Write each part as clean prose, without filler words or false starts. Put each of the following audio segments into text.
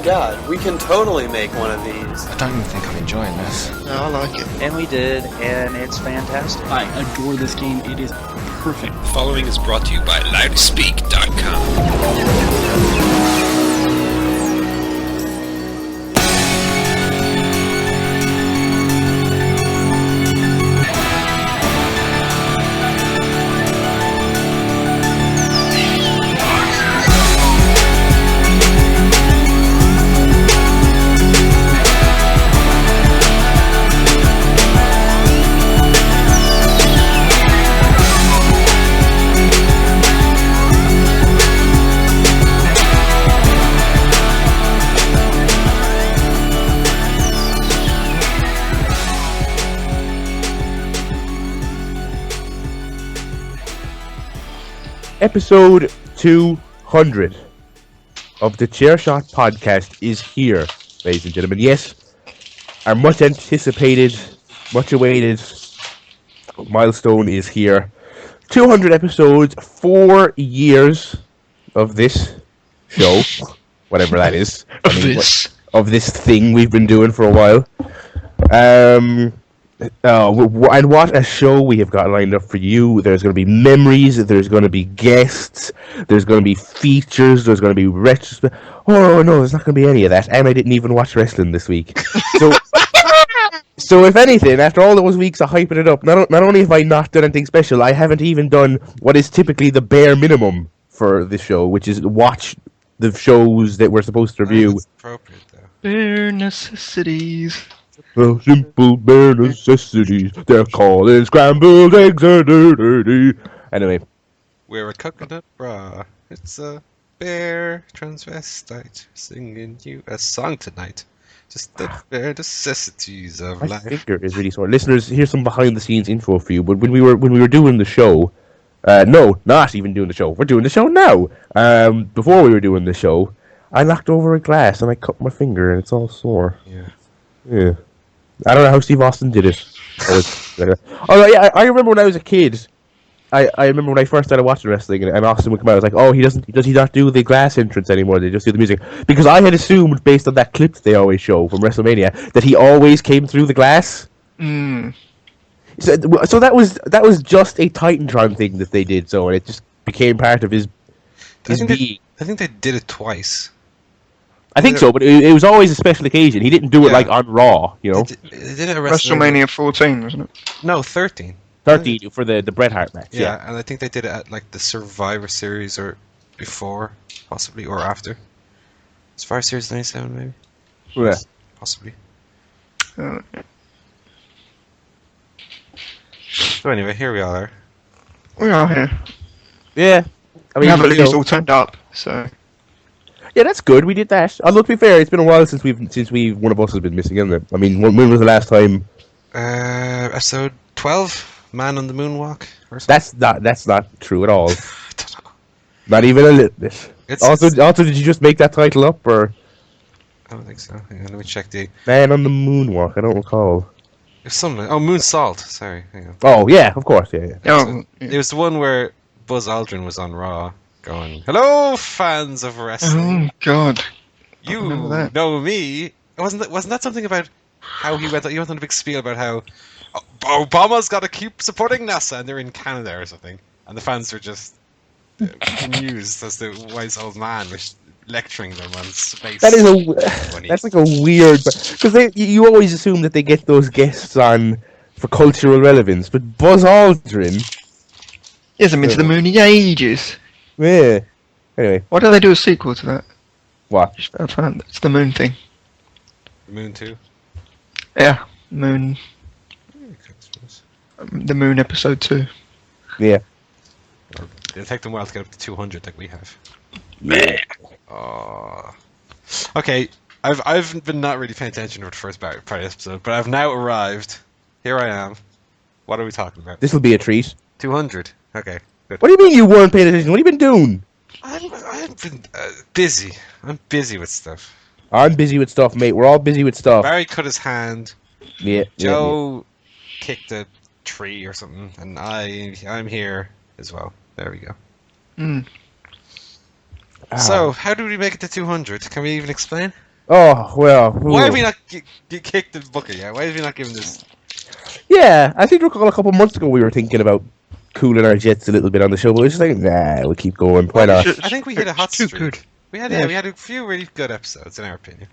god, we can totally make one of these. I don't even think I'm enjoying this. No, I like it. And we did, and it's fantastic. I adore this game. It is perfect. The following is brought to you by loudspeak.com. Episode 200 of the ChairShot Podcast is here, ladies and gentlemen. Yes, our much anticipated, much awaited milestone is here. 200 episodes, 4 years of this show, whatever that is. Of this thing we've been doing for a while. And what a show we have got lined up for you. There's going to be memories, there's going to be guests, there's going to be features, there's going to be retrospect. Oh no, there's not going to be any of that. And I didn't even watch wrestling this week. So if anything, after all those weeks of hyping it up, not only have I not done anything special, I haven't even done what is typically the bare minimum for this show, which is watch the shows that we're supposed to review. That's appropriate, though. Bare necessities. The simple bare necessities, they're calling scrambled eggs are dirty. Anyway. We're a coconut bra. It's a bare transvestite singing you a song tonight. Just the bare necessities of My life. finger is really sore. Listeners, here's some behind the scenes info for you. But when we were doing the show, no, not even doing the show. We're doing the show now. Before we were doing the show, I knocked over a glass and I cut my finger and it's all sore. Yeah. I don't know how Steve Austin did it. I remember when I was a kid. I remember when I first started watching wrestling, and Austin would come out. I was like, "Oh, does he not do the glass entrance anymore? They just do the music." Because I had assumed, based on that clip that they always show from WrestleMania, that he always came through the glass. So that was just a Titantron thing that they did. So and it just became part of his being. I think they did it twice. I think so, but it was always a special occasion. He didn't do it like on Raw, you know. They did it at WrestleMania 14, wasn't it? No, 13. 13 for the Bret Hart match. Yeah, and I think they did it at like the Survivor Series or before, possibly, or after. Survivor Series 97, maybe? Yeah. Possibly. So anyway, here we are. We are here. Yeah. I mean, We have at least all turned up, so... Yeah, that's good. We did that. Although to be fair, it's been a while since one of us has been missing, isn't it? I mean, when was the last time? Episode 12, Man on the Moonwalk. Or something? That's not true at all. I don't know. Not even a little bit. Also, did you just make that title up, or? I don't think so. Hang on, let me check the. Man on the Moonwalk. I don't recall. It's something. Oh, Moon Salt. Sorry. Hang on. Oh yeah, of course, yeah. Oh, It was the one where Buzz Aldrin was on Raw. Going, hello, fans of wrestling. Oh God! You remember that. know me. Wasn't that something about how he went on a big spiel about how Obama's got to keep supporting NASA, and they're in Canada or something, and the fans were just amused as the wise old man was lecturing them on space. That's like a weird, because you always assume that they get those guests on for cultural relevance, but Buzz Aldrin. He hasn't been to the moon in ages. Yeah. Anyway. Why don't they do a sequel to that? What? It's the moon thing. Moon 2? Yeah, moon. The moon episode 2. Yeah. It'll take them a while to get up to 200 like we have. Man. Okay, I've been not really paying attention to the first part of the episode, but I've now arrived. Here I am. What are we talking about? This will be a treat. 200. Okay, good. What do you mean you weren't paying attention? What have you been doing? I've been busy. I'm busy with stuff. I'm busy with stuff, mate. We're all busy with stuff. Barry cut his hand. Yeah. Joe kicked a tree or something, and I'm here as well. There we go. Mm. So, how do we make it to 200? Can we even explain? Oh well. Why have we not kicked the bucket yet? Why have we not given this? Yeah, I think recall a couple months ago we were thinking about cooling our jets a little bit on the show, but we were just like, nah, we'll keep going. Why not? I think we hit a hot Too streak. good. We had a few really good episodes in our opinion.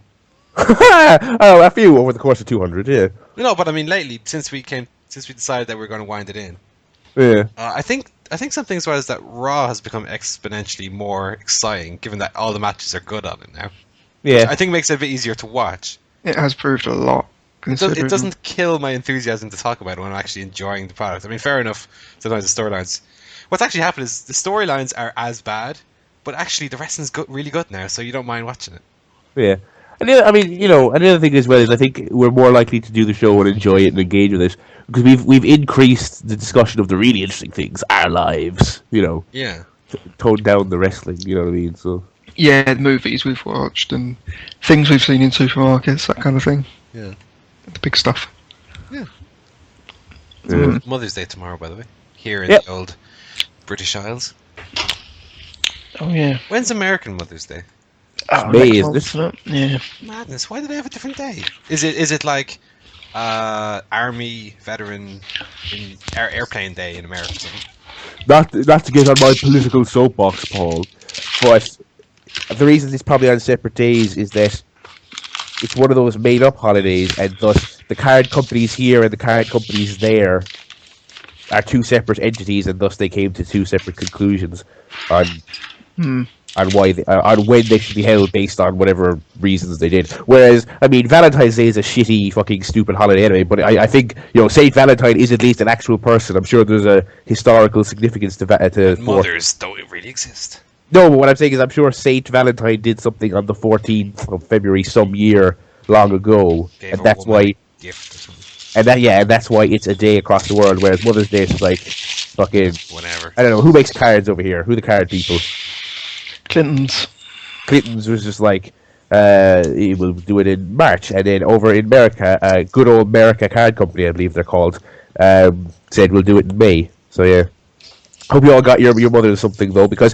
Oh, a few over the course of 200, yeah. No, but I mean lately since we decided that we are going to wind it in. Yeah. I think something as well is that Raw has become exponentially more exciting, given that all the matches are good on it now. Yeah. I think it makes it a bit easier to watch. It has proved a lot. It doesn't kill my enthusiasm to talk about it when I'm actually enjoying the product. I mean, fair enough, sometimes the storylines... What's actually happened is the storylines are as bad, but actually the wrestling's really good now, so you don't mind watching it. Yeah. And the, I mean, you know, another thing as well is I think we're more likely to do the show and enjoy it and engage with it because we've increased the discussion of the really interesting things, our lives, you know. Yeah. Toned down the wrestling, you know what I mean? So. Yeah, the movies we've watched and things we've seen in supermarkets, that kind of thing. Yeah. The big stuff. Yeah. Yeah. Mother's Day tomorrow, by the way. Here in Yep. the old British Isles. Oh yeah. When's American Mother's Day? Oh, May, next isn't month, it? isn't it? Yeah. Madness. Why do they have a different day? Is it like Army Veteran in Airplane Day in America or something? Not to get on my political soapbox, Paul, but the reason it's probably on separate days is that it's one of those made-up holidays, and thus the card companies here and the card companies there are two separate entities, and thus they came to two separate conclusions on why on when they should be held based on whatever reasons they did. Whereas, I mean, Valentine's Day is a shitty, fucking, stupid holiday anyway. But I think Saint Valentine is at least an actual person. I'm sure there's a historical significance to Mothers don't really exist. No, but what I'm saying is I'm sure Saint Valentine did something on the 14th of February some year long ago, Gave and a that's woman why. a gift or something. And that's why it's a day across the world. Whereas Mother's Day is just like fucking Whatever. I don't know who makes cards over here. Who are the card people? Clinton's. Clinton's was just like, he will do it in March, and then over in America, good old America Card Company, I believe they're called, said we'll do it in May. So yeah, hope you all got your mother something though, because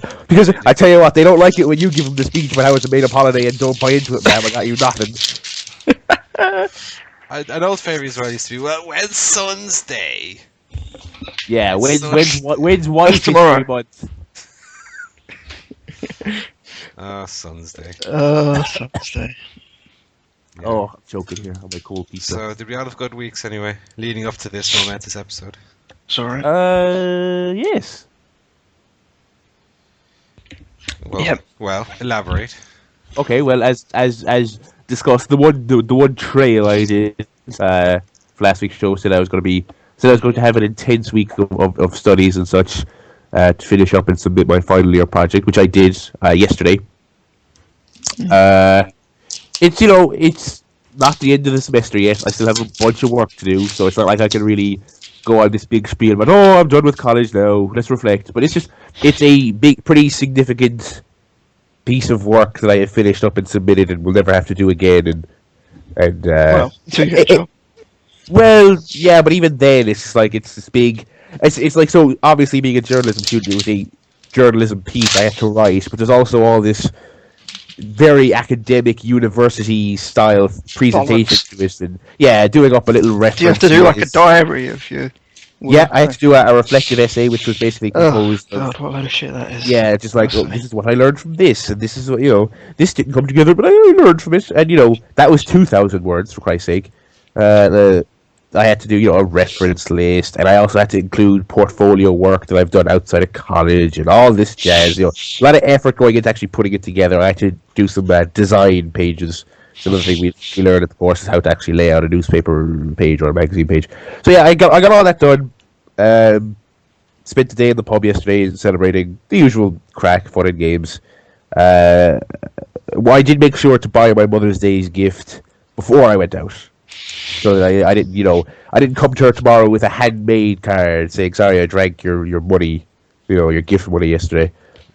I tell you what, they don't like it when you give them the speech about how it's a made up holiday and don't buy into it, man. I got you nothing. An old favourite as well used to be, well, when's Son's Day? Yeah, It's when's wife tomorrow. 3 months? Son's Day. Saturday. Yeah. Oh, I'm joking here on my cold pizza. So, did we all have good weeks anyway, leading up to this momentous episode? Sorry. Yes. Well, Yep. well, elaborate. Okay, well, as discussed, the one trail I did for last week's show said I was going to have an intense week of studies and such to finish up and submit my final year project, which I did yesterday. It's not the end of the semester yet. I still have a bunch of work to do, so it's not like I can really go on this big spiel about, I'm done with college now, let's reflect. But it's a big, pretty significant piece of work that I have finished up and submitted and will never have to do again. Well, until you get a job. Well, yeah, but even then, it's like it's this big. It's like, so obviously being a journalism student, it was a journalism piece I had to write, but there's also all this very academic university style presentation to it, and doing up a little reference. Do you have to do like a diary of your? Yeah, I had to do a reflective essay, which was basically composed. Oh God, what a load of shit that is. Yeah, just like, this is what I learned from this, and this is what, this didn't come together, but I learned from it, and that was 2,000 words, for Christ's sake. I had to do, a reference list, and I also had to include portfolio work that I've done outside of college and all this jazz. A lot of effort going into actually putting it together. I had to do some design pages. Some of the thing we learned at the course is how to actually lay out a newspaper page or a magazine page. So yeah, I got all that done. Spent the day in the pub yesterday celebrating the usual crack, fun and games. I did make sure to buy my Mother's Day's gift before I went out. So that I didn't come to her tomorrow with a handmade card saying, sorry, I drank your money, your gift money yesterday.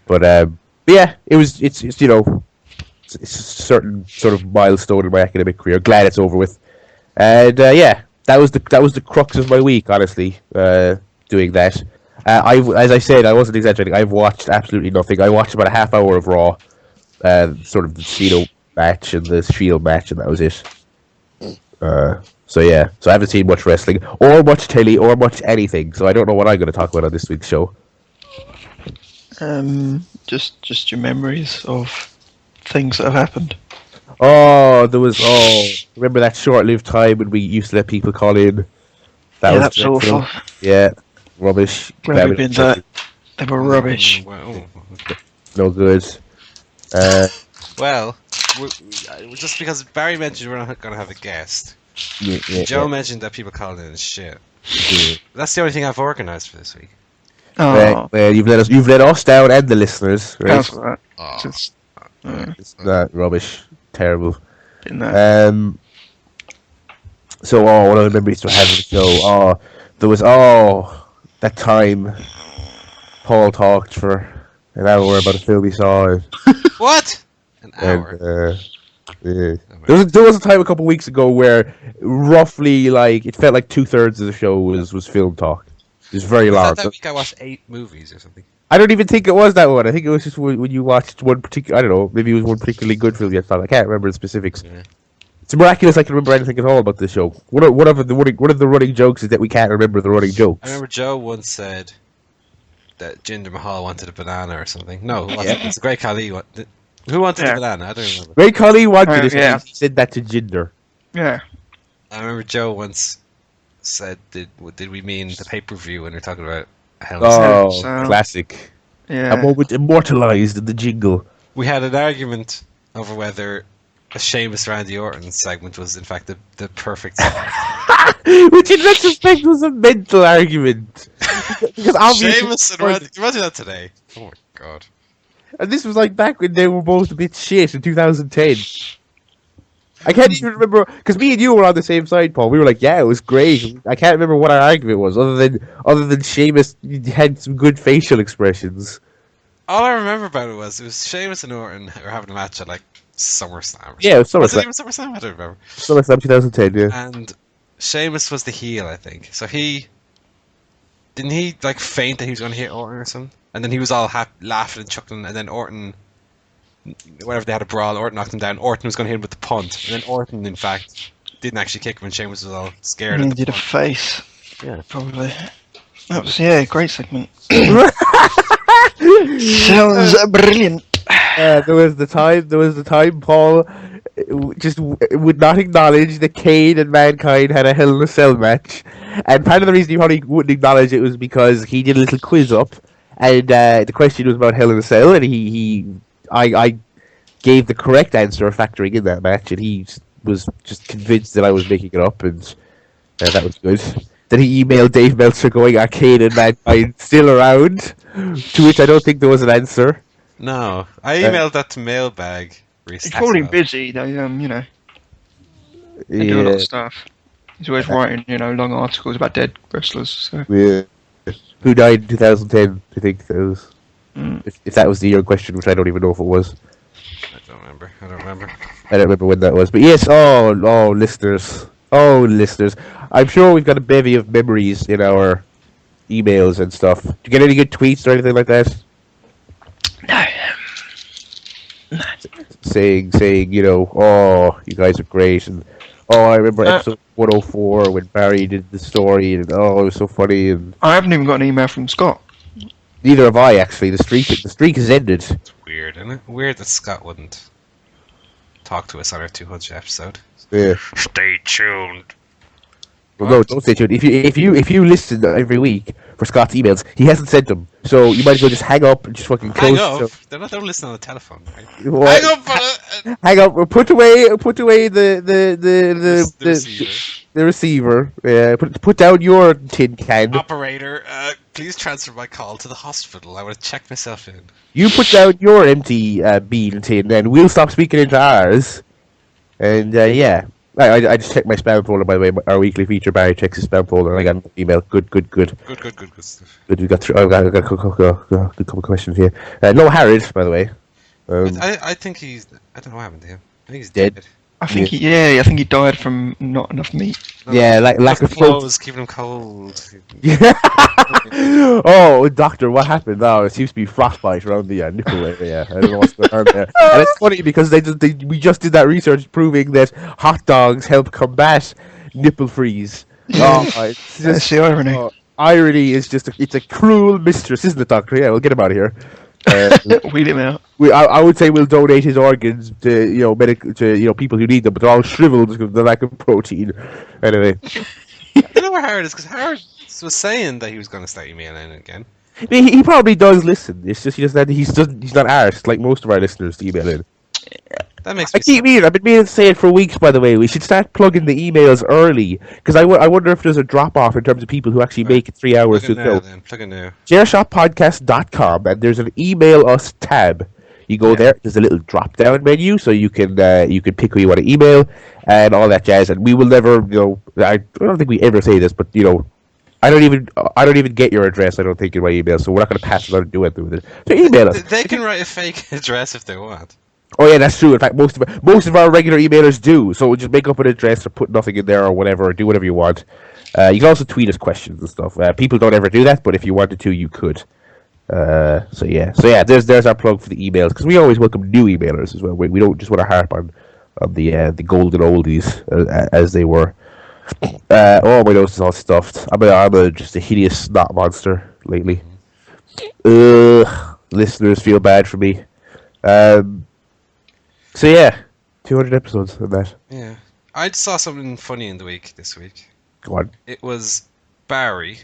But yeah, it's a certain sort of milestone in my academic career. Glad it's over with. And that was the crux of my week, honestly, doing that. As I said, I wasn't exaggerating. I've watched absolutely nothing. I watched about a half hour of Raw, sort of match and the Shield match, and that was it. So I haven't seen much wrestling, or much telly, or much anything. So I don't know what I'm going to talk about on this week's show. Just your memories of things that have happened. Oh, remember that short-lived time when we used to let people call in? That was awful. Yeah, rubbish. Glad we binned that. They were rubbish. Wow. No good. Well, just because Barry mentioned we're not going to have a guest, Yeah, Joe mentioned that people calling in is shit. That's the only thing I've organised for this week. Oh, Well, you've let us down and the listeners, right? cancel that. Oh. Just, It's not rubbish, terrible. been there. So, what other memories do I have of the show? There was, that time Paul talked for an hour about a film he saw. What? An hour? And, yeah. There was a time a couple weeks ago where roughly, like, it felt like 2/3 of the show was film talk. It was very long. That week I watched 8 movies or something. I don't even think it was that one. I think it was just when you watched one particular. I don't know. Maybe it was one particularly good film you thought. I can't remember the specifics. Yeah. It's miraculous I can remember anything at all about this show. One of the running jokes is that we can't remember the running jokes. I remember Joe once said that Jinder Mahal wanted a banana or something. No, it wasn't. It's the Great Khali. Who wanted a banana? I don't remember. Ray Cully wanted it. Yeah. He said that to Jinder. Yeah. I remember Joe once said, "Did we mean the pay-per-view when we're talking about Hell in a Cell?" Oh, classic. Yeah. A moment immortalized in the jingle. We had an argument over whether a Sheamus Randy Orton segment was in fact the perfect segment. Which in retrospect was a mental argument. Because obviously, Sheamus and Randy. Imagine that today. Oh my god. and this was like back when they were both a bit shit in 2010. I can't even remember, because me and you were on the same side, Paul. We were like, yeah, it was great. I can't remember what our argument was, other than Sheamus had some good facial expressions. All I remember about it was Sheamus and Orton were having a match at like SummerSlam. Yeah, it was Was it SummerSlam. even SummerSlam? I don't remember. SummerSlam 2010, yeah. And Sheamus was the heel, I think. So didn't he like feint that he was going to hit Orton or something? And then he was all laughing and chuckling, and then Orton, whenever they had a brawl, Orton knocked him down. Orton was going to hit him with the punt, and then Orton, in fact, didn't actually kick him, and Sheamus was all scared. He At the did a punt. face. Yeah. Probably. That was, a great segment. Sounds brilliant. There was the time Paul just would not acknowledge that Kane and Mankind had a Hell in a Cell match, and part of the reason he probably wouldn't acknowledge it was because he did a little quiz up, and the question was about Hell in a Cell, and I gave the correct answer factoring in that match, and he was just convinced that I was making it up, and that was good. Then he emailed Dave Meltzer going, "Are Kane and Mankind still around?" To which I don't think there was an answer. No, I emailed that to Mailbag recently. He's probably busy, though, they do a lot of stuff. He's always writing, long articles about dead wrestlers, so. Yeah. Who died in 2010, I think that was. If that was the year in question, which I don't even know if it was. I don't remember. I don't remember. I don't remember when that was. But yes, listeners. Oh, listeners. I'm sure we've got a bevy of memories in our emails and stuff. Did you get any good tweets or anything like that? No. Saying, oh, you guys are great, and I remember episode 104 when Barry did the story, and it was so funny, and I haven't even got an email from Scott. neither have I actually. The streak has ended. It's weird, isn't it? Weird that Scott wouldn't talk to us on our 200 episode. Yeah. Stay tuned. Well, no, don't stay tuned. If you listen every week for Scott's emails, he hasn't sent them, so you might as well just hang up and just fucking close. Hang up. So, They're not listening on the telephone. Right? what? Hang up. Hang up. Put away the receiver. the receiver. Yeah. Put down your tin can. Operator, please transfer my call to the hospital. I want to check myself in. You put down your empty bean tin, and we'll stop speaking into ours. And yeah. I just checked my spam folder, by the way. Our weekly feature, Barry checks his spam folder, and I got an email. Good stuff. Good Good, we got through. I got a couple of questions here. No Harrod, by the way. I think he's... I don't know what happened to him. I think he's Dead. dead. I think I think he died from not enough meat. Yeah, lack of clothes, keeping him cold. Oh, doctor, what happened? Oh, it seems to be frostbite around the nipple area. I don't know what's going on there. And it's funny because we just did that research proving that hot dogs help combat nipple freeze. Oh, it's just, That's the irony. Irony is just it's a cruel mistress, isn't it, doctor? Yeah, we'll get him out of here. Weed him out. I would say we'll donate his organs to people who need them, but they're all shriveled because of the lack of protein. Anyway, You know where Howard is? Because Howard was saying that he was going to start emailing again. he probably does listen. It's just he's not arsed like most of our listeners to email in. That makes I've been meaning to say it for weeks, by the way. We should start plugging the emails early, because I wonder if there's a drop-off in terms of people who actually make it 3 hours to the show. Plug in now. ChairShotPodcast.com, and there's an email us tab. You go there, there's a little drop-down menu, so you can pick who you want to email, and all that jazz, and we will never, I don't think we ever say this, but, I don't even get your address, I don't think, in my email, so we're not going to pass it on and do anything with it. So email us. They can write a fake address if they want. Oh yeah, that's true. In fact, most of our regular emailers do. So just make up an address or put nothing in there or whatever, or do whatever you want. You can also tweet us questions and stuff. People don't ever do that, but if you wanted to, you could. So yeah. There's our plug for the emails, because we always welcome new emailers as well. We don't just want to harp on the golden oldies as they were. My nose is all stuffed. I'm just a hideous snot monster lately. Listeners feel bad for me. So yeah, 200 episodes of that. Yeah. I saw something funny in the week this week. Go on. It was Barry,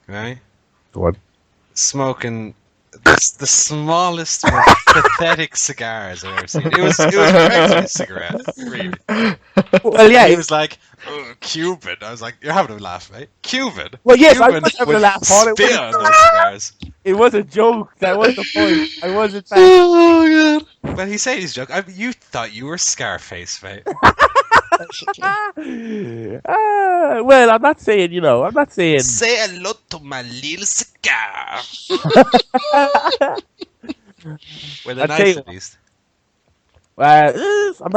right? Go on. Smoking the smallest, most pathetic cigars I've ever seen. It was practically a cigarette, really. Well, yeah. He was like, Cuban. I was like, you're having a laugh, mate. Cuban. Well, yes, Cuban I was having a laugh on it. Spit on those cigars. It was a joke. That was the point. I wasn't. Oh god. Well, he said he's joking. You thought you were Scarface, mate. Well, I'm not saying. I'm not saying. Say hello to my little cigar. Well, they're nice at least. I'm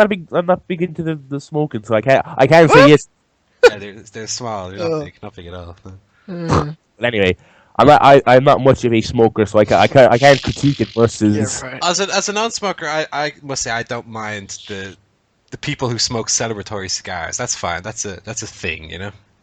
not big into the smoking, so I can't say yes. Yeah, they're small. They're not big at all. But anyway, I'm not much of a smoker, so I can't critique it versus. Yeah, right. As a non-smoker, I must say I don't mind the people who smoke celebratory cigars. That's fine. That's a thing,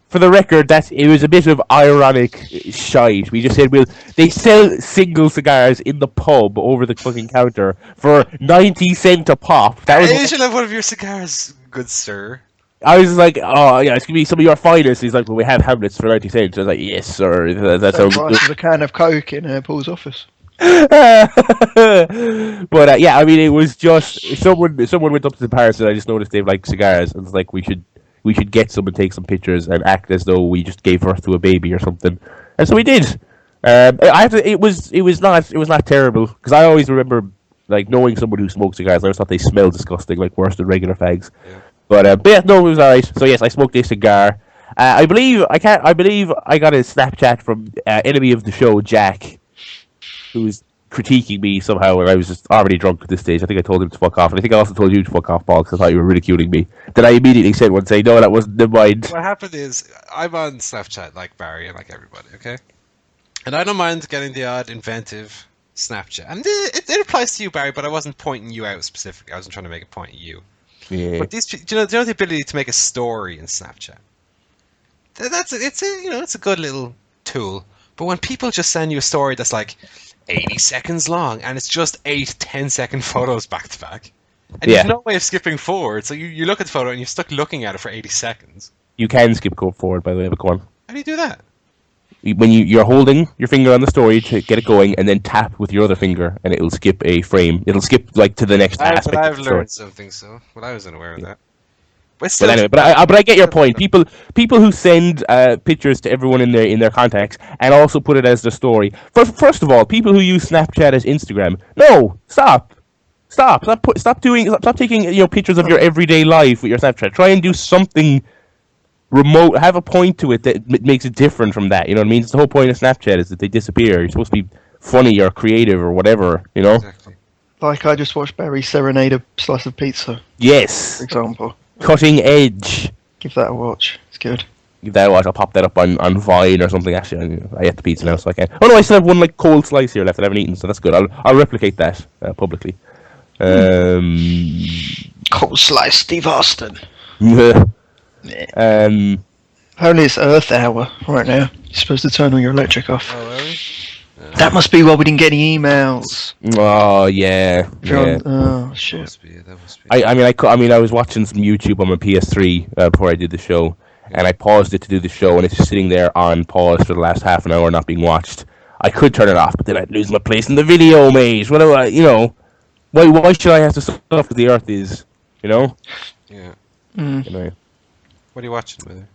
For the record, it was a bit of ironic shite. We just said, they sell single cigars in the pub over the fucking counter for 90 cents a pop. I should have one of your cigars, good sir. I was like, oh yeah, it's gonna be some of your finest. He's like, well, we have Hamlets for 90 cents. I was like, yes, sir. That sounds good. There's a can of Coke in Paul's office. But yeah, I mean, it was just someone went up to the Paris and I just noticed they like cigars, and it's like we should get some and take some pictures and act as though we just gave birth to a baby or something. And so we did. It was not terrible, because I always remember like knowing someone who smoked cigars. I always thought they smelled disgusting, like worse than regular fags. Yeah. But yeah, no, it was alright. So yes, I smoked a cigar. I believe I got a Snapchat from enemy of the show, Jack, who was critiquing me somehow, and I was just already drunk at this stage. I think I told him to fuck off, and I think I also told you to fuck off, Paul, because I thought you were ridiculing me. Then I immediately sent one saying, no, that wasn't the mind. What happened is, I'm on Snapchat like Barry and like everybody, okay? And I don't mind getting the odd inventive Snapchat. And it applies to you, Barry, but I wasn't pointing you out specifically. I wasn't trying to make a point at you. Yeah. But these, do you know the ability to make a story in Snapchat? It's a good little tool. But when people just send you a story that's like 80 seconds long, and it's just 8 10-second photos back to back, and there's no way of skipping forward, so you look at the photo and you're stuck looking at it for 80 seconds. You can skip forward, by the way, but go on. How do you do that? When you're holding your finger on the story to get it going, and then tap with your other finger, and it'll skip a frame. It'll skip like to the next aspect. But I've learned something, so I was unaware of that. But anyway, but I get your point. People who send pictures to everyone in their contacts and also put it as the story. First of all, people who use Snapchat as Instagram, no, stop taking pictures of your everyday life with your Snapchat. Try and do something remote. Have a point to it that makes it different from that. You know what I mean? It's the whole point of Snapchat is that they disappear. You're supposed to be funny or creative or whatever. You know. Exactly. Like I just watched Barry serenade a slice of pizza. Yes. For example. Cutting Edge. Give that a watch. It's good. Give that a watch. I'll pop that up on Vine or something. Actually, I ate the pizza now, so I can't. Oh no, I still have one like cold slice here left that I haven't eaten, so that's good. I'll replicate that publicly. Cold slice, Steve Austin. Um. Apparently it's Earth Hour right now. You're supposed to turn all your electric off. Oh, are we? That must be why we didn't get any emails. Oh yeah. If you're Yeah. on- oh shit. Must be it, that must be I mean, I was watching some YouTube on my PS3 before I did the show, and I paused it to do the show, and it's just sitting there on pause for the last half an hour, not being watched. I could turn it off, but then I'd lose my place in the video, mate. What do I, why should I have to stuff with the Earth is, Yeah. Anyway, What are you watching, brother?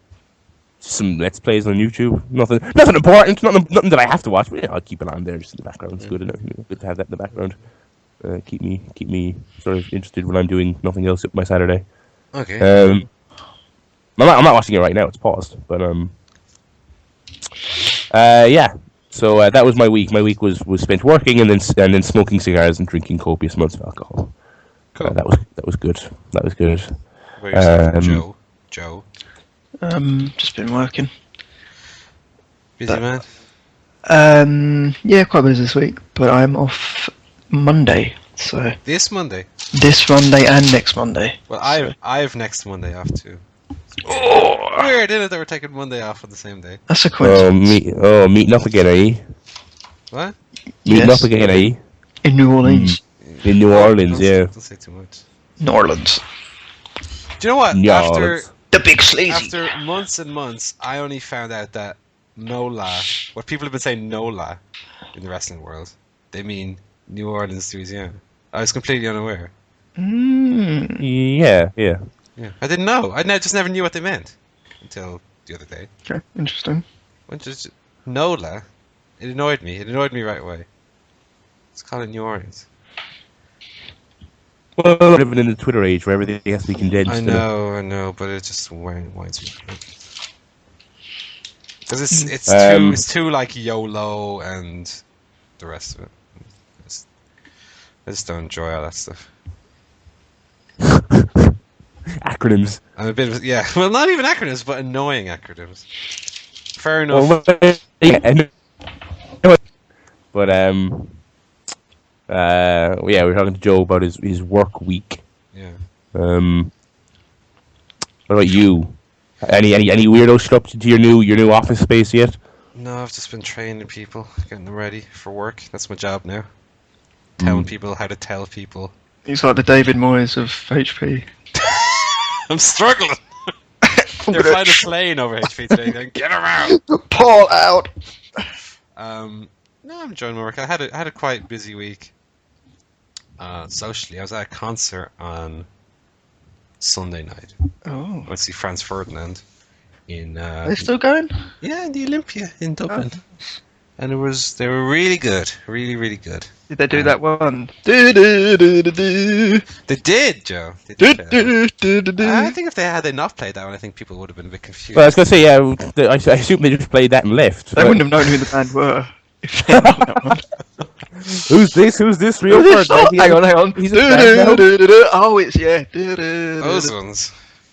some Let's Plays on YouTube. Nothing important. Nothing that I have to watch. But yeah, I'll keep it on there just in the background. It's good, isn't it? Good to have that in the background. Keep me sort of interested when I'm doing nothing else at my Saturday. Okay. I'm not watching it right now. It's paused, but yeah. So that was my week. My week was spent working and then smoking cigars and drinking copious amounts of alcohol. Cool. That was good. That was good. What about yourself, Joe? Just been working. Busy man? Yeah, quite busy this week, but I'm off Monday, so This Monday? this Monday and next Monday. Well, I've next Monday off too. Weird, isn't it, that we're taking Monday off on the same day? That's a coincidence. Meeting up again, are you? What? Meeting up again, are you? In New Orleans. In New Orleans, Don't yeah. Don't say too much. New Orleans. Do you know what? New Orleans. The big sleazy. After months and months, I only found out that NOLA, what people have been saying NOLA in the wrestling world, they mean New Orleans, Louisiana. I was completely unaware. Yeah. Yeah, I didn't know. Just never knew what they meant until the other day. Okay, interesting. When just NOLA, it annoyed me. It annoyed me right away. Let's call it New Orleans. Well, we're living in the Twitter age where everything has to be condensed. I know, but it just winds me up. Because it's too like YOLO and the rest of it. I just don't enjoy all that stuff. Acronyms. I'm a bit of well, not even acronyms, but annoying acronyms. Fair enough. Well, yeah. But we were talking to Joe about his work week. Yeah. What about you? Any weirdo shit up to your new office space yet? No, I've just been training people, getting them ready for work. That's my job now. Telling people how to tell people. He's like the David Moyes of HP. I'm struggling. They're flying a plane over HP today. Going, get around. Paul out. No, I'm enjoying my work. I had a quite busy week. Socially, I was at a concert on Sunday night. Oh. I went to see Franz Ferdinand in Are they still going? yeah, in the Olympia in Dublin. And they were really good. Really, really good. Did they do that one? Do, do, do, do, do. They did, Joe. They Do, did play that. do, do, do, I do. think if they had not played that one, I think people would have been a bit confused. Well, I was gonna say I assume they just played that and left. They but- wouldn't have known who the band were. If they had done that one. Who's this? Real Who's this? person? Oh, hang on. He's a Do, band do, now. do, do, do. Oh, it's yeah. Do, do, do, Those do. ones.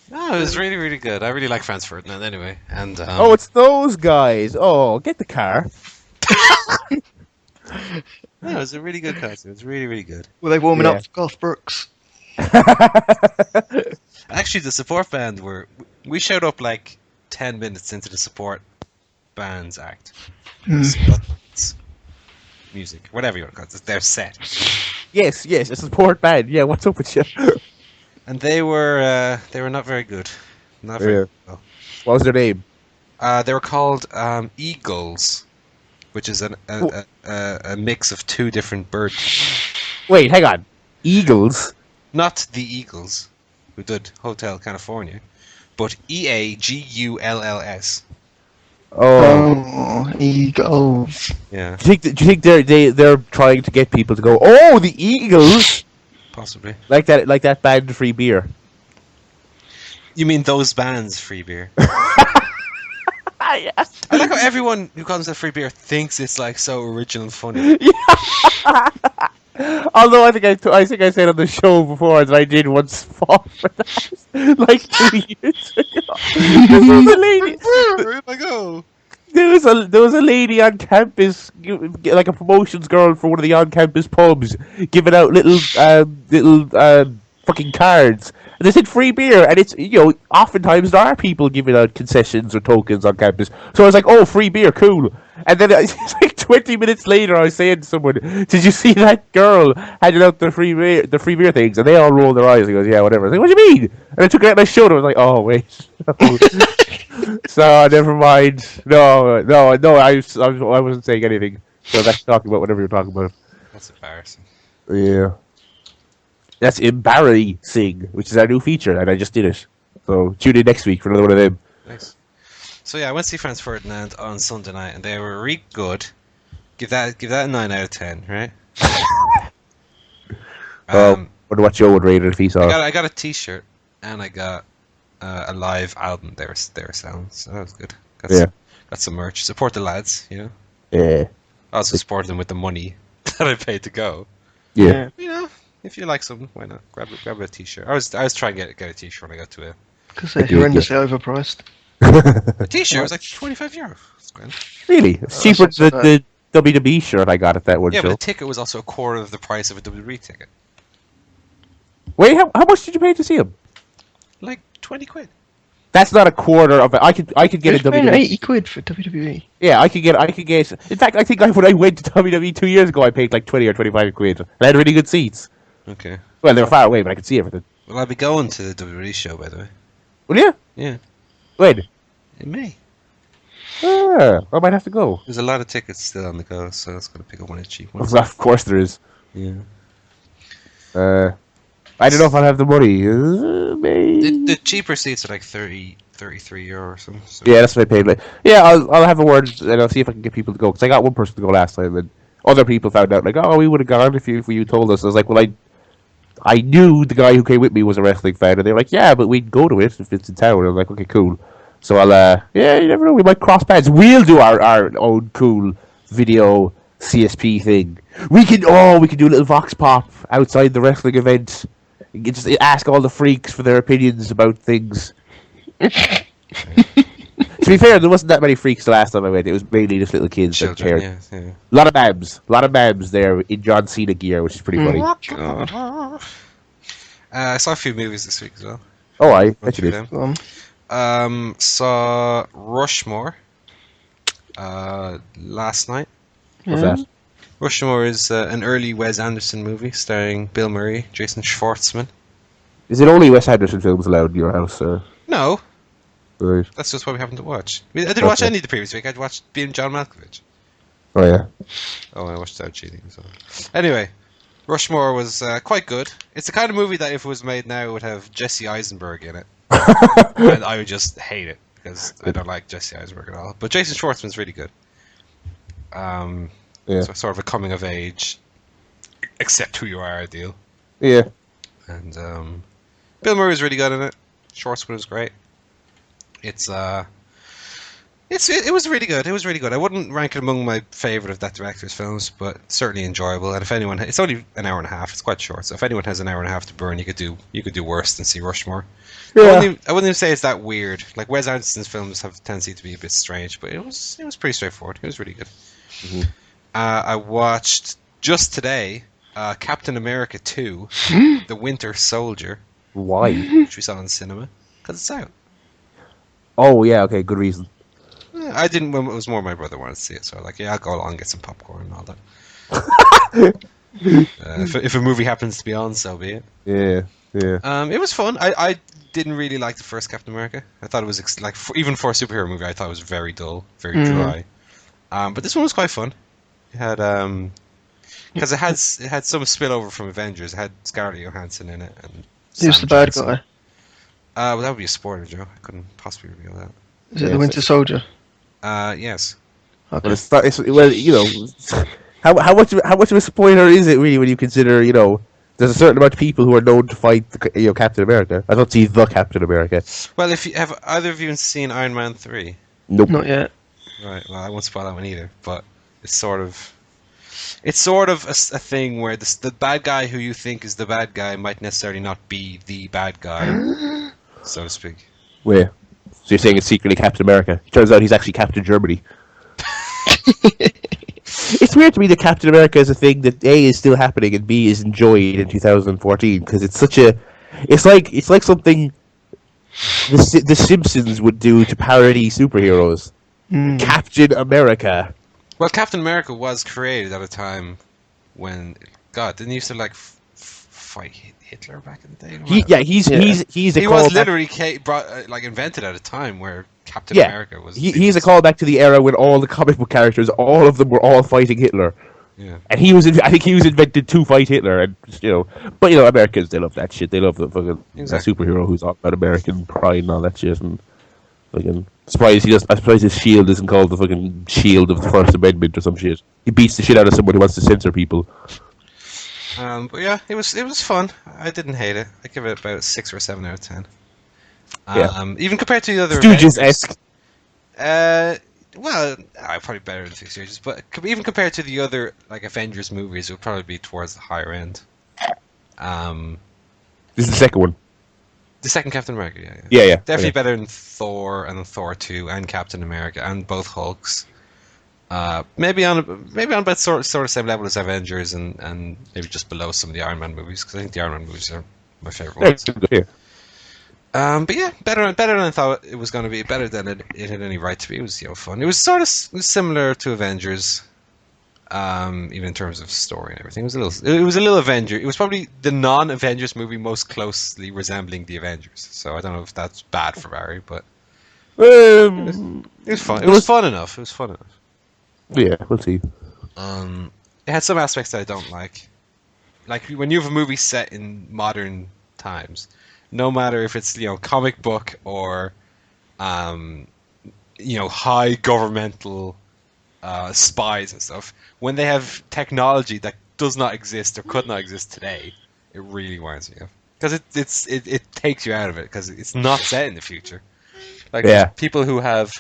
No, it was really, really good. I really like Franz Ferdinand anyway. And Oh, it's those guys. Oh, get the car. no, it was a really good concert. It was really, really good. Were they warming Yeah. up for Garth Brooks? Actually, the support band we showed up like 10 minutes into the support band's act. That's music, whatever you want to call it. It's their set. Yes, a support band. Yeah, what's up with you? And they were not very good. Not very Yeah. well. What was their name? They were called Eagles, which is a mix of two different birds. Wait, hang on. Eagles. Not the Eagles, who did Hotel California, but EAGULLS. Oh. Oh, Eagles. Yeah, Do you think they're trying to get people to go? Oh, the Eagles. possibly. Like that band Free Beer. You mean those bands, free beer? I like how everyone who calls it free beer thinks it's like so original and funny. Although I think I said on the show before that I did once fall for that, like 2 years ago. There was a lady. Where did I go? There was a lady on campus, like a promotions girl for one of the on-campus pubs, giving out little fucking cards, and they said free beer, and it's oftentimes there are people giving out concessions or tokens on campus. So I was like, oh, free beer, cool. And then it's like 20 minutes later, I was saying to someone, "Did you see that girl handing out the free beer things?" And they all rolled their eyes. He goes, "Yeah, whatever." I was like, "What do you mean?" And I took it out and I showed her. I was like, "Oh wait." So never mind. No. I wasn't saying anything. So that's talking about whatever you're talking about. That's embarrassing. Yeah. That's embarrassing, which is our new feature, and I just did it. So tune in next week for another one of them. Nice. So yeah, I went to see Franz Ferdinand on Sunday night, and they were really good. Give that a 9 out of 10, right? Wonder what Joe would rate it if he saw it. I got a T-shirt, and I got a live album they were selling, so that was good. Got some merch. Support the lads, you know. Yeah. I also supported them with the money that I paid to go. Yeah. You know, if you like something, why not? Grab a T-shirt. I was trying to get a T-shirt when I got to it. Because they're horrendously overpriced. A T-shirt was like €25. That's grand. Really? It's cheaper than the WWE shirt I got at that one Yeah, show. but the ticket was also a quarter of the price of a WWE ticket. Wait, how much did you pay to see him? Like 20 quid. That's not a quarter of it. I could get a It's paying WWE. 80 quid for WWE. Yeah, I could get. In fact, I think when I went to WWE 2 years ago, I paid like 20 or 25 quid. And I had really good seats. Okay. Well, they were far away, but I could see everything. Well, I'll be going to the WWE show, by the way. Will you? Yeah. When? In May. I might have to go. There's a lot of tickets still on the go, so that's going to pick up one of the cheap ones. Of course there is. Yeah. I don't know if I'll have the money. Maybe. The cheaper seats are like 33 euro or something. So. Yeah, that's what I paid. Like, yeah, I'll have a word and I'll see if I can get people to go. Because I got one person to go last time, and other people found out like, oh, we would have gone if you told us. I was like, well, I knew the guy who came with me was a wrestling fan, and they were like, yeah, but we'd go to it if it's in town. And I was like, okay, cool. So I'll, you never know, we might cross paths. We'll do our own cool video CSP thing. We can do a little vox pop outside the wrestling event. You can just ask all the freaks for their opinions about things. To be fair, there wasn't that many freaks the last time I went. It was mainly just little kids that cared. Yeah. A lot of mabs there in John Cena gear, which is pretty funny. God. I saw a few movies this week as well. Oh, I bet you did. Saw Rushmore last night. What's that? Rushmore is an early Wes Anderson movie starring Bill Murray, Jason Schwartzman. Is it only Wes Anderson films allowed in your house, or? No, Right. that's just what we happened to watch. I didn't watch any of the previous week. I'd watched being John Malkovich. Oh yeah. Oh, I watched Out Cheating as well. Anyway, Rushmore was quite good. It's the kind of movie that if it was made now, it would have Jesse Eisenberg in it. And I would just hate it, because I don't like Jesse Eisenberg at all. But Jason Schwartzman's really good. Yeah. So sort of a coming of age, accept who you are deal. Yeah. And Bill Murray was really good in it. Schwartzman was great. It was really good. It was really good. I wouldn't rank it among my favorite of that director's films, but certainly enjoyable. And if anyone, it's only an hour and a half. It's quite short. So if anyone has an hour and a half to burn, you could do worse than see Rushmore. Yeah. I wouldn't even say it's that weird. Like Wes Anderson's films have a tendency to be a bit strange, but it was pretty straightforward. It was really good. Mm-hmm. I watched just today Captain America 2, The Winter Soldier, Why? which we saw in the cinema because it's out. Oh yeah. Okay. Good reason. I didn't. It was more my brother wanted to see it, so I was like, yeah, I'll go along and get some popcorn and all that. If a movie happens to be on, so be it. Yeah. Yeah. It was fun. I didn't really like the first Captain America. I thought it was even for a superhero movie, I thought it was very dull, very dry. But this one was quite fun. It had because it had some spillover from Avengers. It had Scarlett Johansson in it. And Who's the bad guy? Well, that would be a spoiler, Joe. I couldn't possibly reveal that. Is it the Winter Soldier? Yes. Okay. But it's not. Well, how much of a spoiler is it really when you consider there's a certain amount of people who are known to fight Captain America. I don't see the Captain America. Well, if you have either of you seen Iron Man 3? Nope. Not yet. Right. Well, I won't spoil that one either. But it's sort of. it's sort of a thing where the bad guy who you think is the bad guy might necessarily not be the bad guy, so to speak. Wait, so you're saying it's secretly Captain America? Turns out he's actually Captain Germany. It's weird to me that Captain America is a thing that A is still happening and B is enjoyed in 2014 because it's such a, it's like something the Simpsons would do to parody superheroes. Captain America. Well, Captain America was created at a time when, God, didn't he used to like fight Hitler back in the day? He was literally invented at a time where Captain America was. He's a callback to the era when all the comic book characters, all of them were all fighting Hitler. Yeah. And I think he was invented to fight Hitler, and but Americans, they love that shit. They love the fucking superhero who's all about American pride and all that shit. And fucking surprised his shield isn't called the fucking shield of the First Amendment or some shit. He beats the shit out of someone who wants to censor people. But yeah, it was fun. I didn't hate it. I give it about 6 or 7 out of 10. Even compared to the other Stooges-esque. Well, probably better than 6 Stooges, but even compared to the other like Avengers movies, it would probably be towards the higher end. This is the second one. The second Captain America, yeah. Definitely better than Thor and Thor 2 and Captain America and both Hulks. Maybe on about sort of same level as Avengers and maybe just below some of the Iron Man movies because I think the Iron Man movies are my favorite ones. Yeah. But yeah, better than I thought it was going to be. Better than it had any right to be. It was fun. It was sort of similar to Avengers, even in terms of story and everything. It was a little Avenger. It was probably the non-Avengers movie most closely resembling the Avengers. So I don't know if that's bad for Barry, but it was fun. It was fun enough. It was fun enough. Yeah, we'll see. It had some aspects that I don't like. Like when you have a movie set in modern times, no matter if it's comic book or high governmental spies and stuff, when they have technology that does not exist or could not exist today, it really winds me up because it takes you out of it because it's not set in the future. Like people who have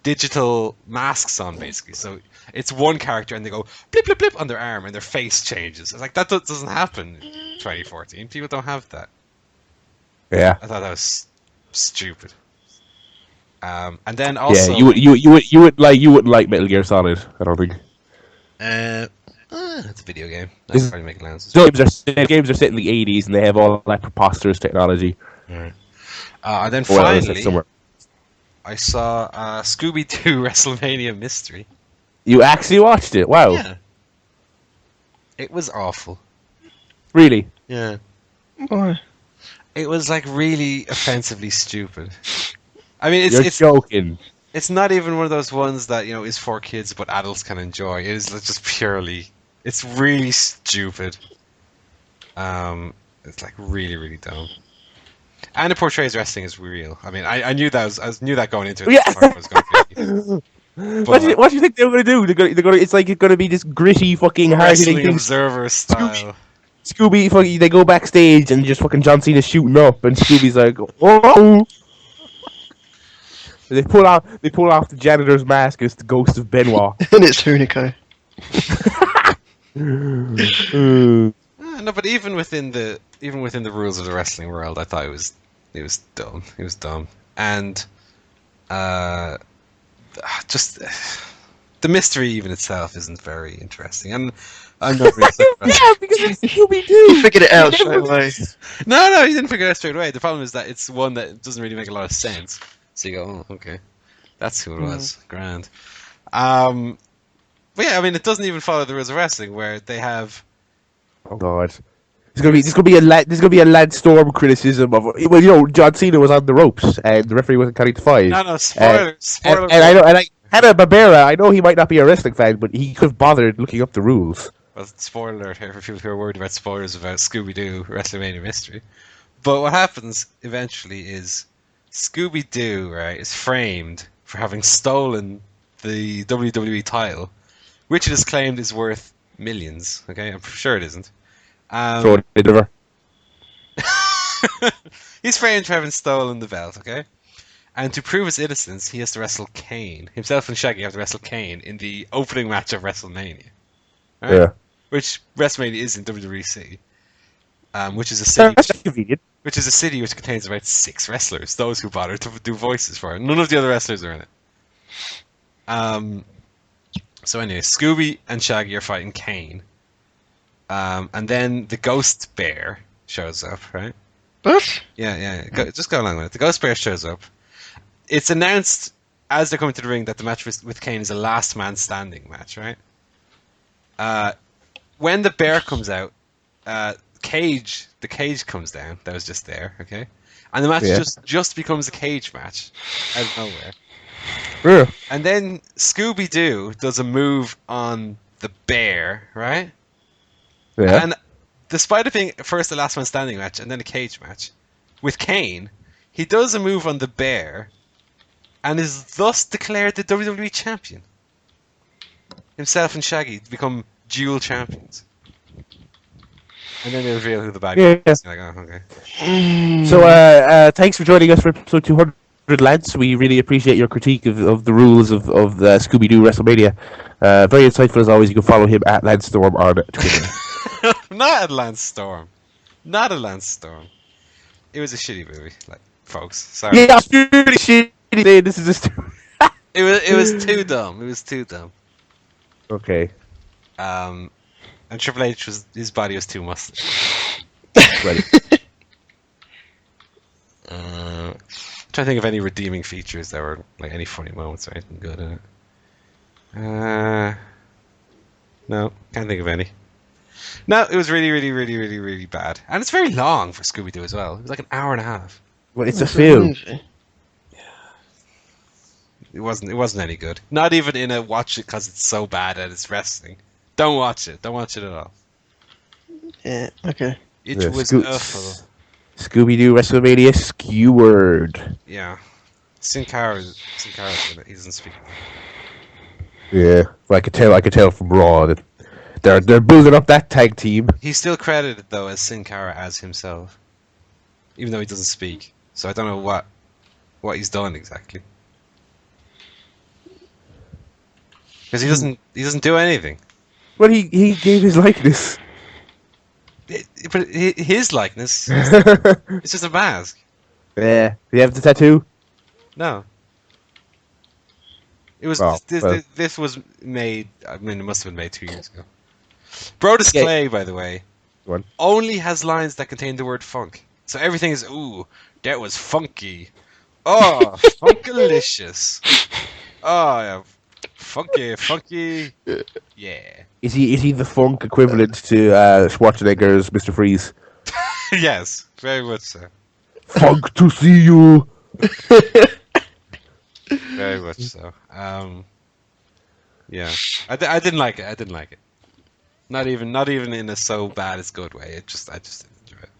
digital masks on, basically. So it's one character and they go blip blip blip on their arm and their face changes. It's like that doesn't happen in 2014. People don't have that. Yeah, I thought that was stupid. And then also, you wouldn't like Metal Gear Solid. I don't think. It's a video game. That's probably make allowances. Games are set in the 80s and they have all that preposterous technology. Right. And then finally, I saw Scooby-Doo WrestleMania Mystery. You actually watched it? Wow. Yeah. It was awful. Really? Yeah. Why? It was like really offensively stupid. I mean, it's joking. It's not even one of those ones that is for kids but adults can enjoy. It is just purely. It's really stupid. It's like really, really dumb. And it portrays wrestling as real. I mean, I knew that. I knew that going into it. Yeah. What do you think they're going to do? They're going. It's like it's going to be this gritty, fucking hard-hitting thing. Observer style. Scooby, fucking, they go backstage and just fucking John Cena's shooting up, and Scooby's like, "Oh!" They pull off the janitor's mask. And it's the ghost of Benoit, and it's Hunico. No, but even within the rules of the wrestling world, I thought it was dumb. It was dumb, and just the mystery even itself isn't very interesting. And I'm not really because it's Scooby-Doo. You figured it out straight away. No, you didn't figure it out straight away. The problem is that it's one that doesn't really make a lot of sense. So you go, oh, okay, that's who it was. Grand. But yeah, I mean, it doesn't even follow the rules of wrestling, where they have. Oh God, there's gonna be a Lance Storm criticism of John Cena was on the ropes and the referee wasn't counting to 5. No, spoilers. And I know, and Hanna-Barbera, I know he might not be a wrestling fan, but he could have bothered looking up the rules. Well, spoiler alert here for people who are worried about spoilers about Scooby-Doo WrestleMania Mystery. But what happens eventually is Scooby-Doo, right, is framed for having stolen the WWE title, which it is claimed is worth millions. Okay, I'm sure it isn't. So it never. He's framed for having stolen the belt. Okay, and to prove his innocence, he has to wrestle Kane. Himself and Shaggy have to wrestle Kane in the opening match of WrestleMania. Right? Yeah. which WrestleMania is in WWC, which is a city. That's convenient. Which is a city which contains about 6 wrestlers, those who bother to do voices for it. None of the other wrestlers are in it. So anyway, Scooby and Shaggy are fighting Kane. And then the Ghost Bear shows up, right? What? Yeah. Just go along with it. The Ghost Bear shows up. It's announced as they're coming to the ring that the match with Kane is a last man standing match, right? When the bear comes out, the cage comes down. That was just there, okay? And the match just becomes a cage match out of nowhere. Yeah. And then Scooby-Doo does a move on the bear, right? Yeah. And despite it being first the last man standing match and then a cage match, with Kane, he does a move on the bear and is thus declared the WWE champion. Himself and Shaggy become dual champions. And then they reveal who the bad guy is. You're like, oh, okay. So, thanks for joining us for episode 200, lads. We really appreciate your critique of the rules of the Scooby-Doo WrestleMania. Very insightful as always. You can follow him at Landstorm on Twitter. Not at Landstorm. Not at Landstorm. It was a shitty movie, like, folks. Sorry. Yeah, it's really shitty. This is just... It was too dumb. It was too dumb. Okay. And Triple H his body was too muscly. Ready. Trying to think of any redeeming features that were like any funny moments or anything good in it. No, can't think of any. No, it was really, really, really, really, really bad, and it's very long for Scooby-Doo as well. It was like an hour and a half. Well, it's a film. It wasn't any good. Not even in a watch it because it's so bad and it's wrestling. Don't watch it. Don't watch it at all. Yeah, okay. It Yeah, was awful. Scooby-Doo WrestleMania skewered. Yeah. Sin Cara, he doesn't speak. Yeah, well, I could tell from Raw that they're building up that tag team. He's still credited though as Sin Cara as himself, even though he doesn't speak. So I don't know what he's done exactly. Because he doesn't do anything. Well, he gave his likeness. But his likeness, it's just a mask. Yeah. Do you have the tattoo? No. It was this was made. I mean, it must have been made 2 years ago. Brodus Clay, by the way, only has lines that contain the word funk. So everything is, ooh, that was funky. Oh, funkalicious. Oh, yeah. Funky. Yeah. Is he the funk equivalent to Schwarzenegger's Mr. Freeze? Yes, very much so. Funk to see you. Very much so. Yeah, I didn't like it. I didn't like it. Not even in a so bad it's good way. I just didn't enjoy it.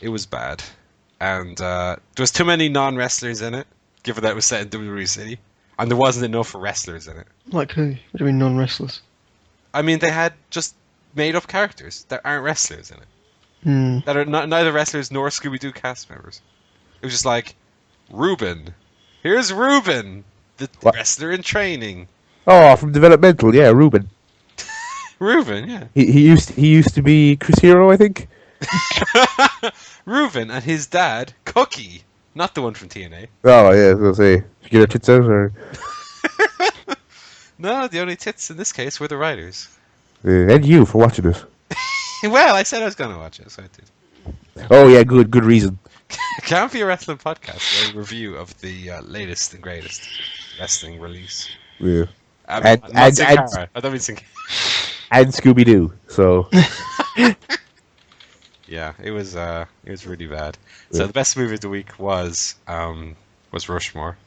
It was bad, and there was too many non-wrestlers in it. Given that it was set in WWE City, and there wasn't enough wrestlers in it. Like who? What do you mean non-wrestlers? I mean, they had just made-up characters that aren't wrestlers in it. That are neither wrestlers nor Scooby-Doo cast members. It was just like, Ruben. Here's Ruben, the wrestler in training. Oh, from Developmental, yeah, Ruben. Ruben, yeah. He used to be Chris Hero, I think. Ruben and his dad, Cookie, not the one from TNA. Oh yeah, I was gonna say, did you get her tits out or? No, the only tits in this case were the writers. And you for watching it. Well, I said I was going to watch it, so I did. Oh yeah, good reason. Can't Be a Wrestling Podcast, a review of the latest and greatest wrestling release. Yeah. I don't mean Sin Cara. And Scooby Doo. So. Yeah, it was really bad. So the best movie of the week was Rushmore.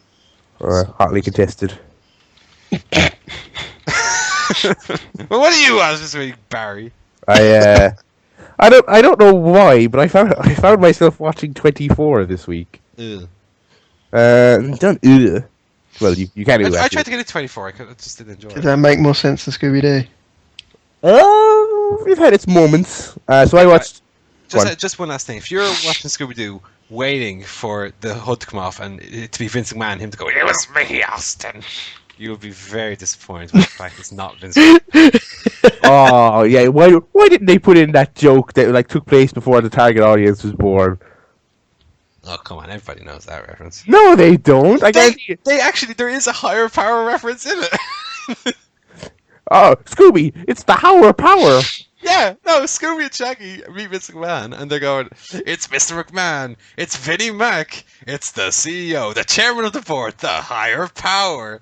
Hotly contested. Well, what do you watch this week, Barry? I don't know why, but I found myself watching 24 this week. Ugh. Don't Well, you can't do that. I tried to get into 24. I just didn't enjoy it. Did that make more sense than Scooby-Doo? It had its moments. So I watched. Just one last thing. If you're watching Scooby-Doo, waiting for the hood to come off and it to be Vince McMahon, him to go, "It was me, Austin," you'll be very disappointed with the fact it's not Vince. Oh yeah, why didn't they put in that joke that like took place before the target audience was born? Oh come on, everybody knows that reference. No, they don't. They actually, there is a higher power reference in it. Oh, Scooby, it's the Higher Power. Yeah, no, Scooby and Shaggy meet Vince McMahon, and they're going, "It's Mr. McMahon, it's Vinnie Mac, it's the CEO, the chairman of the board, the higher power."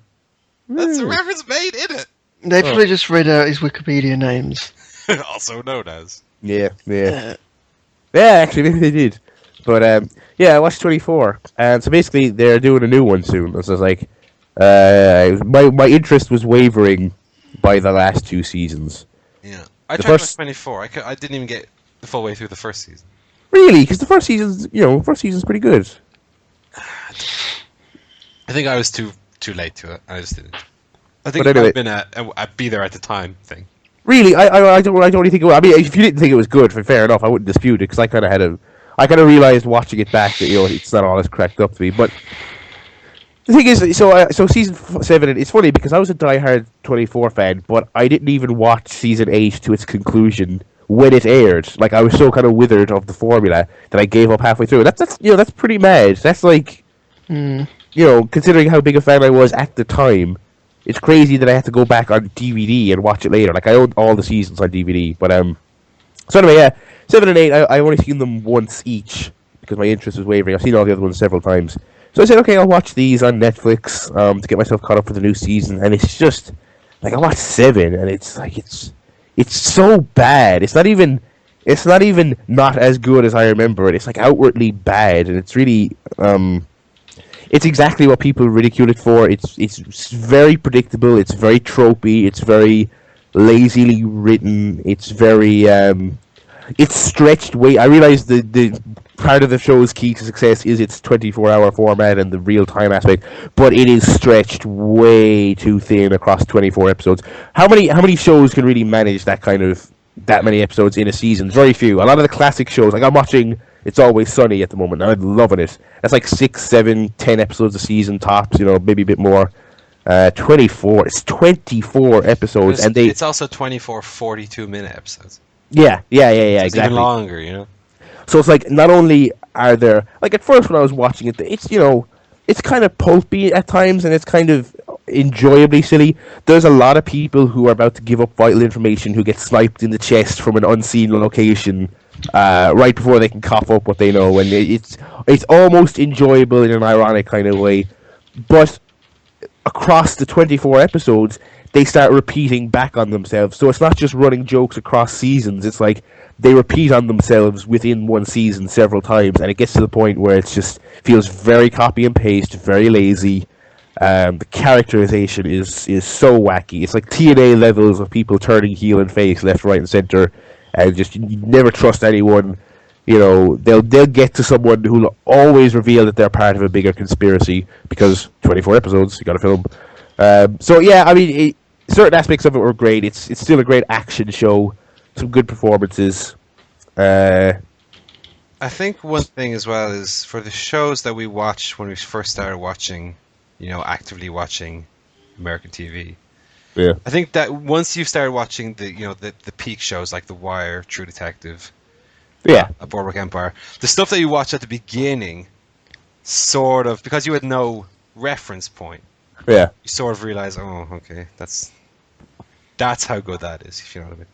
That's a reference made in it. They probably just read out his Wikipedia names. Also known as. Yeah. Actually, maybe they did. But yeah, I watched 24, and so basically they're doing a new one soon. So I was like, my interest was wavering by the last two seasons. Yeah, I The tried first- with 24. I didn't even get the full way through the first season. Really, because the first season's pretty good. I think I was too late to it. I just didn't. I think But it anyway- might have been a be there at the time thing. Really, I don't really think it was. I mean, if you didn't think it was good, fair enough, I wouldn't dispute it because I kind of realized watching it back that it's not all as cracked up to be. But the thing is, so season 7, it's funny because I was a diehard 24 fan, but I didn't even watch season 8 to its conclusion when it aired. Like I was so kind of withered of the formula that I gave up halfway through. That's pretty mad. That's like, considering how big a fan I was at the time. It's crazy that I had to go back on DVD and watch it later. Like I owned all the seasons on DVD, but So anyway, yeah, 7 and 8. I've only seen them once each because my interest was wavering. I've seen all the other ones several times, so I said, okay, I'll watch these on Netflix to get myself caught up for the new season. And it's just like I watched 7, and it's like it's so bad. It's not even not as good as I remember it. It's like outwardly bad, and it's really it's exactly what people ridicule it for. It's very predictable. It's very tropey. It's very lazily written. It's very it's stretched way. I realize the part of the show's key to success is its 24-hour format and the real time aspect, but it is stretched way too thin across 24 episodes. How many shows can really manage that many episodes in a season? Very few. A lot of the classic shows, like I'm watching It's Always Sunny at the moment, and I'm loving it. That's like 6, 7, 10 episodes a season tops, maybe a bit more. 24. It's 24 episodes, and it's also 24 42-minute episodes. Yeah, It's exactly. even longer, So it's like not only are there like at first when I was watching it, it's it's kind of pulpy at times and it's kind of enjoyably silly. There's a lot of people who are about to give up vital information who get sniped in the chest from an unseen location right before they can cough up what they know, and it's almost enjoyable in an ironic kind of way, but across the 24 episodes they start repeating back on themselves. So it's not just running jokes across seasons, it's like they repeat on themselves within one season several times, and it gets to the point where it just feels very copy and paste, very lazy. The characterization is so wacky. It's like TNA levels of people turning heel and face left, right, and center, and just you never trust anyone. They'll get to someone who'll always reveal that they're part of a bigger conspiracy because 24 episodes, you got to film. So yeah, I mean, certain aspects of it were great. It's still a great action show. Some good performances. I think one thing as well is for the shows that we watched when we first started watching, actively watching American TV. Yeah. I think that once you started watching the peak shows like The Wire, True Detective, A Boardwalk Empire, the stuff that you watched at the beginning, sort of because you had no reference point. Yeah. You sort of realize, oh, okay, that's how good that is. If you know what I mean.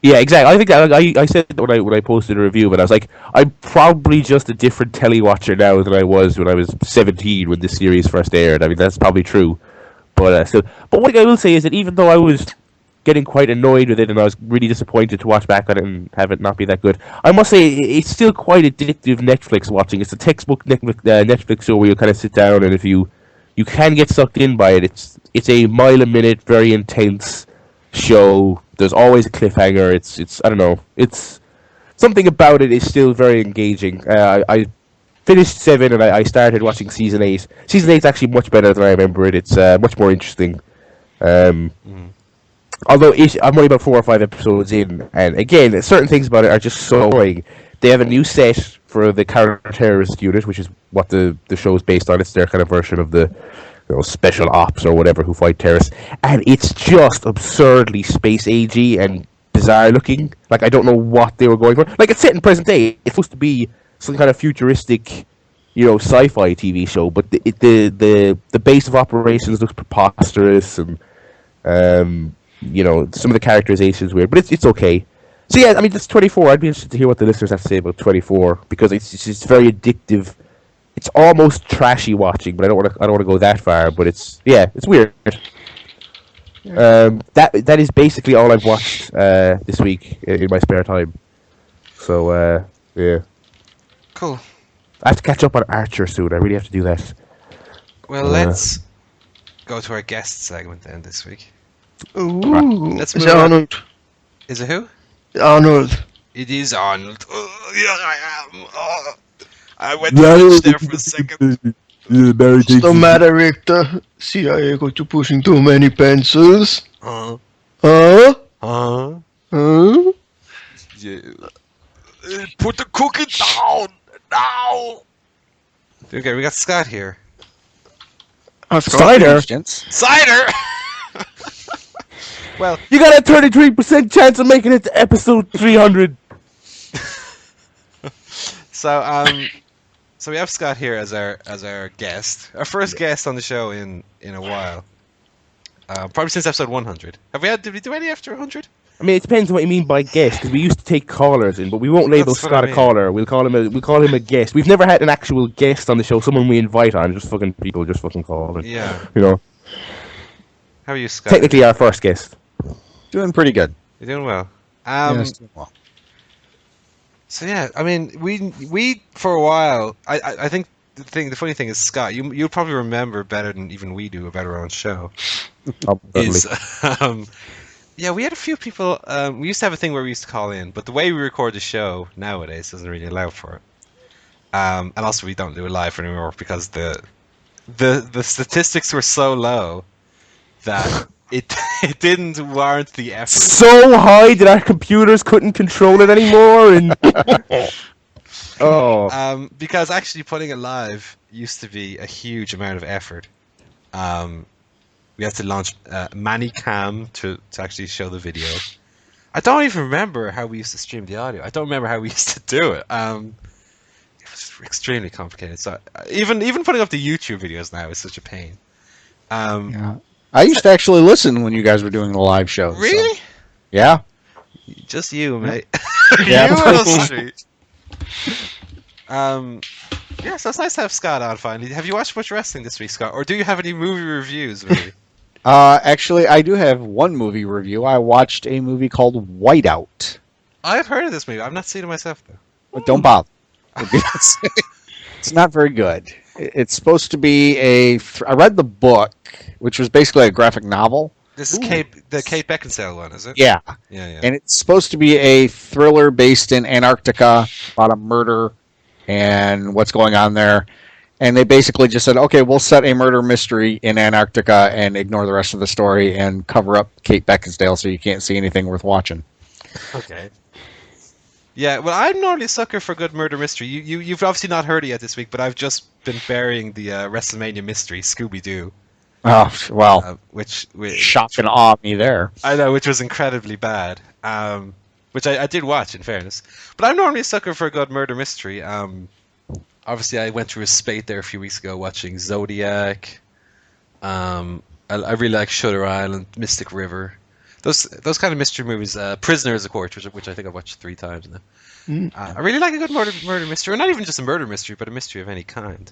Yeah, exactly. I think I said that when I posted a review, but I was like, I'm probably just a different telly watcher now than I was when I was 17 when this series first aired. I mean, that's probably true. But but one thing I will say is that even though I was getting quite annoyed with it and I was really disappointed to watch back on it and have it not be that good, I must say it's still quite addictive Netflix watching. It's a textbook Netflix show where you kind of sit down, and if you can get sucked in by it, it's a mile a minute, very intense show. There's always a cliffhanger. It's I don't know. It's something about it is still very engaging. I finished 7 and I started watching season 8. Season 8 is actually much better than I remember it. It's much more interesting. Although I'm only about 4 or 5 episodes in, and again, certain things about it are just so annoying. They have a new set for the counter-terrorist unit, which is what the show is based on. It's their kind of version of the special ops or whatever who fight terrorists, and it's just absurdly space agey and bizarre looking. Like, I don't know what they were going for. Like, it's set in present day. It's supposed to be some kind of futuristic, sci-fi TV show, but the base of operations looks preposterous, and some of the characterization is weird, but it's okay. So yeah, I mean, it's 24. I'd be interested to hear what the listeners have to say about 24, because it's very addictive. It's almost trashy watching, but I don't want to go that far. But it's weird. That is basically all I've watched this week in my spare time. So yeah, Cool. I have to catch up on Archer soon. I really have to do that. Well, let's go to our guest segment then this week. Ooh, Let's is move it on. Arnold? Is it who? Arnold. It is Arnold. Here I am. I went to lunch there for a second. What's the matter, Richter? CIA got you pushing too many pencils. Uh, Huh? uh, Huh? yeah. Put the cookie down now. Okay, we got Scott here. Cider. Cider. Well, You got a 33% chance of making it to episode 300. so we have Scott here as our guest, our first guest on the show in a while. Probably since episode 100. Did we do any after 100? I mean, it depends on what you mean by guest, because we used to take callers in, but we won't label That's what Scott I mean. a caller. We'll call him a guest. We've never had an actual guest on the show. Someone we invite on, just fucking people just fucking call. Yeah. How are you, Scott? Technically, our first guest. Doing pretty good. You're doing well. Yes, doing well. So yeah, I mean, we for a while. I think the funny thing is, Scott, you'll probably remember better than even we do about our own show. Is yeah, we had a few people. We used to have a thing where we used to call in, but the way we record the show nowadays doesn't really allow for it. And also, we don't do it live anymore because the statistics were so low that it didn't warrant the effort. So high that our computers couldn't control it anymore, and Because actually putting it live used to be a huge amount of effort. We had to launch ManyCam to actually show the video. I don't even remember how we used to stream the audio. I don't remember how we used to do it. It was extremely complicated. So even putting up the YouTube videos now is such a pain. Yeah. I used to actually listen when you guys were doing the live shows. so- Really? Yeah. Just you, mate. Yeah. You on the street. Yeah, so it's nice to have Scott on finally. Have you watched much wrestling this week, Scott? Or do you have any movie reviews, maybe? Actually, I do have one movie review. I watched a movie called Whiteout. I've heard of this movie. I've not seen it myself, though. But don't bother. It's not very good. It's supposed to be I read the book, which was basically a graphic novel. This is the Kate Beckinsale one, is it? Yeah. Yeah. And it's supposed to be a thriller based in Antarctica about a murder and what's going on there. And they basically just said, okay, we'll set a murder mystery in Antarctica and ignore the rest of the story and cover up Kate Beckinsale so you can't see anything worth watching. Okay. Yeah, well, I'm normally a sucker for good murder mystery. You've obviously not heard it yet this week, but I've just been burying the WrestleMania mystery, Scooby-Doo. Oh, well, which shock and awe me there. I know, which was incredibly bad. Which I did watch, in fairness. But I'm normally a sucker for a good murder mystery. Obviously, I went through a spate there a few weeks ago watching Zodiac. I really like Shutter Island, Mystic River. Those kind of mystery movies. Prisoners, of course, which I think I've watched 3 times now. I really like a good murder mystery. Or not even just a murder mystery, but a mystery of any kind.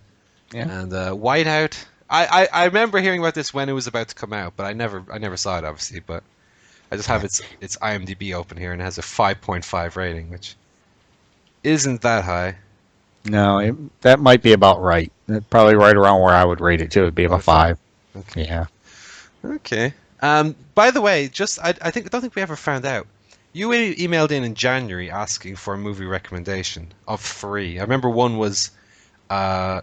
Yeah. And Whiteout. I remember hearing about this when it was about to come out, but I never saw it, obviously. But I just have its IMDb open here, and it has a 5.5 rating, which isn't that high. No, that might be about right. Probably right around where I would rate it, too. It'd be about 5. Okay. Yeah. Okay. By the way, I don't think we ever found out. You emailed in January asking for a movie recommendation of 3. I remember one was the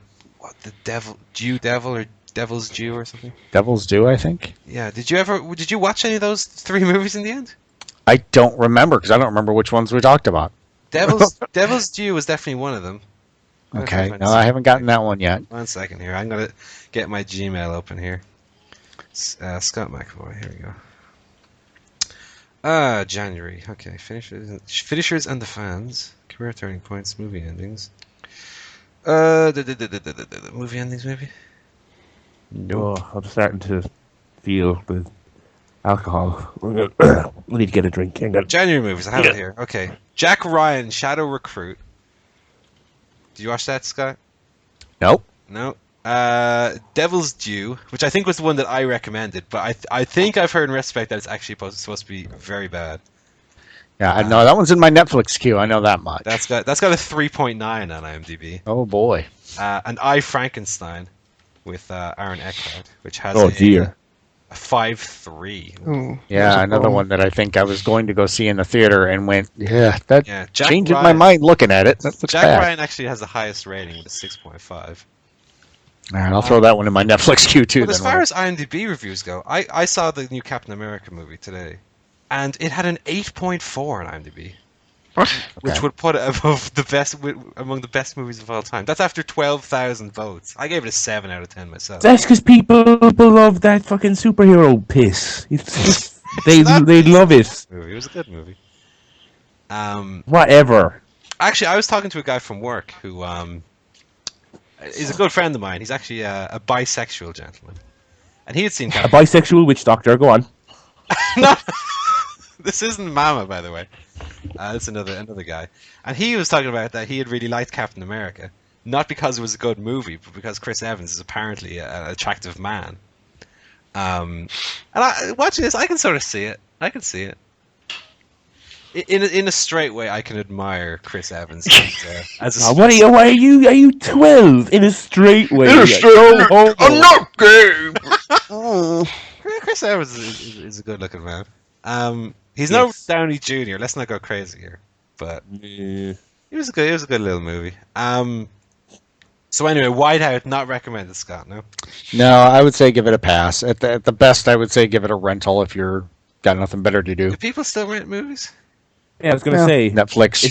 Devil's Due or something. Devil's Due, I think. Yeah. Did you watch any of those 3 movies in the end? I don't remember because I don't remember which ones we talked about. Devil's Due was definitely one of them. Okay, no, I haven't gotten that one yet. 1 second here. I'm gonna get my Gmail open here. Scott McAvoy. Here we go. January. Okay, finishers and the fans. Career turning points. Movie endings. Movie endings, maybe. No, I'm starting to feel the alcohol. We need to get a drink. Hang on. January movies. I have it here. Okay. Jack Ryan, Shadow Recruit. Did you watch that, Scott? Nope. No. Devil's Due, which I think was the one that I recommended, but I think I've heard in retrospect that it's actually supposed to be very bad. Yeah, I know that one's in my Netflix queue. I know that much. That's got a 3.9 on IMDb. Oh boy. And I, Frankenstein, with Aaron Eckhart, which has Oh dear. a 5.3. Ooh, Yeah, that's a another problem. one that I think I was going to go see in the theater and went, that Yeah, changes my mind looking at it. That looks Jack bad. Ryan actually has the highest rating with a 6.5. All right, I'll throw that one in my Netflix queue too. But as then, far as IMDb reviews go, I saw the new Captain America movie today, and it had an 8.4 on IMDb. What? Which Okay. would put it among the best movies of all time. That's after 12,000 votes. I gave it a 7 out of 10 myself. That's because people love that fucking superhero piss. It's just, they love it. It was a good movie. Whatever. Actually, I was talking to a guy from work who is a good friend of mine. He's actually a bisexual gentleman, and he had seen A Captain. bisexual witch doctor. Go on. No, this isn't Mama, by the way. It's another guy, and he was talking about that he had really liked Captain America, not because it was a good movie, but because Chris Evans is apparently an attractive man. And watching this, I can sort of see it. I can see it. In a straight way, I can admire Chris Evans as a. What are you 12 in a straight way? I'm not gay. Chris Evans is a good-looking man. He's no Downey Jr. Let's not go crazy here, but it was a good little movie. So anyway, Whiteout not recommended, Scott. No. No, I would say give it a pass. At the best, I would say give it a rental if you're got nothing better to do. Do people still rent movies? Yeah, I was gonna say. Netflix.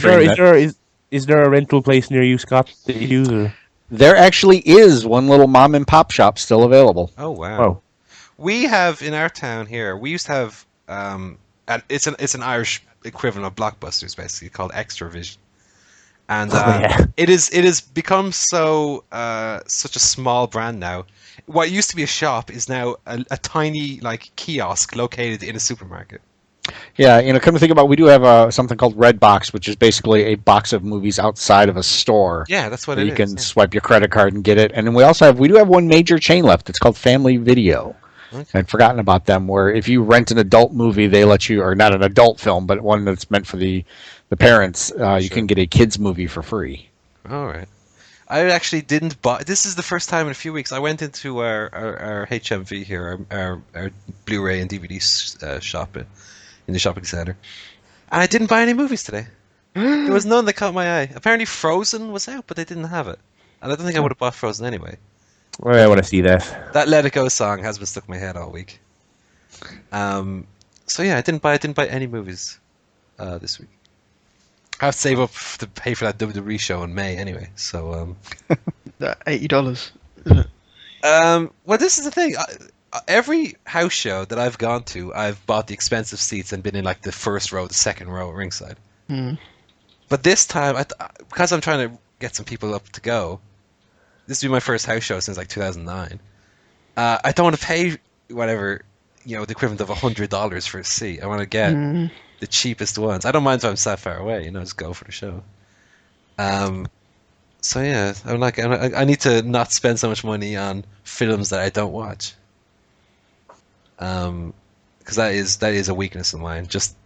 Is there a rental place near you, Scott, that you use? Or? There actually is one little mom and pop shop still available. Oh wow. Oh. We have in our town here. We used to have and it's an Irish equivalent of Blockbusters, basically called Extravision, and it has become so such a small brand now. What used to be a shop is now a tiny like kiosk located in a supermarket. Yeah, come to think about it, we do have something called Redbox, which is basically a box of movies outside of a store. Yeah, that's what where it you is. can Yeah. swipe your credit card and get it. And then we do have one major chain left. It's called Family Video. Okay. I'd forgotten about them, where if you rent an adult movie, they let you, or not an adult film, but one that's meant for the parents, you can get a kids movie for free. All right. I actually didn't buy. This is the first time in a few weeks I went into our HMV here, our Blu-ray and DVD shop in the shopping center, and I didn't buy any movies today. There was none that caught my eye. Apparently, Frozen was out, but they didn't have it, and I don't think I would have bought Frozen anyway. Well, I want to see that. That "Let It Go" song has been stuck in my head all week. So yeah, I didn't buy any movies this week. I have to save up to pay for that WWE show in May anyway. So That $80. well, this is the thing. Every house show that I've gone to, I've bought the expensive seats and been in like the first row, the second row at ringside. Hmm. But this time, because I'm trying to get some people up to go, this will be my first house show since like 2009. I don't want to pay whatever, the equivalent of $100 for a seat. I want to get the cheapest ones. I don't mind if I'm sat far away, just go for the show. So yeah, I need to not spend so much money on films that I don't watch. Because that is a weakness of mine. Just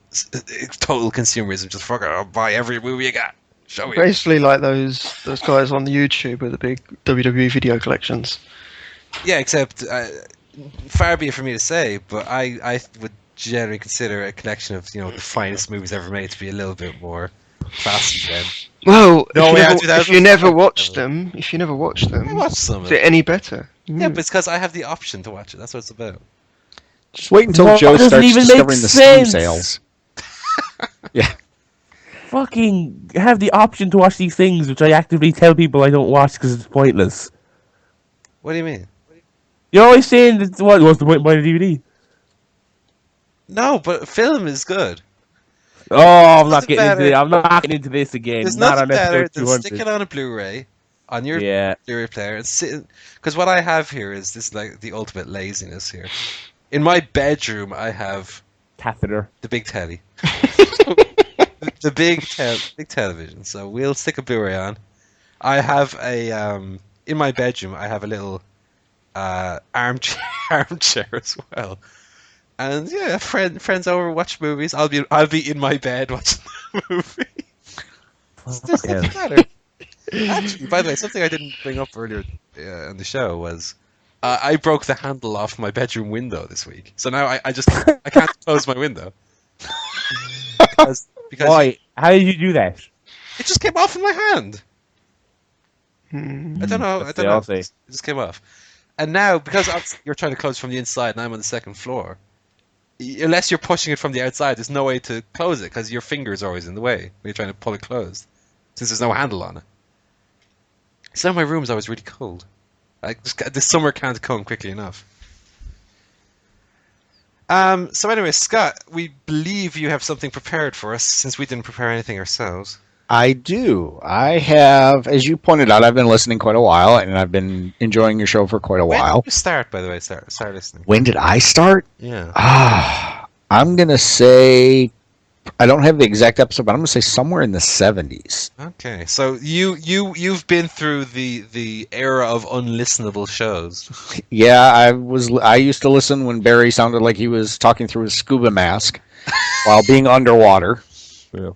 total consumerism. Just fuck it, I'll buy every movie you got. Show me. Basically like those guys on the YouTube with the big WWE video collections. Yeah, except far be it for me to say, but I would generally consider a collection of the finest movies ever made to be a little bit more classy than. Well, No, if you never watched Never. them, I watched some is of it it. any better? Yeah, but it's because I have the option to watch it. That's what it's about. Just wait until No, Joe it doesn't starts even make discovering the Steam sense. sales. Yeah. fucking have the option to watch these things, which I actively tell people I don't watch because it's pointless. What do you mean? You're always saying that what's the point of buying a DVD? No, but film is good. Oh, I'm not nothing getting into better. it. I'm not getting into this again. There's Not nothing on better episode than 200. sticking on a Blu-ray on your Yeah. Blu-ray player and sitting. Because what I have here is this like the ultimate laziness here. In my bedroom, I have Catheter. the big telly, the big television. So we'll stick a Blu-ray on. I have a in my bedroom. I have a little armchair as well. And yeah, friends over watch movies. I'll be in my bed watching the movie. There's nothing better. Actually, by the way, something I didn't bring up earlier in the show was I broke the handle off my bedroom window this week. So now I can't close my window because Why? How did you do that? it just came off in my hand. I don't know. It just came off. And now, because you're trying to close from the inside and I'm on the second floor, unless you're pushing it from the outside, there's no way to close it because your finger's always in the way when you're trying to pull it closed, since there's no handle on it. So my room's always really cold. Like the summer can't come quickly enough. So anyway, Scott, we believe you have something prepared for us since we didn't prepare anything ourselves. I do. I have, as you pointed out, I've been listening quite a while, and I've been enjoying your show for quite a When while. did you start, by the way? Start listening. When did I start? Yeah. I'm going to say, I don't have the exact episode, but I'm going to say somewhere in the 70s. Okay, so you've been through the era of unlistenable shows. Yeah, I used to listen when Barry sounded like he was talking through his scuba mask while being underwater. Yeah.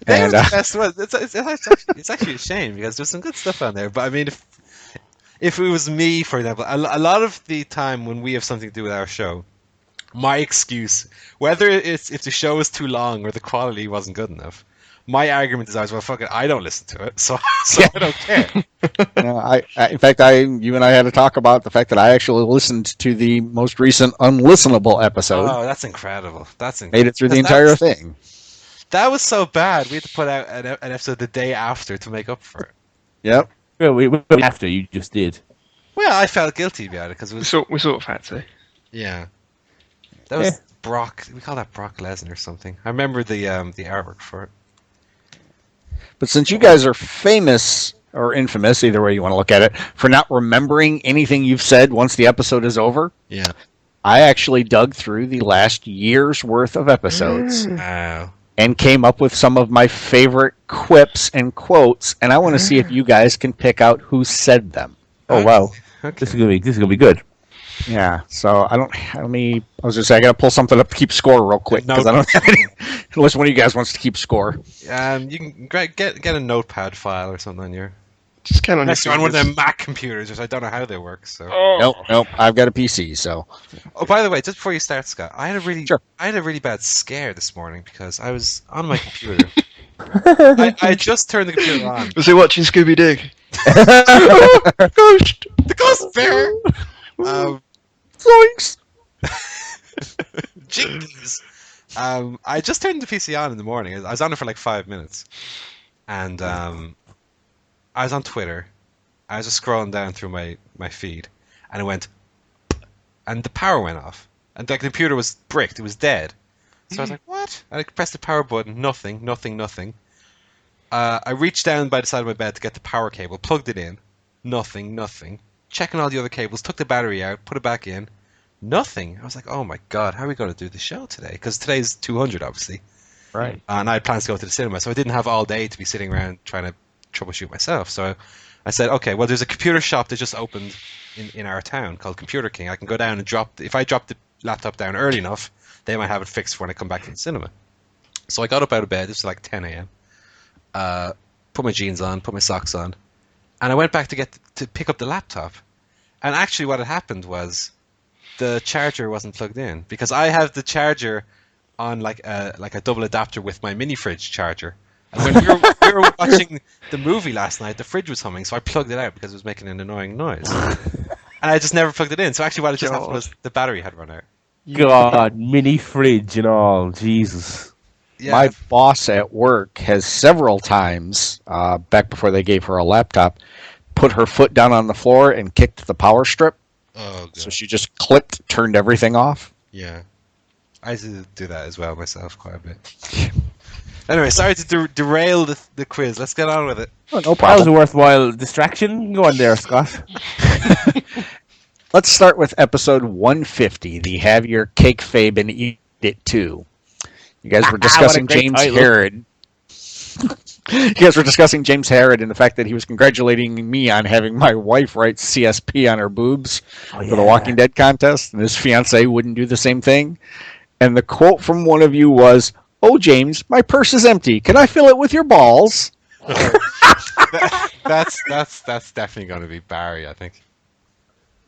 And, the best one. It's actually a shame because there's some good stuff on there. But I mean, if it was me, for example, a lot of the time when we have something to do with our show, my excuse, whether it's if the show is too long or the quality wasn't good enough, my argument is always, well, fuck it, I don't listen to it, so I don't care. In fact, you and I had to talk about the fact that I actually listened to the most recent unlistenable episode. Oh, that's incredible. Made it through the entire thing. That was so bad. We had to put out an episode the day after to make up for it. Yep. Well, after you just did. Well, I felt guilty about it because We sort of had to. yeah. That was Brock. We call that Brock Lesnar or something. I remember the artwork for it. But since you guys are famous or infamous, either way you want to look at it, for not remembering anything you've said once the episode is over, Yeah. I actually dug through the last year's worth of episodes Wow. and came up with some of my favorite quips and quotes, and I want to see if you guys can pick out who said them. Oh wow, Okay. this is gonna be good. Yeah, so I was gonna say I gotta pull something up to keep score real quick because I don't have any. Unless one of you guys wants to keep score. You can get a notepad file or something on your. Just count on Unless your you're on one of fingers. them Mac computers, which I don't know how they work. So. Nope, I've got a PC, so. Oh, by the way, just before you start, Scott, I had a Sure. really bad scare this morning because I was on my computer. I just turned the computer on. Was he watching Scooby Doo? Ghost! The ghost bear! Zoinks! Jinkies! I just turned the PC on in the morning. I was on it for like 5 minutes. And I was on Twitter. I was just scrolling down through my feed. And it went... And the power went off. And the computer was bricked. It was dead. So I was like, what? And I pressed the power button. Nothing. I reached down by the side of my bed to get the power cable. Plugged it in. Nothing. Checking all the other cables. Took the battery out. Put it back in. Nothing. I was like, oh my god, how are we going to do the show today? Because today's 200, obviously. Right. And I had plans to go to the cinema, so I didn't have all day to be sitting around trying to troubleshoot myself. So I said, okay, well, there's a computer shop that just opened in our town called Computer King. I can go down and if I drop the laptop down early enough, they might have it fixed when I come back to the cinema. So I got up out of bed. This was like 10 a.m. Put my jeans on, put my socks on, and I went back to pick up the laptop. And actually what had happened was the charger wasn't plugged in because I have the charger on like a double adapter with my mini fridge charger. And when we were watching the movie last night, the fridge was humming, so I plugged it out because it was making an annoying noise. And I just never plugged it in. So actually what had just happened was the battery had run out. God, mini fridge and all, Jesus. my boss at work has several times, back before they gave her a laptop, put her foot down on the floor and kicked the power strip. Oh, God. So she just turned everything off. Yeah. I used to do that as well myself quite a bit. Anyway, sorry to derail the quiz. Let's get on with it. Oh, no That was problem. a worthwhile distraction. Go on there, Scott. Let's start with episode 150, the Have Your Cake Fabe and Eat It Too. You guys were discussing great James title. Harrod. You guys were discussing James Harrod and the fact that he was congratulating me on having my wife write CSP on her boobs for the Walking Dead contest, and his fiance wouldn't do the same thing. And the quote from one of you was, "Oh, James, my purse is empty. Can I fill it with your balls?" That's definitely going to be Barry, I think.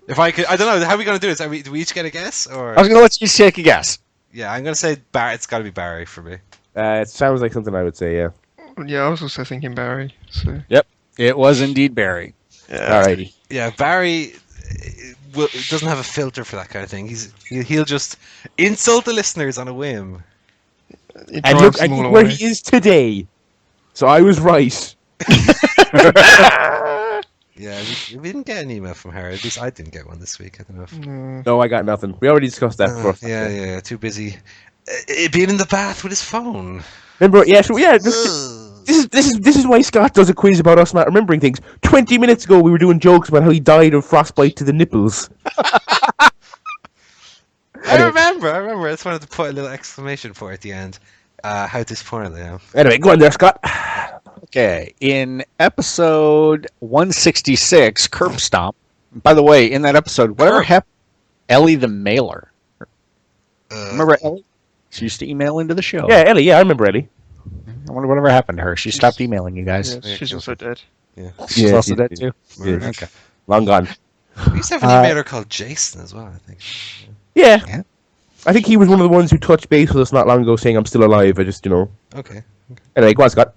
If I could, I don't know. How are we going to do this? Do we each get a guess, or? I was going to let you take a guess. Yeah, I'm going to say Barry. It's got to be Barry for me. It sounds like something I would say, yeah. Yeah, I was also thinking Barry. So Yep, it was indeed Barry. yeah. Alrighty. Yeah, Barry doesn't have a filter for that kind of thing. He'll just insult the listeners on a whim. It And drives look, them and all look where away. he is today. So I was right. Yeah, we didn't get an email from her. At least I didn't get one this week. I don't know if. No. No, I got nothing. We already discussed that before. Yeah, too busy being in the bath with his phone. Remember? Yeah, sure, yeah. This is why Scott does a quiz about us not remembering things. 20 minutes ago, we were doing jokes about how he died of frostbite to the nipples. I remember. I just wanted to put a little exclamation point at the end. How disappointed I am. Anyway, go on there, Scott. Okay, in episode 166, Curb Stomp. By the way, in that episode, whatever happened to Ellie the Mailer? Remember Ellie? She used to email into the show. Yeah, Ellie. Yeah, I remember Ellie. I wonder whatever happened to her. She stopped emailing you guys. Yeah, she's also dead. She's Yeah, also she- dead too? Yeah. Okay. Long gone. We used to have an emailer called Jason as well, I think. Yeah. Yeah. I think he was one of the ones who touched base with us not long ago saying I'm still alive. I just, Okay. Anyway, go on, Scott.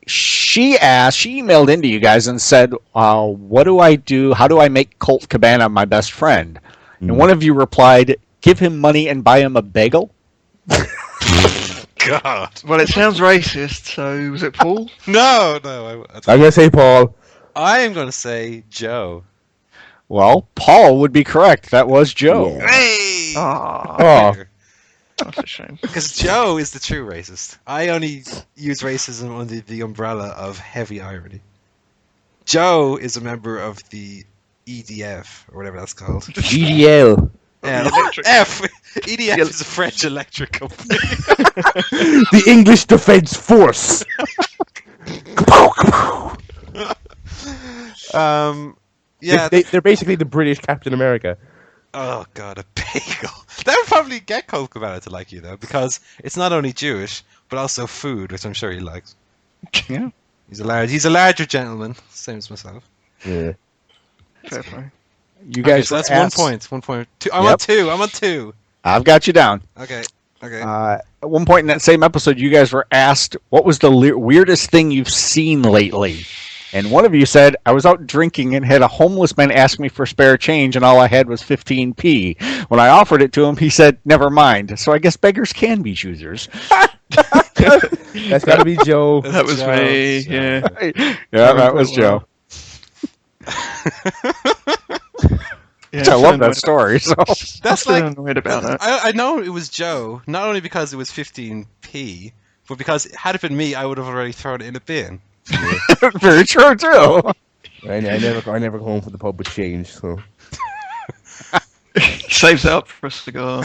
She emailed into you guys and said, what do I do? How do I make Colt Cabana my best friend? And one of you replied, give him money and buy him a bagel. God. Well, it sounds racist. So was it Paul? No. I'm going to say Paul. I am going to say Joe. Well, Paul would be correct. That was Joe. Yeah. Hey! Oh. That's a shame. Because Joe is the true racist. I only use racism under the umbrella of heavy irony. Joe is a member of the EDF, or whatever that's called. GDL. F! EDF is a French electric company. The English Defence Force. Yeah. They're basically the British Captain America. Oh god, a bagel. That would probably get Colt Cabana to like you though, because it's not only Jewish, but also food, which I'm sure he likes. Yeah. He's a larger gentleman, same as myself. Yeah. Fair play. You guys, so that's were asked- 1 point. 1 point. I'm Yep. on two. I've got you down. Okay. At one point in that same episode, you guys were asked, what was the weirdest thing you've seen lately? And one of you said, I was out drinking and had a homeless man ask me for spare change, and all I had was 15p. When I offered it to him, he said, never mind. So I guess beggars can be choosers. That's got to be Joe. That was Joe. me. Yeah. Yeah, that was Joe. Yeah, I love that story. So. That's still like annoyed about that. I know it was Joe, not only because it was 15p, but because had it been me, I would have already thrown it in a bin. Very true, too. I never go home for the pub with change. So Saves it up for a cigar.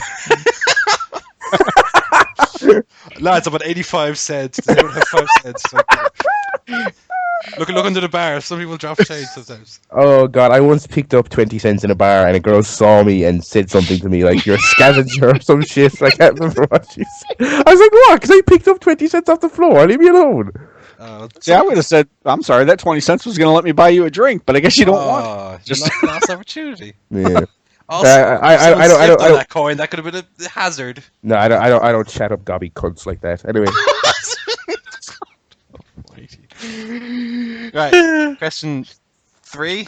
Lads, I'm at 85 cents. Does anyone have 5 cents? Look under the bar. Some people drop change sometimes. oh god, I once picked up 20 cents in a bar and a girl saw me and said something to me like you're a scavenger or some shit. I can't remember what she said. I was like, what? Because I picked up 20 cents off the floor. Leave me alone. See, I would have said, I'm sorry, that 20 cents was going to let me buy you a drink, but I guess you don't want it. Just lost opportunity. Yeah. Also, I don't- that coin. That could have been a hazard. No, I don't chat up gobby cunts like that. Anyway. Right. Question 3.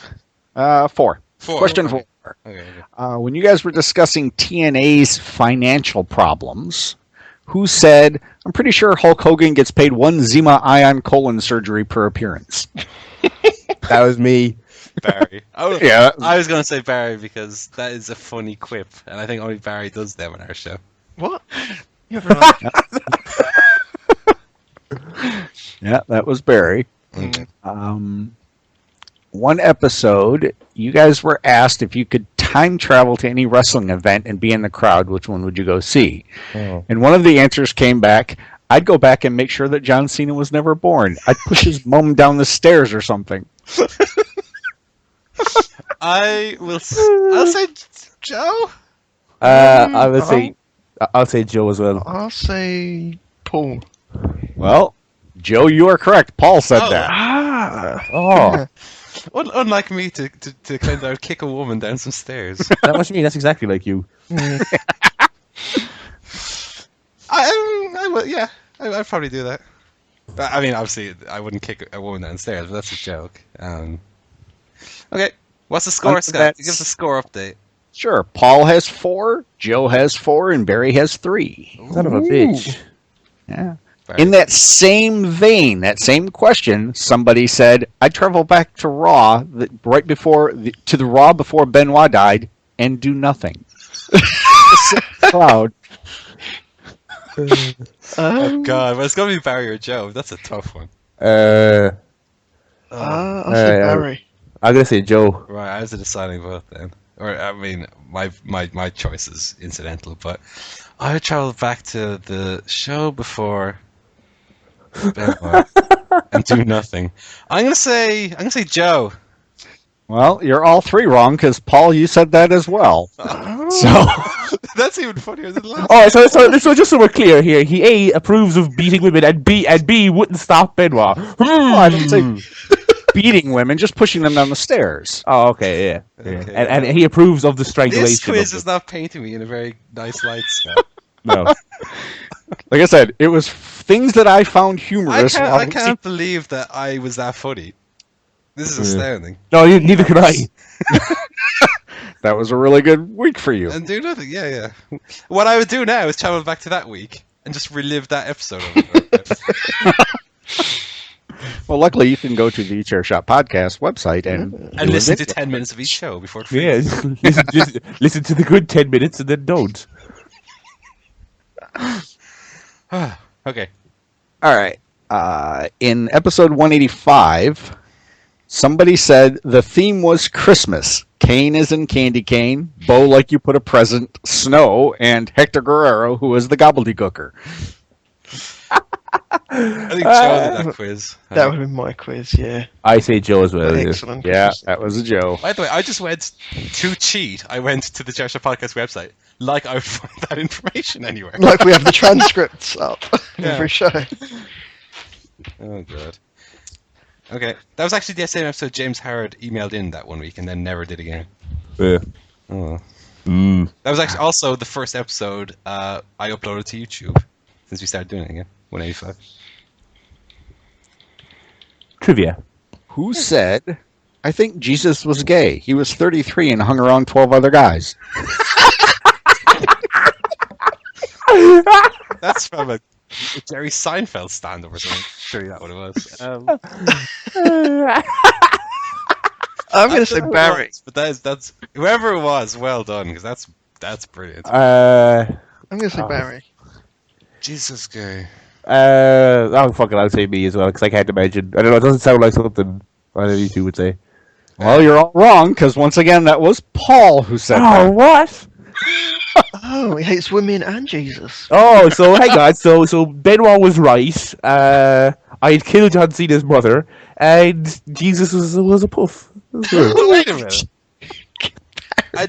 4. 4. Question 4. Okay. When you guys were discussing TNA's financial problems, Who said, I'm pretty sure Hulk Hogan gets paid 1 Zima ion colon surgery per appearance? That was me. Barry. Oh, Yeah. I was going to say Barry because that is a funny quip, and I think only Barry does them on our show. What? You're right. Yeah, that was Barry. One episode, you guys were asked if you could time travel to any wrestling event and be in the crowd, which one would you go see? Oh. And one of the answers came back, I'd go back and make sure that John Cena was never born. I'd push his mom down the stairs or something. I'll say Joe. I'll say Joe as well. I'll say Paul. Well, Joe, you are correct. Paul said Oh. that. Oh, Unlike me to claim that I would kick a woman down some stairs. that must mean that's exactly like you. I'd probably do that. But, I mean, obviously, I wouldn't kick a woman downstairs, but that's a joke. Okay, what's the score, Scott? Give us a score update. Sure. Paul has 4, Joe has 4, and Barry has 3. Son of a bitch. Yeah. In that same vein, that same question, somebody said, I'd travel back to Raw to the Raw before Benoit died and do nothing. Cloud. Oh God, but it's gonna be Barry or Joe. That's a tough one. I'll say Barry. I'm gonna say Joe. Right, I was a deciding vote then. Or I mean, my choice is incidental, but I would travel back to the show before Benoit and do nothing. I'm gonna say Joe. Well, you're all 3 wrong because Paul, you said that as well. So That's even funnier than last. Oh, so just so we're clear here, he A, approves of beating women, and B wouldn't stop Benoit. I didn't say beating women, just pushing them down the stairs. Oh, okay, yeah. Okay. And he approves of the strangulation. This quiz of is not painting me in a very nice light, Scott. No. Like I said, it was things that I found humorous. I can't believe that I was that funny. This is astounding. No, neither can I. That was a really good week for you. And do nothing, yeah. What I would do now is travel back to that week and just relive that episode of Well, luckily you can go to the ChairShot Podcast website and listen to 10 minutes of each show before it Yeah, listen to the good 10 minutes and then don't. Okay. All right. In episode 185, somebody said the theme was Christmas. Kane is in candy cane, Bo like you put a present, Snow, and Hector Guerrero, who is the gobbledygooker. I think Joe did that quiz. That would have been my quiz, yeah. I say Joe as well. Excellent. Yeah, that was a Joe. By the way, I just went to cheat. I went to the ChairShot Podcast website, like I would find that information anywhere. Like we have the transcripts up every show. Oh god. Okay, that was actually the same episode James Howard emailed in that one week and then never did again. Yeah. Oh. Mm. That was actually also the first episode I uploaded to YouTube since we started doing it again. 185. Trivia. Who said, I think Jesus was gay. He was 33 and hung around 12 other guys. That's from a Jerry Seinfeld stand-up or something. Sure, that what it was. I'm going to say Barry. But that's whoever it was. Well done, because that's brilliant. I'm going to say Barry. Jesus, gay. I'll say me as well, because I can't imagine. I don't know, it doesn't sound like something one of you two would say. Well, you're all wrong, because once again, that was Paul who said that. What? Oh, he hates women and Jesus. Oh, so hang on. So Benoit was right. I had killed John Cena's mother, and Jesus was a puff. Wait a minute. I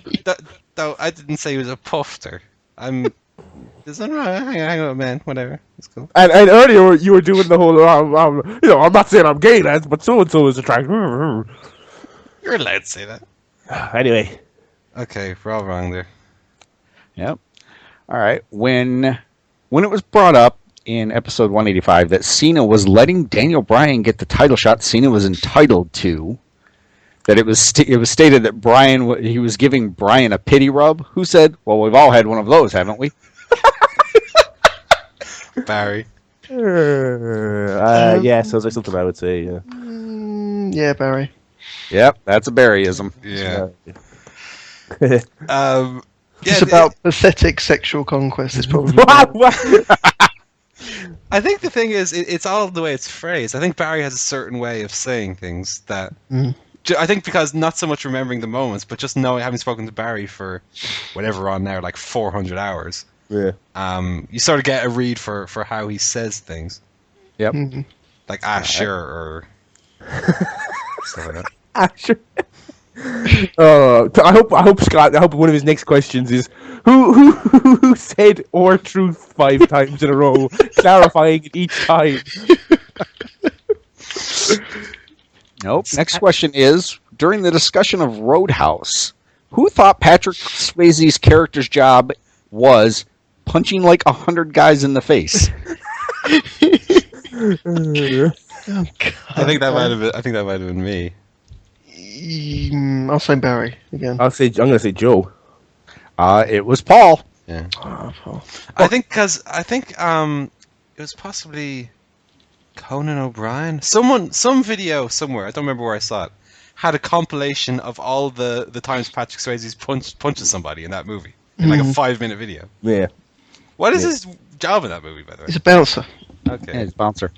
didn't say he was a puffer. Is that right? Hang on, man. Whatever. It's cool. And earlier you were doing the whole, I'm not saying I'm gay, lads, but so and so is attractive. You're allowed to say that. Anyway. Okay, we're all wrong there. Yep. All right. When it was brought up in episode 185 that Cena was letting Daniel Bryan get the title shot Cena was entitled to, that it was stated that he was giving Bryan a pity rub. Who said, well, we've all had one of those, haven't we? Barry. Yeah, sounds like something I would say. Yeah. Yeah, Barry. Yep, that's a Barryism. Yeah. It's about pathetic sexual conquest. It's probably. I think the thing is, it's all the way it's phrased. I think Barry has a certain way of saying things that. I think because not so much remembering the moments, but just knowing, having spoken to Barry for whatever we're on now, like 400 hours. Yeah. You sort of get a read for how he says things. Yep. Like sure or stuff like that. Sure. I hope Scott. I hope one of his next questions is who said "or truth" 5 times in a row, clarifying it each time. Nope. Next question is, during the discussion of Roadhouse, who thought Patrick Swayze's character's job was punching like 100 guys in the face? Oh, God. I think that might have been me. I'll say Barry again. I'm gonna say Joe. It was Paul. Yeah. Oh, Paul. I think it was possibly Conan O'Brien. Some video somewhere, I don't remember where I saw it, had a compilation of all the times Patrick Swayze's punches somebody in that movie. In like a 5-minute video. Yeah. What is his job in that movie, by the way? He's a bouncer. Okay. Yeah, he's a bouncer.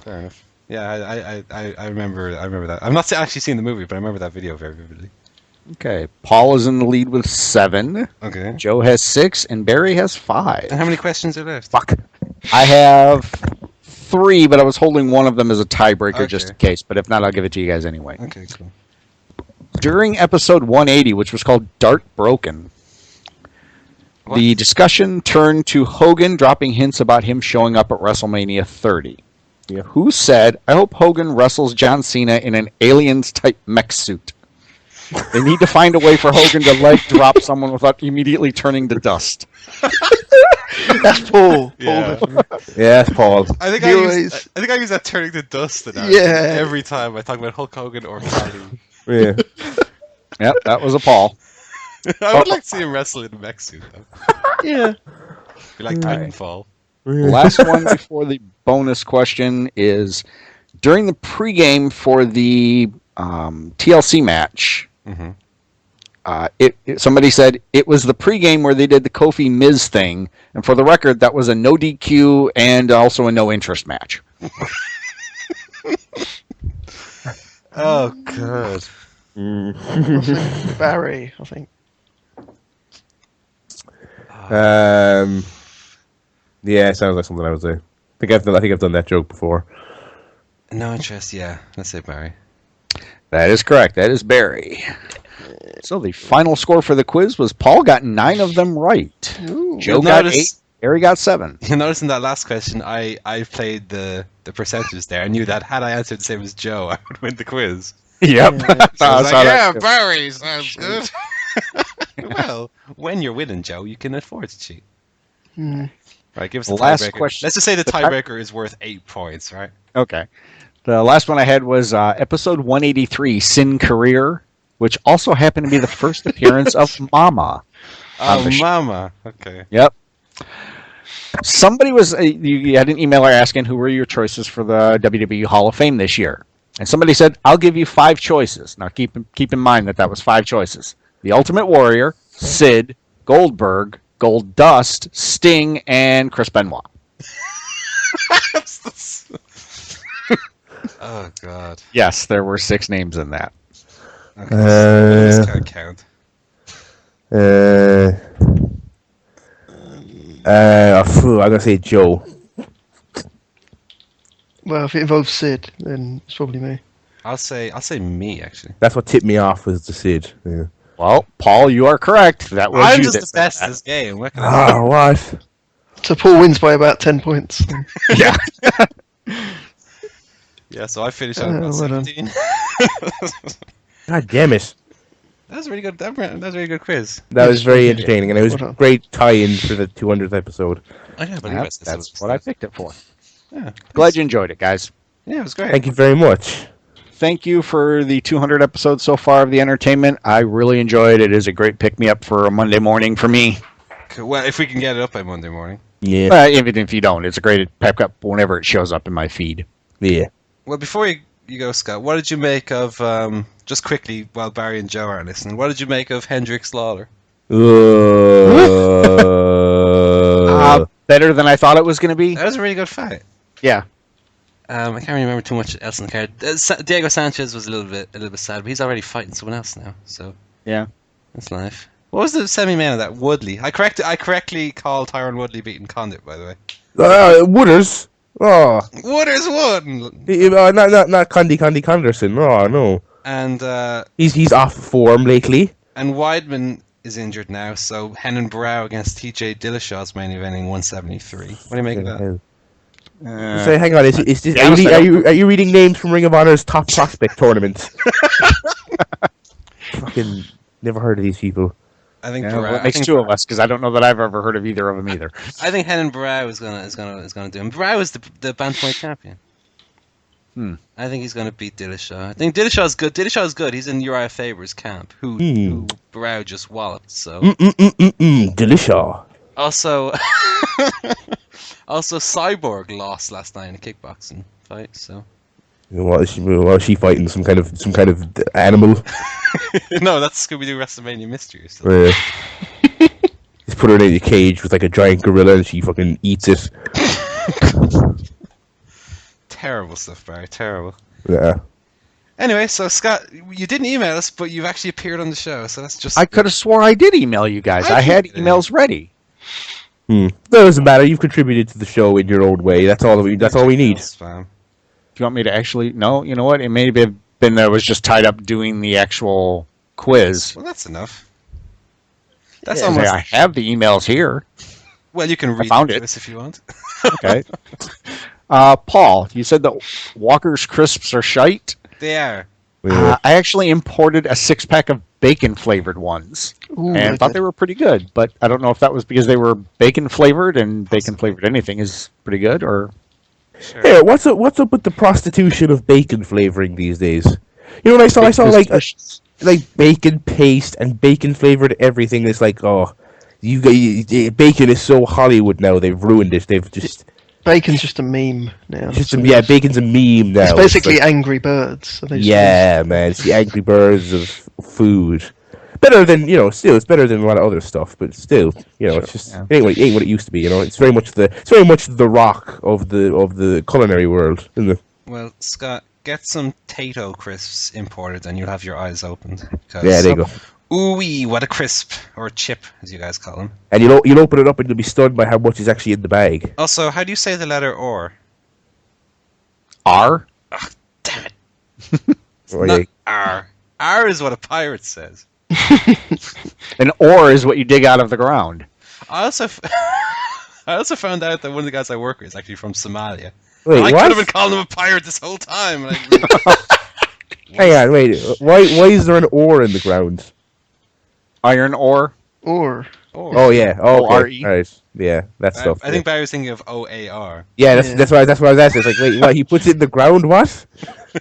Fair enough. Yeah, I remember that. I'm not actually seeing the movie, but I remember that video very vividly. Okay, Paul is in the lead with 7. Okay. Joe has 6, and Barry has 5. And how many questions are left? Fuck. I have 3, but I was holding one of them as a tiebreaker just in case. But if not, I'll give it to you guys anyway. Okay, cool. During episode 180, which was called Dart Broken, the discussion turned to Hogan dropping hints about him showing up at WrestleMania 30. Yeah. Who said, I hope Hogan wrestles John Cena in an aliens-type mech suit? They need to find a way for Hogan to leg drop someone without immediately turning to dust. That's Paul. Yeah. Yeah, it's Paul. I think I use that turning to dust every time I talk about Hulk Hogan or Carly. Yeah. Yep, that was a Paul. I would like to see him wrestle in a mech suit, though. Yeah. Be like Titanfall. The last one before the bonus question is, during the pregame for the TLC match, somebody said it was the pregame where they did the Kofi Miz thing, and for the record, that was a no DQ and also a no interest match. Oh, God. Barry, I think. Yeah, sounds like something I would say. I think I've done that joke before. No interest, yeah. That's it, Barry. That is correct. That is Barry. So the final score for the quiz was Paul got 9 of them right. Ooh. Joe got 8. Barry got 7. You notice in that last question, I played the percentages there. I knew that had I answered the same as Joe, I would win the quiz. Yep. I was like, Barry sounds good. Well, when you're winning, Joe, you can afford to cheat. Right, give us the last tiebreaker. question. Let's just say the tiebreaker is worth 8 points, right? Okay. The last one I had was episode 183, Sin Career, which also happened to be the first appearance of Mama. Oh, Mama. Okay. Yep. Somebody was, you had an emailer asking who were your choices for the WWE Hall of Fame this year. And somebody said, I'll give you 5 choices. Now keep in mind that was 5 choices. The Ultimate Warrior, Sid, Goldberg, Goldust, Sting, and Chris Benoit. Oh, God. Yes, there were 6 names in that. Okay, so can't count. I'm gonna say Joe. Well, if it involves Sid, then it's probably me. I'll say me, actually. That's what tipped me off was the Sid. Yeah. Well, Paul, you are correct. That was I'm you just that the best said at this game. What can I Oh, what? So Paul wins by about 10 points. Yeah. Yeah, so I finished on about well done. 17. God damn it. That was a really good. That was a really good quiz. That was very entertaining, and it was Well done. great tie-in for the 200th episode. I can't believe Yep, it. that's what I picked it for. Yeah, Glad you enjoyed it, guys. yeah, it was great. Thank you very much. Thank you for the 200 episodes so far of the entertainment. I really enjoyed it. It is a great pick-me-up for a Monday morning for me. Cool. Well, if we can get it up by Monday morning. Yeah. Even if you don't, it's a great pep up whenever it shows up in my feed. Yeah. Well, before you go, Scott, what did you make of, just quickly, while Barry and Joe are listening, what did you make of Hendrix Lawler? Better than I thought it was going to be. That was a really good fight. Yeah. I can't remember too much else in the card. Diego Sanchez was a little bit sad, but he's already fighting someone else now, so Yeah. that's life. What was the semi-main of that? Woodley. I correctly called Tyron Woodley beating Condit, by the way. Wooders. Oh. Wooders won. Not Condi Conderson. Oh no. And He's off form lately. and Weidman is injured now, so Henan Brow against TJ Dillashaw's main eventing 173. What do you make of that? So hang on, is this, are you reading names from Ring of Honor's top prospect tournament? Fucking never heard of these people. I think Well, Brow, it makes two of us because I don't know that I've ever heard of either of them either. I think Henan Brow is gonna do him. Brow is the bantamweight champion. I think he's gonna beat Dillashaw. I think Dillashaw's good. Dillashaw's good. He's in Uriah Faber's camp, who Brow just walloped. So Dillashaw. also Cyborg lost last night in a kickboxing fight. So Was she fighting some kind of animal? no, that's Scooby-Doo WrestleMania Mystery. So. Just put her in a cage with like a giant gorilla and she fucking eats it. Terrible stuff, Barry. Terrible. Yeah. Anyway, so Scott, you didn't email us, but you've actually appeared on the show, so that's just. I could have swore I did email you guys. I had emails ready. That doesn't matter. You've contributed to the show in your own way. That's all we need. Spam. Do you want me to actually? No, you know what? It may have been that I was just tied up doing the actual quiz. Well, that's enough. That's Yeah, almost. I have the emails here. Well, you can read found it it. to us if you want. Okay. Paul, you said that Walker's crisps are shite. They are. I actually imported a 6-pack of bacon flavored ones and thought they were pretty good. But I don't know if that was because they were bacon flavored, and bacon flavored anything is pretty good, or. Sure. Hey, what's up with the prostitution of bacon flavoring these days? You know what I saw like bacon paste and bacon flavored everything. It's like, oh, bacon is so Hollywood now. They've ruined it. They've just Bacon's just a meme now. Bacon's a meme now. It's basically Angry Birds. So they just man, it's the Angry Birds of food. Better than still it's better than a lot of other stuff, but still, it's just it ain't what it used to be. It's very much the Rock of the culinary world, isn't it? Well, Scott, get some Tato crisps imported, and you'll have your eyes opened. Yeah, there you go. Ooh-wee, what a crisp, or chip, as you guys call them. And you'll open it up and you'll be stunned by how much is actually in the bag. Also, how do you say the letter or? R? Damn it. Oh, Not yeah. R. R is what a pirate says. An ore is what you dig out of the ground. I also found out that one of the guys I work with is actually from Somalia. Wait, I what? could have been calling him a pirate this whole time. And Hang on, wait. Why is there an ore in the ground? Iron ore? Or Oh yeah. Oh, okay. O-R-E. All right. Yeah, that stuff. I think Barry was thinking of OAR. Yeah, that's what I was asking. It's like, wait, what? He puts it in the ground? What?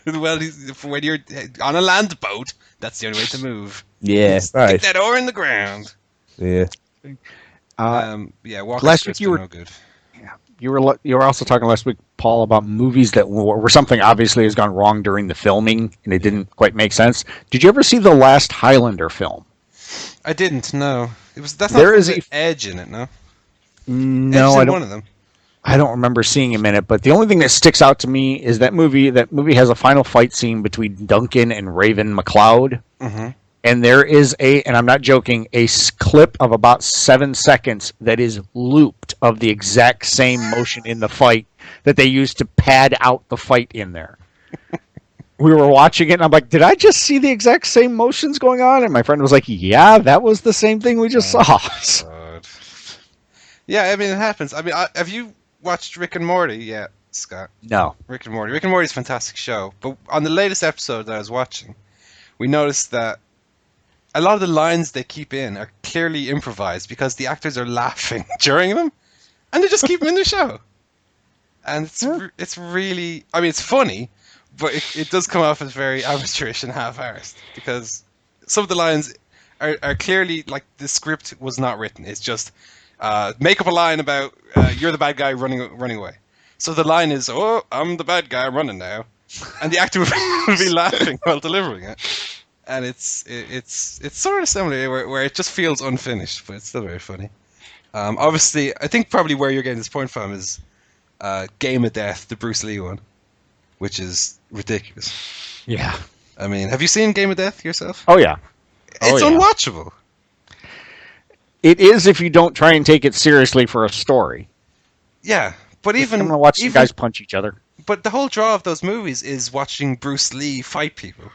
Well, when you're on a land boat, that's the only way to move. Yeah. Stick Right. that ore in the ground. Yeah. Walker's last week crisps you are were- no good. You were also talking last week, Paul, about movies that where something obviously has gone wrong during the filming and it didn't quite make sense. Did you ever see the last Highlander film? I didn't. No, that's There not is the Edge in it. No, No, Edge's I in don't. one of them. I don't remember seeing him in it, but the only thing that sticks out to me is that movie. That movie has a final fight scene between Duncan and Raven McLeod, Mm-hmm. and there is and I'm not joking, a clip of about 7 seconds that is looped of the exact same motion in the fight that they used to pad out the fight in there. We were watching it, and I'm like, did I just see the exact same motions going on? And my friend was like, yeah, that was the same thing we just saw. God. Yeah, I mean, it happens. I mean, have you watched Rick and Morty yet, Scott? No. Rick and Morty. Rick and Morty's a fantastic show. But on the latest episode that I was watching, we noticed that a lot of the lines they keep in are clearly improvised because the actors are laughing during them, and they just keep them in the show. And it's really, I mean, it's funny, but it does come off as very amateurish and half-arsed because some of the lines are clearly like the script was not written. It's just make up a line about you're the bad guy running away. So the line is, "Oh, I'm the bad guy, I'm running now," and the actor would be laughing while delivering it. And it's sort of similar where it just feels unfinished, but it's still very funny. Obviously, I think probably where you're getting this point from is Game of Death, the Bruce Lee one, which is ridiculous. Yeah. I mean, have you seen Game of Death yourself? Oh yeah. It's unwatchable. It is if you don't try and take it seriously for a story. Yeah, but even I'm gonna watch you guys punch each other. But the whole draw of those movies is watching Bruce Lee fight people.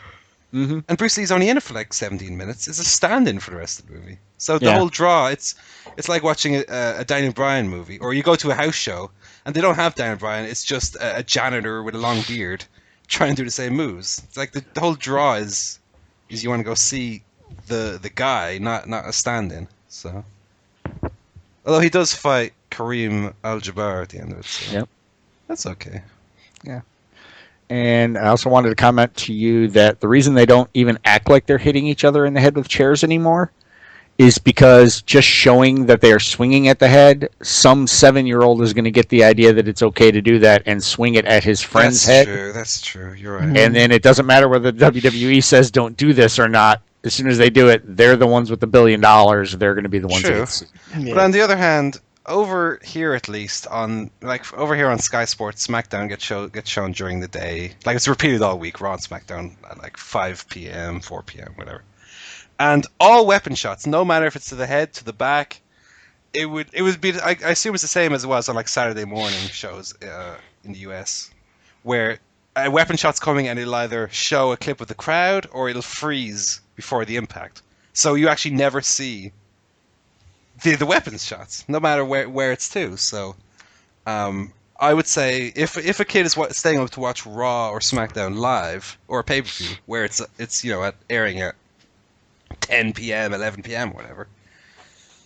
Mm-hmm. And Bruce Lee's only in it for like 17 minutes. It's a stand-in for the rest of the movie. So the whole draw, it's like watching a Daniel Bryan movie, or you go to a house show and they don't have Daniel Bryan. It's just a janitor with a long beard trying to do the same moves. It's like the whole draw is you want to go see the guy, not a stand-in. So, although he does fight Kareem Al-Jabbar at the end of it, so that's okay. Yeah. And I also wanted to comment to you that the reason they don't even act like they're hitting each other in the head with chairs anymore is because just showing that they are swinging at the head, some 7-year-old is going to get the idea that it's okay to do that and swing it at his friend's head. That's true. You're right. And then it doesn't matter whether the WWE says don't do this or not. As soon as they do it, they're the ones with the $1 billion. They're going to be the ones. True. But on the other hand, over here at least over here on Sky Sports, SmackDown gets shown during the day. Like it's repeated all week. Raw and SmackDown at like 5 p.m., 4 p.m., whatever. And all weapon shots, no matter if it's to the head, to the back, it would be. I assume it's the same as it was on like Saturday morning shows in the US, where a weapon shot's coming and it'll either show a clip of the crowd or it'll freeze before the impact. So you actually never see the weapons shots, no matter where it's to. So I would say if a kid is staying up to watch Raw or SmackDown live or a pay-per-view where it's airing at 10 p.m., 11 p.m., whatever,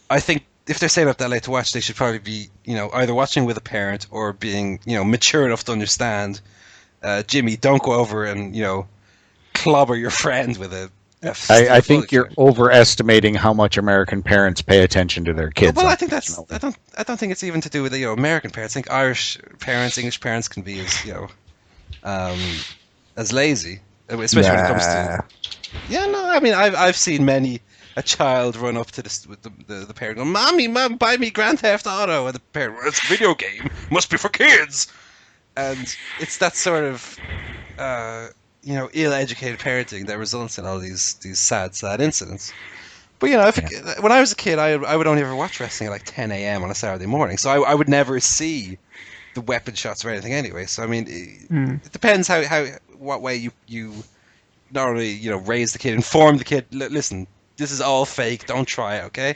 I think if they're staying up that late to watch, they should probably be either watching with a parent or being mature enough to understand. Jimmy, don't go over and clobber your friend with a. I think you're overestimating how much American parents pay attention to their kids. Well, I think that's. I don't think it's even to do with American parents. I think Irish parents, English parents can be as lazy, especially when it comes to. Yeah, no, I mean I've seen a child run up to the parent, go, "Mommy, Mom, buy me Grand Theft Auto," and the parent, "Well, it's a video game, must be for kids," and it's that sort of. Ill-educated parenting that results in all these sad incidents. But when I was a kid, I would only ever watch wrestling at like 10 a.m. on a Saturday morning, so I would never see the weapon shots or anything anyway. So I mean, it depends what way you not only raise the kid, inform the kid. Listen, this is all fake. Don't try it, okay?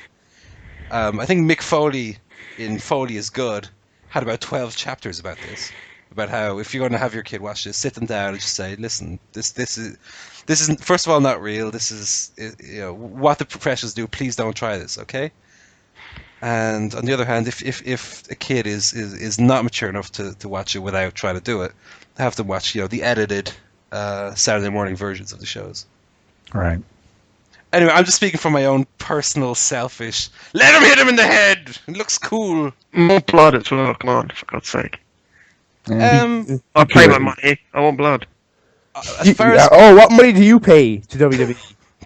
I think Mick Foley in Foley is Good had about 12 chapters about this. About how if you're going to have your kid watch this, sit them down and just say, "Listen, this isn't first of all not real. This is what the professionals do. Please don't try this, okay?" And on the other hand, if a kid is not mature enough to watch it without trying to do it, have them watch the edited Saturday morning versions of the shows. Right. Anyway, I'm just speaking from my own personal selfish. Let him hit him in the head. It looks cool. More blood as well. Come on, for God's sake. I pay my money. I want blood. As far as what money do you pay to WWE?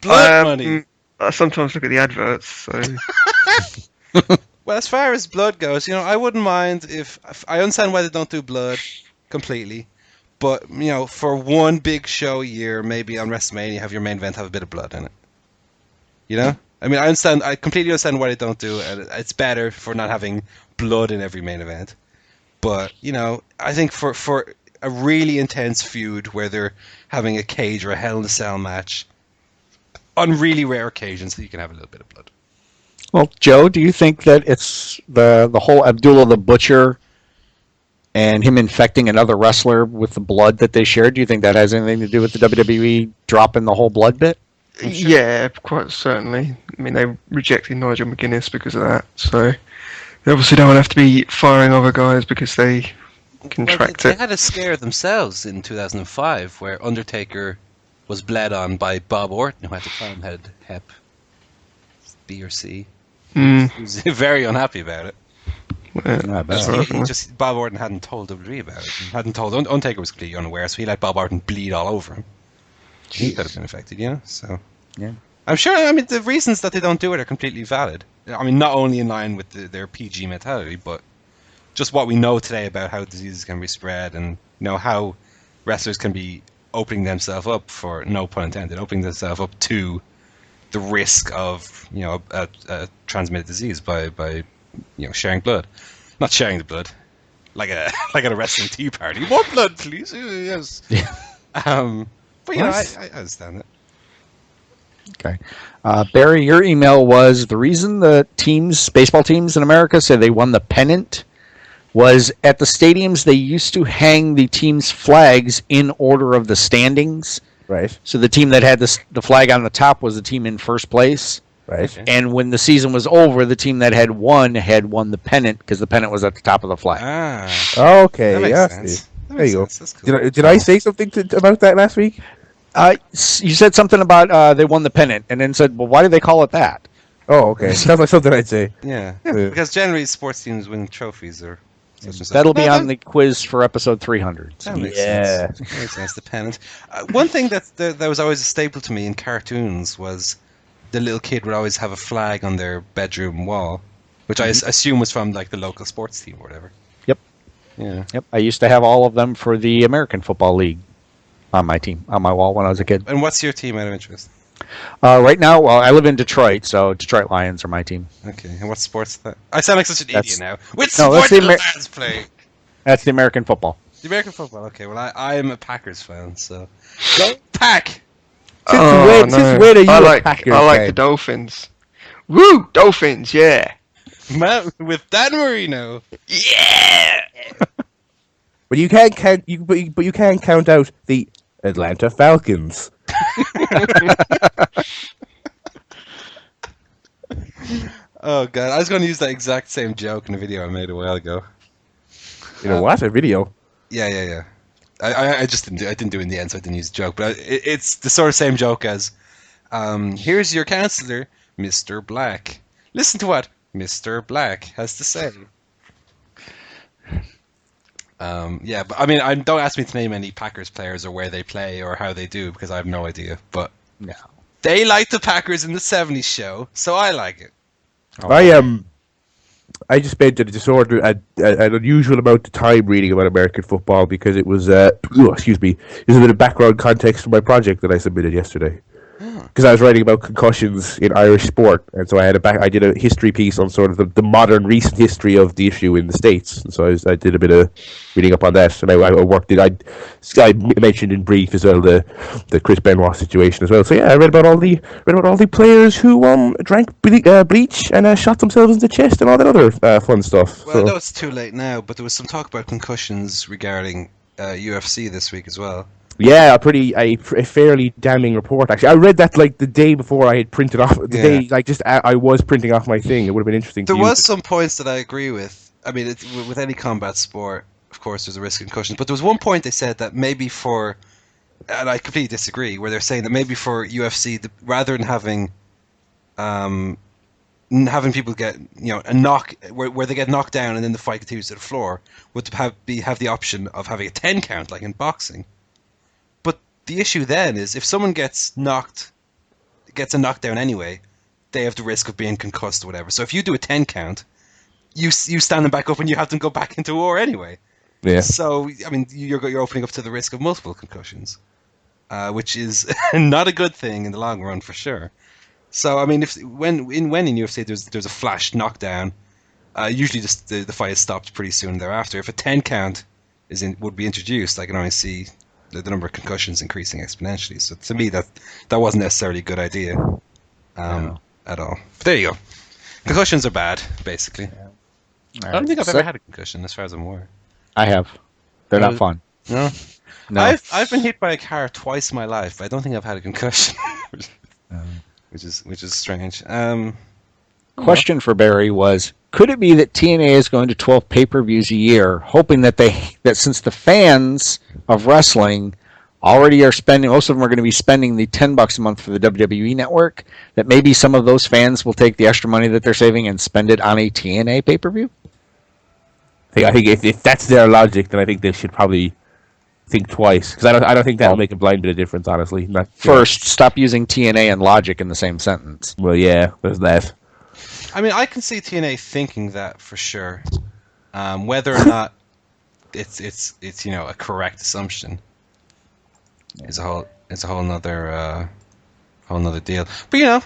blood money. I sometimes look at the adverts. So. Well, as far as blood goes, I wouldn't mind if I understand why they don't do blood completely, but for one big show a year, maybe on WrestleMania, have your main event have a bit of blood in it. I mean, I completely understand why they don't do it. It's better for not having blood in every main event. But, I think for a really intense feud where they're having a cage or a Hell in a Cell match, on really rare occasions, you can have a little bit of blood. Well, Joe, do you think that it's the whole Abdullah the Butcher and him infecting another wrestler with the blood that they shared, do you think that has anything to do with the WWE dropping the whole blood bit? Sure. Yeah, quite certainly. I mean, they rejected Nigel McGuinness because of that, so... They obviously don't have to be firing other guys because they contract it. They had a scare themselves in 2005 where Undertaker was bled on by Bob Orton, who at the time had Hep B or C. Mm. He was very unhappy about it. Yeah, I bet. Bob Orton hadn't told WWE about it. He hadn't told Undertaker was completely unaware, so he let Bob Orton bleed all over him. He could have been affected, So Yeah. I'm sure. I mean, the reasons that they don't do it are completely valid. I mean, not only in line with their PG mentality, but just what we know today about how diseases can be spread, and how wrestlers can be opening themselves up for, no pun intended, opening themselves up to the risk of a transmitted disease by sharing blood, not sharing the blood, like at a wrestling tea party. More blood, please. Yes. Yeah. But I understand it. Okay. Barry, your email was the reason the baseball teams in America say they won the pennant was at the stadiums they used to hang the team's flags in order of the standings. Right. So the team that had the flag on the top was the team in first place. Right. Okay. And when the season was over, the team that had won the pennant because the pennant was at the top of the flag. That Okay. makes Yeah. sense. That There makes you go. sense. That's cool. Did I say something about that last week? You said something about they won the pennant, and then said, well, why do they call it that? Oh, okay. Sounds like something I'd say. Yeah, Yeah. because generally sports teams win trophies or such and such. That'll be No, on the quiz for episode 300. That makes Yeah. sense. That makes sense. The pennant. One thing that was always a staple to me in cartoons was the little kid would always have a flag on their bedroom wall, which I assume was from like the local sports team or whatever. Yep. Yeah. Yep. I used to have all of them for the American Football League on my wall when I was a kid. And what's your team out of interest? Right now, well, I live in Detroit, so Detroit Lions are my team. Okay. And what sports? I sound like such an idiot now. Which No, that's sport the do the Lions play? That's the American football. The American football. Okay. Well, I'm a Packers fan, so go Pack. Since when are you I a like Packers the fan? Dolphins. Woo, Dolphins, yeah. With Dan Marino. Yeah. But you can't count. But you can't count out the Atlanta Falcons. Oh god, I was going to use that exact same joke in a video I made a while ago. You know what? A video. Yeah. I just didn't do. I didn't do it in the end, so I didn't use the joke. But it's the sort of same joke as, here's your counselor, Mr. Black. Listen to what Mr. Black has to say. Yeah, but I mean, don't ask me to name any Packers players or where they play or how they do because I have no idea. But No. they liked the Packers in the '70s show, so I like it. I just spent an unusual amount of time reading about American football because it was excuse me, there's a bit of background context for my project that I submitted yesterday. Because I was writing about concussions in Irish sport, and so I did a history piece on sort of the modern recent history of the issue in the States. And so I did a bit of reading up on that, and I worked it. I mentioned in brief as well the Chris Benoit situation as well. So yeah, I read about all the players who drank bleach and shot themselves in the chest and all that other fun stuff. Well, I know it's too late now, but there was some talk about concussions regarding UFC this week as well. Yeah, a fairly damning report. Actually, I read that like the day before I had printed off I was printing off my thing. It would have been interesting. There was some points that I agree with. I mean, with any combat sport, of course, there's a risk of concussions. But there was one point they said that maybe for, and I completely disagree, where they're saying that maybe for UFC, rather than having people get a knock where they get knocked down and then the fight continues to the floor, would have the option of having a 10 count like in boxing. The issue then is if someone gets a knockdown anyway, they have the risk of being concussed or whatever. So if you do a 10 count, you stand them back up and you have them go back into war anyway. Yeah. So I mean, you're opening up to the risk of multiple concussions, which is not a good thing in the long run for sure. So I mean, when in UFC there's a flash knockdown, usually just the fight is stopped pretty soon thereafter. If a 10 count would be introduced, I can only see the number of concussions increasing exponentially. So to me, that wasn't necessarily a good idea at all. But there you go. Concussions are bad, basically. Yeah. I don't think I've ever had a concussion, as far as I'm aware. I have. They're not fun. No? No. I've been hit by a car twice in my life, but I don't think I've had a concussion, which is strange. Question for Barry was, could it be that TNA is going to 12 pay-per-views a year, hoping that since the fans of wrestling already are spending, most of them are going to be spending the $10 a month for the WWE Network, that maybe some of those fans will take the extra money that they're saving and spend it on a TNA pay-per-view? I think if that's their logic, then I think they should probably think twice, because I don't think that'll make a blind bit of difference, honestly. First, stop using TNA and logic in the same sentence. Well, yeah, there's that. I mean, I can see TNA thinking that for sure. Whether or not it's a correct assumption is a whole nother deal. But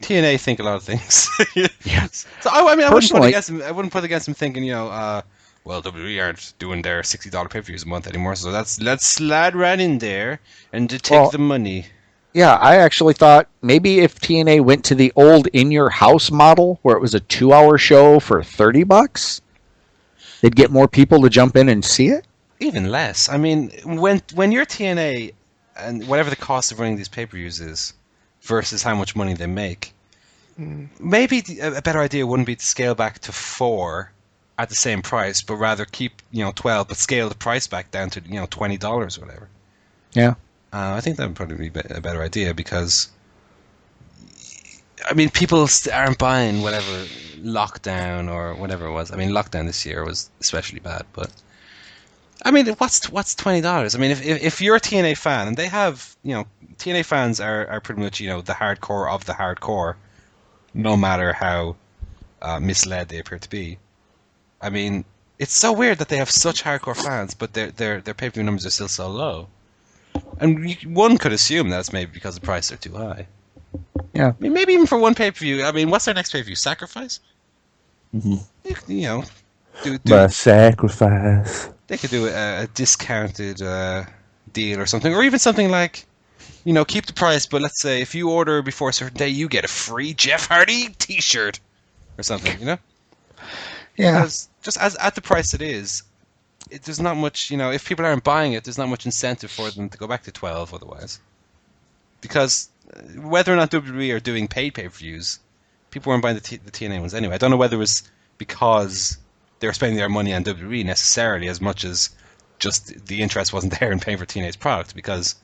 TNA think a lot of things. Yes. So I wouldn't Personally, I wouldn't put against them thinking, well, WWE aren't doing their $60 pay-per-views a month anymore, so let's slide right in there and to take the money. Yeah, I actually thought maybe if TNA went to the old in-your-house model, where it was a 2-hour show for $30, they'd get more people to jump in and see it. Even less. I mean, when you're TNA and whatever the cost of running these pay-per-views is versus how much money they make, maybe a better idea wouldn't be to scale back to 4 at the same price, but rather keep 12, but scale the price back down to $20 or whatever. Yeah. I think that would probably be a better idea because, I mean, people aren't buying whatever Lockdown or whatever it was. I mean, Lockdown this year was especially bad, but I mean, what's $20? I mean, if you're a TNA fan, and they have, TNA fans are pretty much the hardcore of the hardcore, no matter how misled they appear to be. I mean, it's so weird that they have such hardcore fans, but their pay-per-view numbers are still so low. And one could assume that's maybe because the prices are too high. Yeah. I mean, maybe even for one pay-per-view. I mean, what's their next pay-per-view? Sacrifice? Mm-hmm. The Sacrifice. They could do a discounted deal or something. Or even something like, keep the price, but let's say if you order before a certain day, you get a free Jeff Hardy t-shirt or something, Yeah. Because just as at the price it is, there's not much, if people aren't buying it, there's not much incentive for them to go back to 12 otherwise. Because whether or not WWE are doing paid pay-per-views, people weren't buying the TNA ones anyway. I don't know whether it was because they were spending their money on WWE necessarily as much as just the interest wasn't there in paying for TNA's product. Because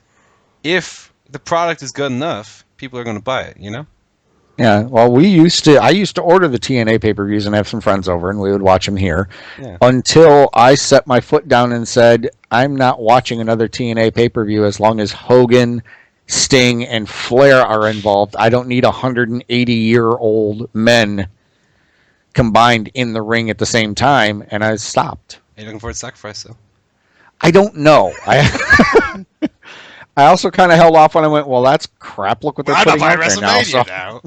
if the product is good enough, people are going to buy it, Yeah, well, I used to order the TNA pay-per-views and have some friends over, and we would watch them here, until I set my foot down and said, I'm not watching another TNA pay-per-view as long as Hogan, Sting, and Flair are involved. I don't need 180-year-old men combined in the ring at the same time, and I stopped. Are you looking forward to Sacrifice, though? I don't know. I also kind of held off when I went, well, that's crap. Look what they're putting out there now. Now.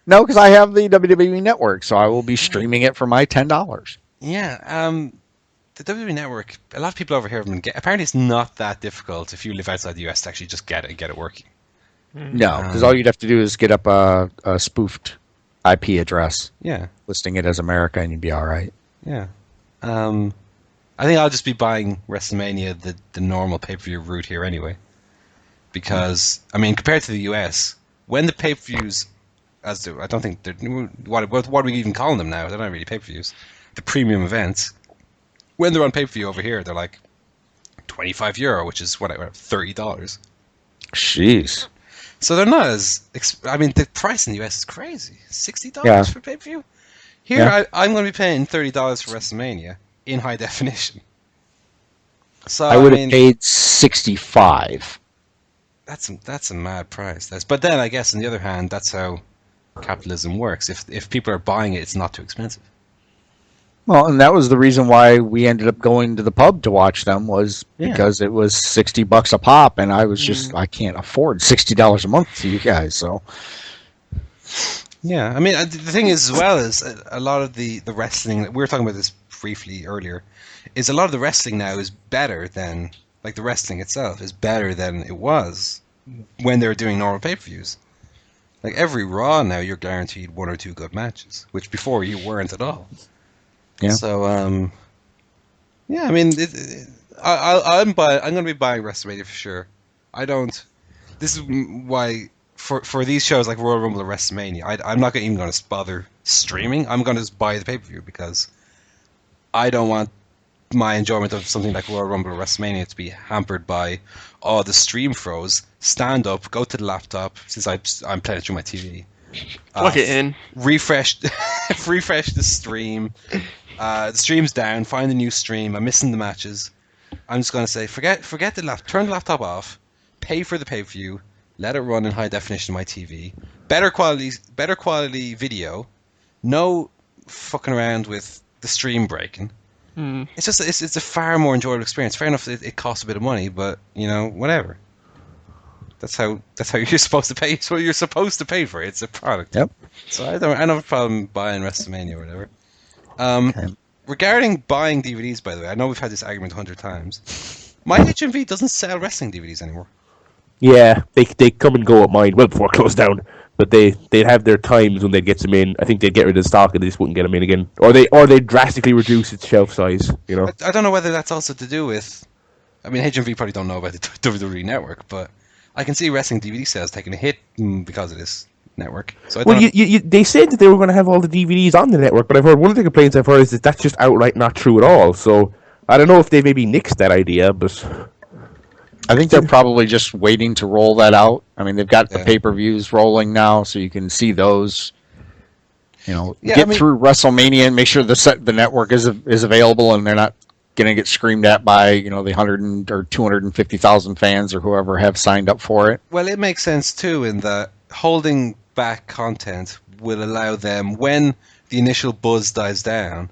No, because I have the WWE Network, so I will be streaming it for my $10. Yeah, the WWE Network, a lot of people over here have been apparently it's not that difficult if you live outside the US to actually just get it working. No, because all you'd have to do is get up a spoofed IP address. Yeah. Listing it as America, and you'd be all right. Yeah. I think I'll just be buying WrestleMania the normal pay-per-view route here anyway. Because, I mean, compared to the US, when the pay-per-views, I don't think they're, what are we even calling them now? They're not really pay-per-views. The premium events, when they're on pay-per-view over here, they're like €25, which is what, $30. Jeez. So they're not as, I mean, the price in the US is crazy. $60 for pay-per-view? Here, I'm going to be paying $30 for WrestleMania in high definition. So I would have paid $65. That's a mad price. But then I guess on the other hand, that's how capitalism works. If people are buying it, it's not too expensive. Well, and that was the reason why we ended up going to the pub to watch them, was because it was $60 a pop, and I was just I can't afford $60 a month to you guys. So yeah, I mean the thing is as well is a lot of the wrestling, we were talking about this briefly earlier, is a lot of the wrestling now is better than, like, the wrestling itself is better than it was when they were doing normal pay-per-views. Like every Raw now, you're guaranteed 1 or 2 good matches, which before you weren't at all. Yeah. So yeah, I mean, I'm going to be buying WrestleMania for sure. This is why for these shows like Royal Rumble or WrestleMania, I'm not even going to bother streaming. I'm going to just buy the pay-per-view because I don't want my enjoyment of something like Royal Rumble or WrestleMania to be hampered by, the stream froze. Stand up, go to the laptop, since I'm playing it through my TV. Plug it in. Refresh the stream. The stream's down. Find a new stream. I'm missing the matches. I'm just gonna say, forget the laptop. Turn the laptop off. Pay for the pay-per-view. Let it run in high definition on my TV. Better quality video. No fucking around with the stream breaking. It's just it's a far more enjoyable experience. Fair enough, it costs a bit of money, but whatever. That's how you're supposed to pay. It's what you're supposed to pay for. It's a product. Yep. So I don't have a problem buying WrestleMania or whatever. Regarding buying DVDs, by the way, I know we've had this argument 100 times. My HMV doesn't sell wrestling DVDs anymore. Yeah, they come and go at mine. Well, before it closed down, but they'd have their times when they'd get them in. I think they'd get rid of the stock and they just wouldn't get them in again, or they drastically reduce its shelf size. I don't know whether that's also to do with. I mean, HMV probably don't know about the WWE network, but I can see wrestling DVD sales taking a hit because of this network. So they said that they were going to have all the DVDs on the network, but I've heard one of the complaints I've heard is that that's just outright not true at all. So I don't know if they maybe nixed that idea, but I think they're probably just waiting to roll that out. I mean, they've got the pay-per-views rolling now, so you can see those. Through WrestleMania and make sure the network is available, and they're not going to get screamed at by the 100 or 250,000 fans or whoever have signed up for it. Well, it makes sense too in that holding back content will allow them, when the initial buzz dies down,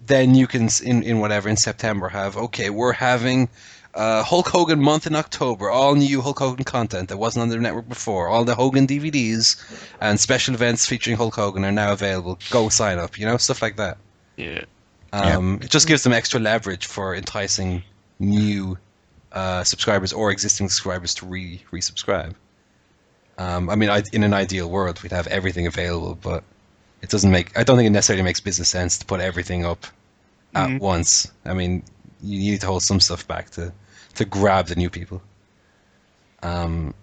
then you can in September have, we're having Hulk Hogan month in October, all new Hulk Hogan content that wasn't on the network before, all the Hogan DVDs and special events featuring Hulk Hogan are now available. Go sign up, stuff like that. Yeah. It just gives them extra leverage for enticing new subscribers or existing subscribers to resubscribe. In an ideal world, we'd have everything available, but it doesn't I don't think it necessarily makes business sense to put everything up at once. I mean, you need to hold some stuff back to grab the new people. Like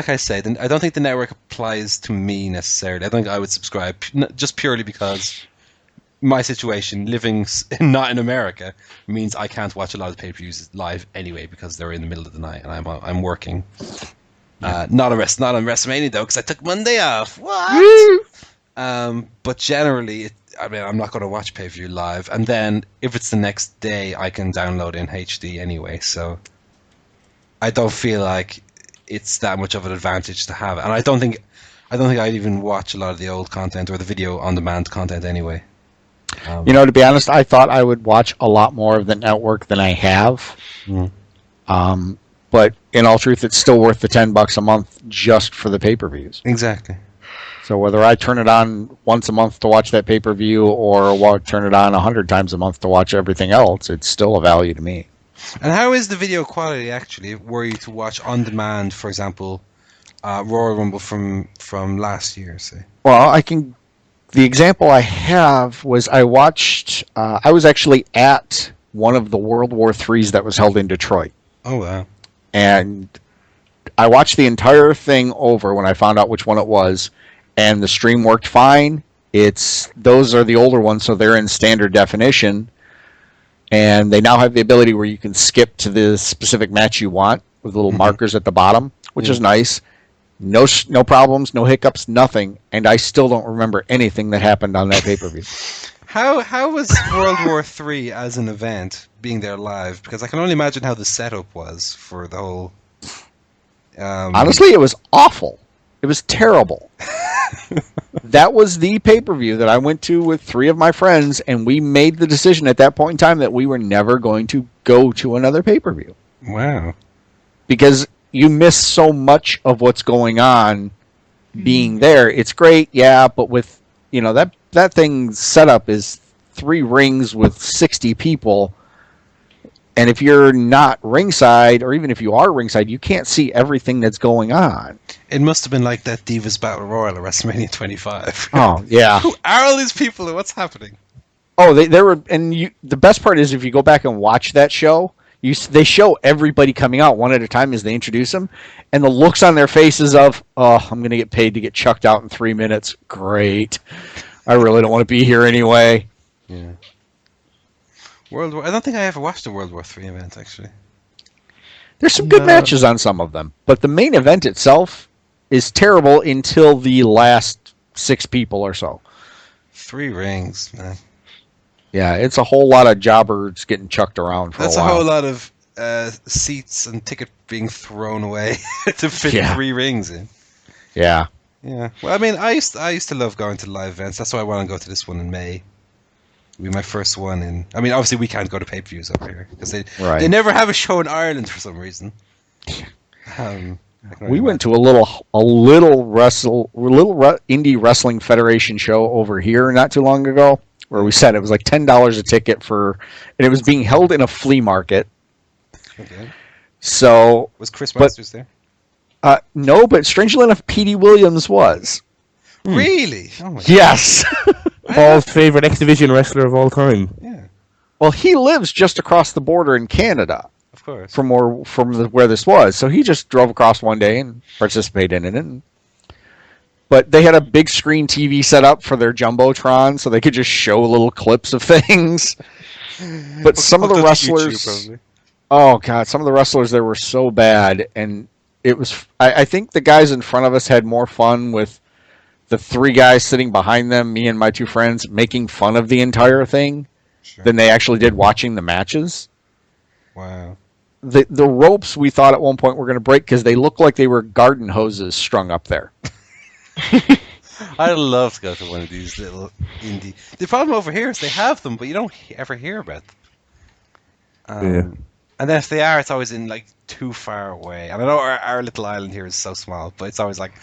I said, I don't think the network applies to me necessarily. I don't think I would subscribe just purely because my situation, living not in America, means I can't watch a lot of pay-per-views live anyway because they're in the middle of the night and I'm working. Not on WrestleMania though, because I took Monday off. What? But generally, I'm not going to watch pay-per-view live, and then if it's the next day, I can download in HD anyway. So I don't feel like it's that much of an advantage to have it, and I don't think I'd even watch a lot of the old content or the video on demand content anyway. To be honest, I thought I would watch a lot more of the network than I have. But in all truth, it's still worth the $10 a month just for the pay-per-views. Exactly. So whether I turn it on once a month to watch that pay-per-view or turn it on 100 times a month to watch everything else, it's still a value to me. And how is the video quality actually? Were you to watch on demand, for example, Royal Rumble from last year, say? Well, the example I have was I watched. I was actually at one of the World War IIIs that was held in Detroit. Oh wow! And I watched the entire thing over when I found out which one it was, and the stream worked fine. Those are the older ones, so they're in standard definition, and they now have the ability where you can skip to the specific match you want with little markers at the bottom, which is nice. No problems, no hiccups, nothing, and I still don't remember anything that happened on that pay-per-view. How was World War III as an event being there live? Because I can only imagine how the setup was for the whole. Honestly, it was awful. It was terrible. That was the pay-per-view that I went to with 3 of my friends, and we made the decision at that point in time that we were never going to go to another pay-per-view. Wow. Because you miss so much of what's going on being there. It's great, yeah, but with that thing's setup is 3 rings with 60 people, and if you're not ringside, or even if you are ringside, you can't see everything that's going on. It must have been like that Divas Battle Royal at WrestleMania 25. Oh yeah. Who are all these people and what's happening? Oh, they were, and the best part is if you go back and watch that show. They show everybody coming out one at a time as they introduce them, and the looks on their faces of, oh, I'm going to get paid to get chucked out in 3 minutes. Great. I really don't want to be here anyway. Yeah. I don't think I ever watched a World War III event, actually. There's some good matches on some of them, but the main event itself is terrible until the last 6 people or so. 3 rings, man. Yeah, it's a whole lot of jobbers getting chucked around for That's a while. a whole lot of seats and ticket being thrown away to fit 3 rings in. Yeah. Yeah. Well, I mean, I used to love going to live events. That's why I want to go to this one in May. It'll be my first one in. I mean, obviously we can't go to pay-per-views over here because they never have a show in Ireland for some reason. We went to a little indie wrestling federation show over here not too long ago, where we said it was like $10 a ticket and it was being held in a flea market. Okay. So was Chris Masters there? No, but strangely enough, Petey Williams was. Really? Oh my yes. Paul's favorite X Division wrestler of all time. Yeah. Well, he lives just across the border in Canada. Of course. From where this was. So he just drove across one day and participated in it. But they had a big screen TV set up for their Jumbotron so they could just show little clips of things. But some of the wrestlers... YouTube, oh, God. Some of the wrestlers there were so bad. And it was... I think the guys in front of us had more fun with the 3 guys sitting behind them, me and my 2 friends, making fun of the entire thing than they actually did watching the matches. Wow. The ropes we thought at one point were going to break because they looked like they were garden hoses strung up there. I'd love to go to one of these little indie. The problem over here is they have them, but you don't ever hear about them. And then if they are, it's always in like too far away. And I know our little island here is so small, but it's always like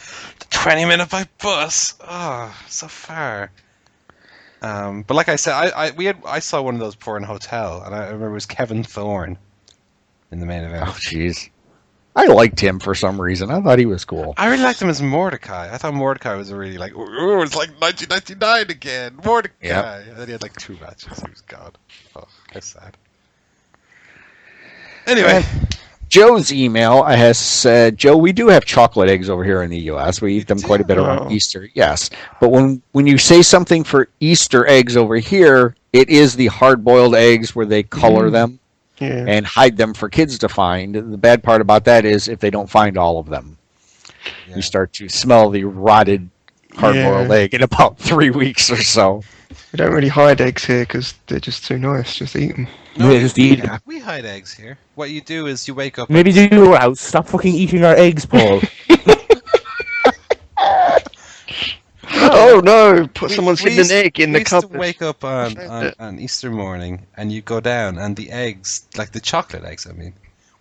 20-minute by bus. Oh, so far. But like I said, I saw one of those before in a hotel, and I remember it was Kevin Thorne in the main event. Oh, jeez. I liked him for some reason. I thought he was cool. I really liked him as Mordecai. I thought Mordecai was a really like, oh, it's like 1999 again, Mordecai. Yep. And then he had like 2 matches. He was God. Oh, how sad. Anyway. Joe's email has said, Joe, we do have chocolate eggs over here in the U.S. We eat them quite a bit around Easter. Yes. But when you say something for Easter eggs over here, it is the hard-boiled eggs where they color them and hide them for kids to find. The bad part about that is if they don't find all of them, you start to smell the rotted hard-boiled egg in about 3 weeks or so. We don't really hide eggs here because they're just too nice. Just eat them. No, just eat them. We hide eggs here. What you do is you wake up... Maybe do your house. Stop fucking eating our eggs, Paul. Oh no! Someone's hidden an egg in the cupboard. We used to wake up on Easter morning and you go down and the eggs, like the chocolate eggs, I mean,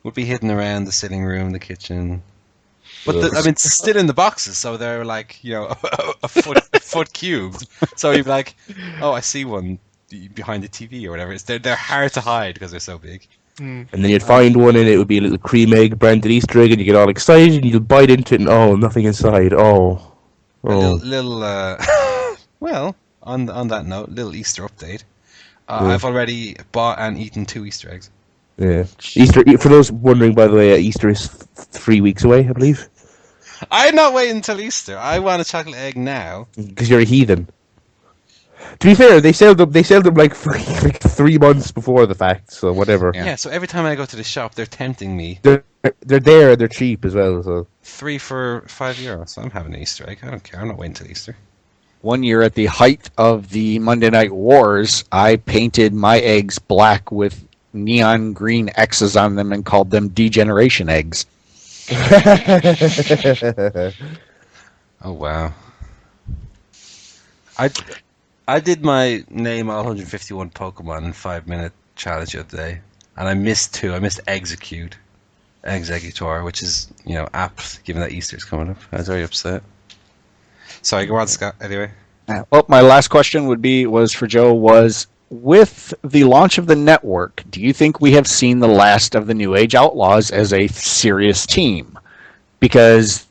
would be hidden around the sitting room, the kitchen. But I mean, still in the boxes, so they're like, a foot cubed. So you'd be like, oh, I see one behind the TV or whatever. They're hard to hide because they're so big. And then you'd find one and it would be a little cream egg branded Easter egg and you get all excited and you'd bite into it and nothing inside. Oh. Well, on that note, little Easter update. I've already bought and eaten 2 Easter eggs. Yeah. Easter, for those wondering, by the way, Easter is 3 weeks away, I believe. I'm not waiting until Easter. I want a chocolate egg now. Because you're a heathen. To be fair, they sell them like 3 months before the fact, so whatever. Yeah, so every time I go to the shop, they're tempting me. They're there and they're cheap as well. So 3 for €5, so I'm having an Easter egg. I don't care. I'm not waiting till Easter. One year at the height of the Monday Night Wars, I painted my eggs black with neon green X's on them and called them degeneration eggs. Oh wow! I did my name all 151 Pokemon in 5-minute challenge the other day, and I missed 2. I missed Exeggutor, which is apt given that Easter's coming up. I was very upset. Sorry, go on, Scott. Anyway. Well, my last question was for Joe. With the launch of the network, do you think we have seen the last of the New Age Outlaws as a serious team? Because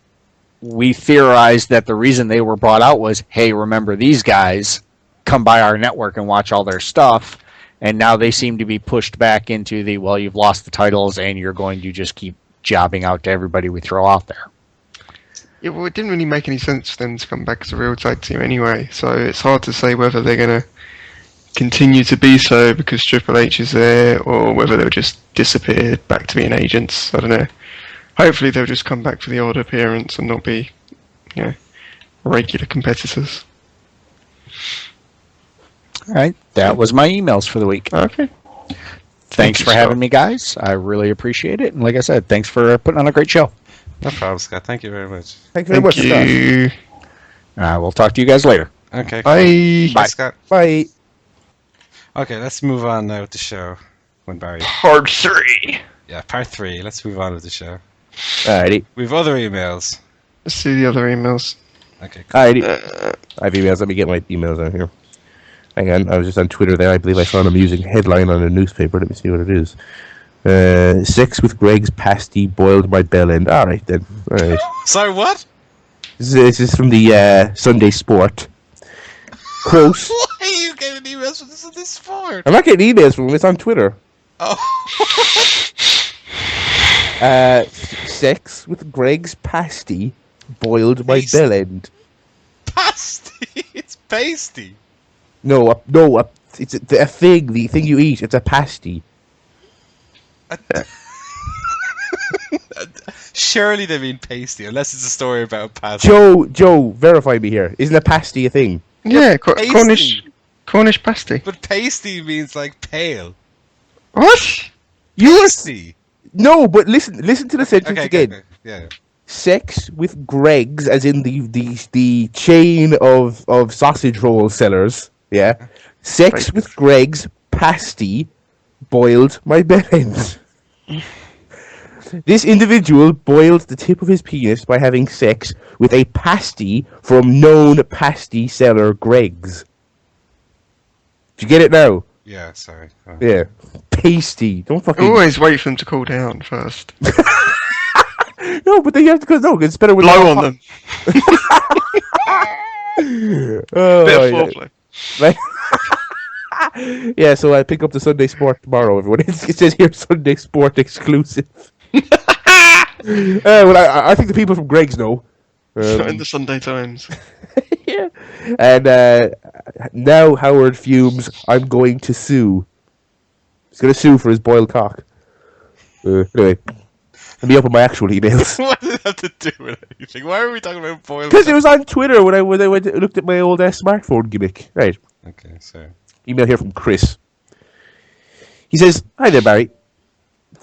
we theorized that the reason they were brought out was, hey, remember these guys, come by our network and watch all their stuff, and now they seem to be pushed back into the, well, you've lost the titles and you're going to just keep jobbing out to everybody we throw out there. Yeah, well, it didn't really make any sense for them to come back as a real tag team anyway, so it's hard to say whether they're going to continue to be so because Triple H is there, or whether they'll just disappear back to being agents. I don't know. Hopefully they'll just come back for the odd appearance and not be, regular competitors. All right, that was my emails for the week. Okay. Thanks you, for having Scott. me, guys. I really appreciate it. And like I said, thanks for putting on a great show. No problem, Scott. Thank you very much. Thanks very Thank much, Scott. you. We'll talk to you guys later. Okay. Bye. Bye, Scott. Bye. Okay, let's move on now with the show. When Barry. Part 3. Yeah, part 3. Let's move on with the show. Alrighty. We've other emails. Let's see the other emails. Okay, cool. Alrighty. I have emails. Let me get my emails out here. Hang on. I was just on Twitter there. I believe I saw an amusing headline on a newspaper. Let me see what it is. Sex with Greg's pasty boiled my bell end. Alright then. Alright. Sorry, what? This is from the Sunday Sport. Quote. Why are you getting emails from this sport? I'm not getting emails from him. It's on Twitter. Oh. Sex with Greg's pasty boiled my Pasty. bell end. Pasty. It's pasty. No, it's a thing. The thing you eat. It's a pasty. Surely they mean pasty, unless it's a story about a pasty. Joe, verify me here. Isn't a pasty a thing? Yeah, pasty. Cornish pasty. But pasty means like pale. What? Pasty. No, but listen to the sentence again. Okay. Yeah. Sex with Greg's, as in the chain of sausage roll sellers. Yeah. Sex Right. with Greg's pasty boiled my bell end. This individual boiled the tip of his penis by having sex with a pasty from known pasty seller Greg's. Did you get it now? Yeah, sorry. Oh. Yeah. Pasty. Don't fucking... Always wait for them to cool down first. No, but then you have to go... No, it's better with... Blow on them. Oh, Bit of yeah. foreplay. Like- yeah, so I pick up the Sunday Sport tomorrow, everyone. It says here Sunday Sport exclusive. Well, I think the people from Greg's know. In the Sunday Times. Yeah. And now Howard fumes, I'm going to sue. He's going to sue for his boiled cock. Anyway, let me open my actual emails. What did that have to do with anything? Why are we talking about boiled? Because it was on Twitter when I went to, looked at my old smartphone gimmick. Right. Okay, so. Email here from Chris. He says, "Hi there, Barry.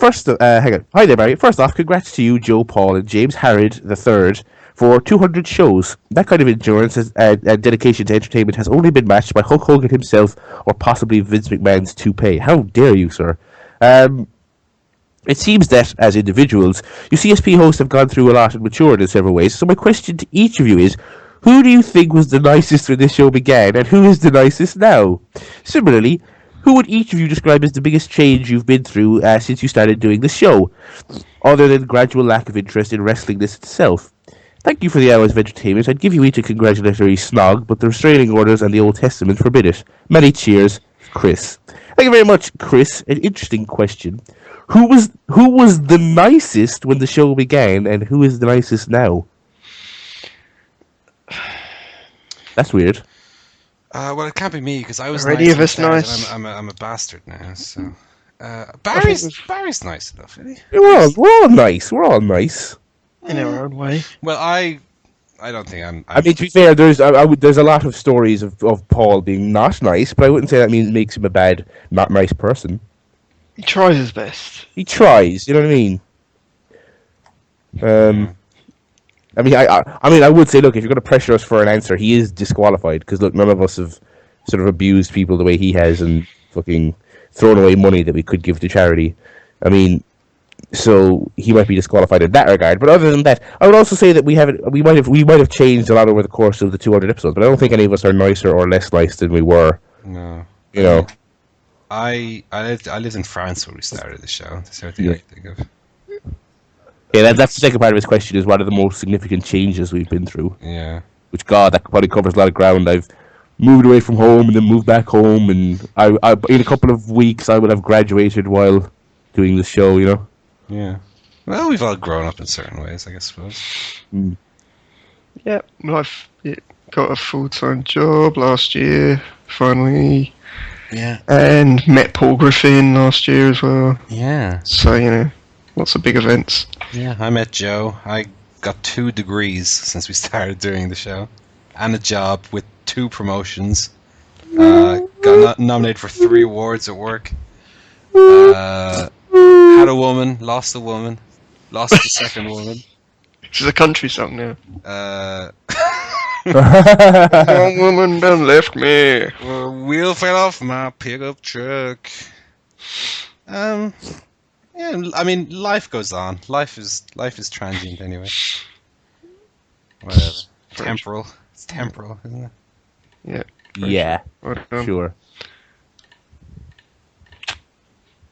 Hang on. Hi there, Barry. First off, congrats to you, Joe, Paul, and James Harrod III for 200 shows. That kind of endurance and dedication to entertainment has only been matched by Hulk Hogan himself or possibly Vince McMahon's toupee. How dare you, sir? It seems that, as individuals, you CSP hosts have gone through a lot and matured in several ways. So my question to each of you is, who do you think was the nicest when this show began, and who is the nicest now? Similarly, who would each of you describe as the biggest change you've been through since you started doing the show, other than gradual lack of interest in wrestling this itself? Thank you for the hours of entertainment. I'd give you each a congratulatory snog, but the restraining orders and the Old Testament forbid it. Many cheers, Chris." Thank you very much, Chris. An interesting question. Who was the nicest when the show began, and who is the nicest now? That's weird. Well, it can't be me because I was Are any nice of us at the start, nice? and I'm a bastard now. So Barry's nice enough, isn't he? We're all nice. We're all nice. In our own way. Well, I don't think I'm. I mean, to be fair, there's a lot of stories of Paul being not nice, but I wouldn't say that makes him a bad, not nice person. He tries his best. He tries. You know what I mean? I would say, look, if you're going to pressure us for an answer, he is disqualified because look, none of us have sort of abused people the way he has and fucking thrown away money that we could give to charity. I mean, so he might be disqualified in that regard. But other than that, I would also say that we might have changed a lot over the course of the 200 episodes. But I don't think any of us are nicer or less nice than we were. No. You know. I lived in France when we started the show. That's everything I can think of. Yeah, that's the second part of his question is what are the most significant changes we've been through? Yeah. Which, God, that probably covers a lot of ground. I've moved away from home and then moved back home, and I in a couple of weeks I would have graduated while doing the show, you know? Yeah. Well, we've all grown up in certain ways, I suppose. Yeah, well, I've got a full-time job last year. Finally Yeah. And met Paul Griffin last year as well. Yeah. So, lots of big events. Yeah, I met Joe. I got 2 degrees since we started doing the show. And a job with 2 promotions. Got nominated for 3 awards at work. Had a woman, lost a woman, lost the second woman. This is a country song now. One woman done left me. Wheel fell off my pickup truck. Yeah, I mean, life goes on. Life is transient anyway. Whatever. Temporal. It's temporal, isn't it? Yeah. Yeah, Well done. sure.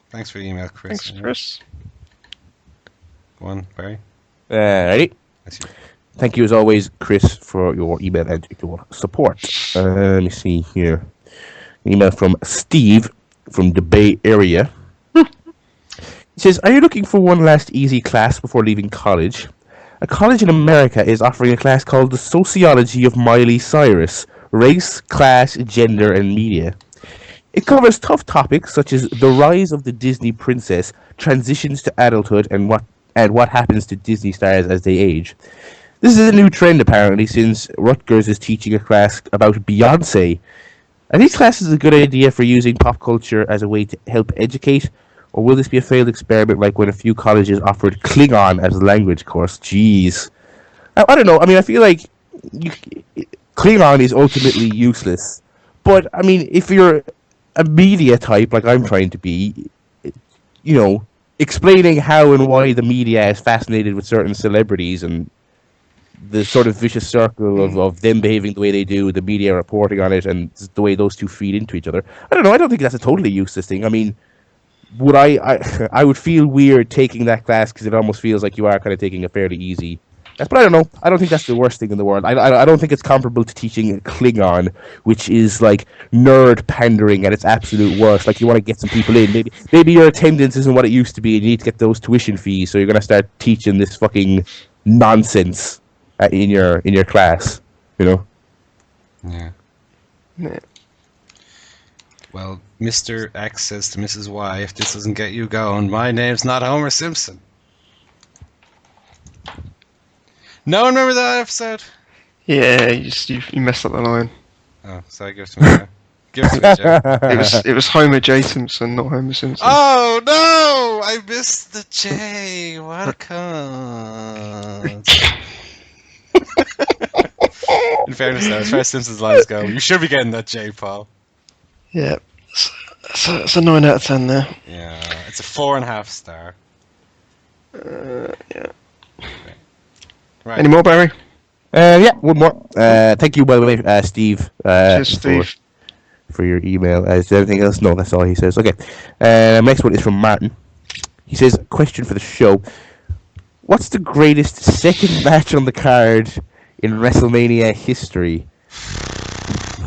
Thanks for the email, Chris. Thanks, Chris. Go on, Barry. Ready? That's you. Thank you as always, Chris, for your email and your support. Let me see here. Email from Steve from the Bay Area. He says, are you looking for one last easy class before leaving college? A college in America is offering a class called The Sociology of Miley Cyrus, Race, Class, Gender, and Media. It covers tough topics such as the rise of the Disney princess, transitions to adulthood, and what happens to Disney stars as they age. This is a new trend, apparently, since Rutgers is teaching a class about Beyoncé. Are these classes a good idea for using pop culture as a way to help educate, or will this be a failed experiment like when a few colleges offered Klingon as a language course? Jeez. I don't know. I mean, I feel like Klingon is ultimately useless. But, I mean, if you're a media type like I'm trying to be, explaining how and why the media is fascinated with certain celebrities and the sort of vicious circle of them behaving the way they do, the media reporting on it, and the way those two feed into each other. I don't know. I don't think that's a totally useless thing. I mean, would I would feel weird taking that class because it almost feels like you are kind of taking a fairly easy. But I don't know. I don't think that's the worst thing in the world. I don't think it's comparable to teaching Klingon, which is like nerd pandering at its absolute worst. Like you want to get some people in. Maybe your attendance isn't what it used to be, and you need to get those tuition fees. So you're gonna start teaching this fucking nonsense in your class. Yeah. Yeah. Well, Mr. X says to Mrs. Y, if this doesn't get you going, my name's not Homer Simpson. No one remember that episode? Yeah, you messed up the line. Oh, sorry, give it to me. Give it to me, Joe. It was Homer J. Simpson, not Homer Simpson. Oh, no! I missed the J. What a cunt. In fairness, though, as far as Simpsons lines go, you should be getting that J, Paul. Yeah, it's a 9 out of 10 there. Yeah, it's a 4.5 star. Yeah. Right. Any more, Barry? Yeah, one more. Thank you, by the way, Steve. Cheers, Steve. For your email. Is there anything else? No, that's all he says. Okay. Next one is from Martin. He says, question for the show. What's the greatest second match on the card in WrestleMania history?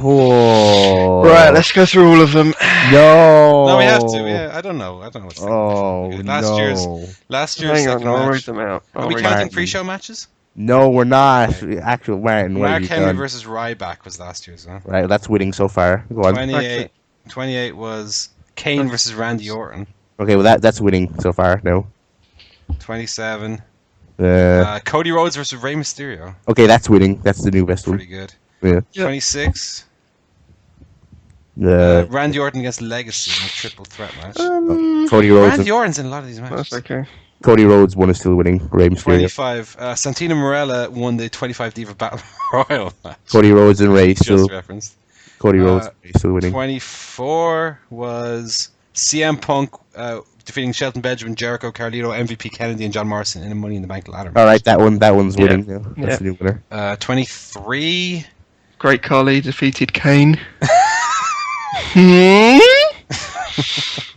Oh. Right, let's go through all of them. No. No, we have to. Yeah, I don't know what's last year's Hang on, second I'll match. read them out. Are we counting pre-show matches? No, we're not. Actual Martin. What Mark have you Henry done? versus Ryback was last year's, huh? Right, that's winning so far. Go on. 28 was Kane versus Randy Orton. Okay, well that's winning so far. No. 27. Uh, Cody Rhodes versus Rey Mysterio. Okay, that's winning. That's the new best one. Pretty good. Yeah. 26. Randy Orton against Legacy in a triple threat match. Cody Rhodes. Randy Orton's in a lot of these matches. That's okay. Cody Rhodes one is still winning. Rey Mysterio. 25. Santina Morella won the 25 Diva Battle Royal match. Cody Rhodes and Rey Just still. referenced. Cody Rhodes still winning. 24 was CM Punk defeating Shelton Benjamin, Jericho, Carlito, MVP Kennedy, and John Morrison in a Money in the Bank ladder match. All right, that one's Yeah. winning. Yeah, that's the new winner. 23. Great Khali defeated Kane.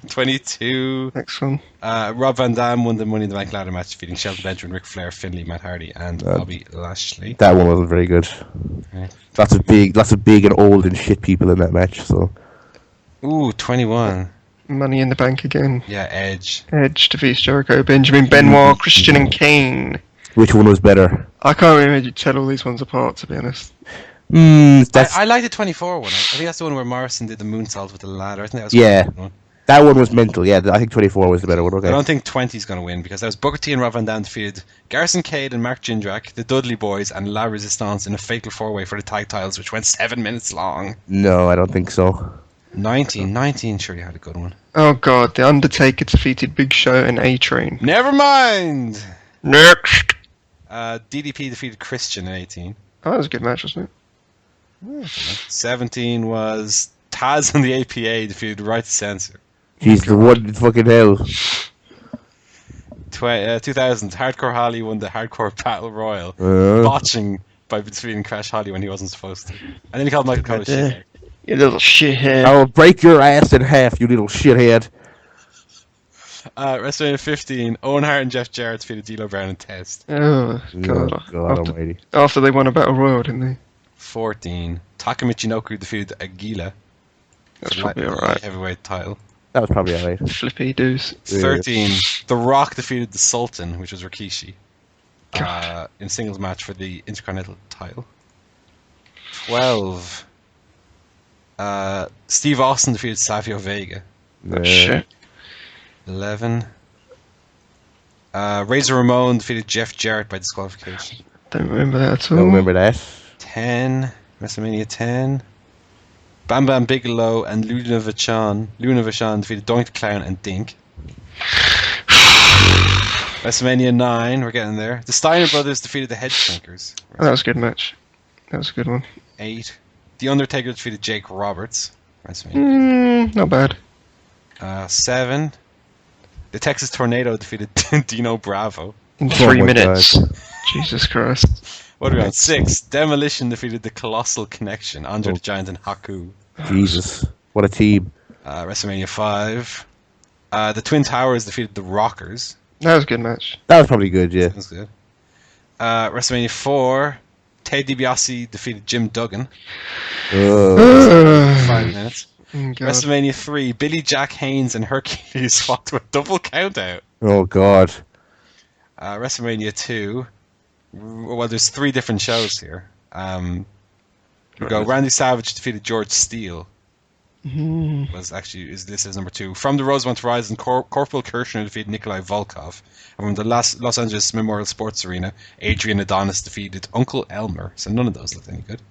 22. Next one. Rob Van Dam won the Money in the Bank ladder match, defeating Shelton Benjamin, Ric Flair, Finlay, Matt Hardy, and Bobby Lashley. That one wasn't very good. Okay. Lots of big and old and shit people in that match. So. Ooh, 21. Money in the Bank again. Yeah, Edge. Edge defeats Jericho, Benjamin, Benoit, Christian, and Kane. Which one was better? I can't really tell all these ones apart, to be honest. I like the 24 one. I think that's the one where Morrison did the moonsault with the ladder. I think that was quite a good one. That one was mental. Yeah, I think 24 was the better one. Okay. I don't think 20 is going to win because that was Booker T and Rob Van Dam defeated Garrison Cade and Mark Jindrak, the Dudley Boys, and La Resistance in a fatal four-way for the tag titles, which went 7 minutes long. No, I don't think so. 19 surely had a good one. Oh god, The Undertaker defeated Big Show and A-Train. Never mind! Next! DDP defeated Christian in 18. Oh, that was a good match, wasn't it? 17 was Taz and the APA defeated Right to Censor. Jeez, the one fucking hell. 2000, Hardcore Holly won the Hardcore Battle Royal, botching by defeating Crash Holly when he wasn't supposed to. And then he called Michael Cole a shithead. You little shithead. I will break your ass in half, you little shithead. WrestleMania 15, Owen Hart and Jeff Jarrett defeated D'Lo Brown and Test. Oh, God. Almighty. After they won a Battle Royal, didn't they? 14, Taka Michinoku defeated Aguila. That's probably alright. Heavyweight title. That was probably alright. Flippy doos. 13, The Rock defeated the Sultan, which was Rikishi, in singles match for the Intercontinental title. 12, Steve Austin defeated Savio Vega. Oh, shit. 11, Razor Ramon defeated Jeff Jarrett by disqualification. Don't remember that at all. Don't remember that. 10, WrestleMania 10, Bam Bam Bigelow and Luna Vachon defeated Doink the Clown and Dink. WrestleMania 9, we're getting there. The Steiner Brothers defeated the Headshrinkers. Oh, that was a good match. That was a good one. 8, The Undertaker defeated Jake Roberts. WrestleMania. Not bad. 7, the Texas Tornado defeated Dino Bravo. In 3 my minutes. Jesus Christ. What are we on? 6, Demolition defeated the Colossal Connection, Andre the Giant and Haku. Jesus. What a team. WrestleMania 5, the Twin Towers defeated the Rockers. That was a good match. That was probably good, yeah. That's good. WrestleMania 4, Ted DiBiase defeated Jim Duggan. 5 minutes. God. WrestleMania 3, Billy Jack Haynes and Hercules fought to a double countout. Oh, God. WrestleMania 2, well, there's 3 different shows here. We go, Randy Savage defeated George Steele. Was actually this is number 2. From the Rosemont Horizon, Corporal Kirshner defeated Nikolai Volkov. And from the Los Angeles Memorial Sports Arena, Adrian Adonis defeated Uncle Elmer. So none of those looked any good.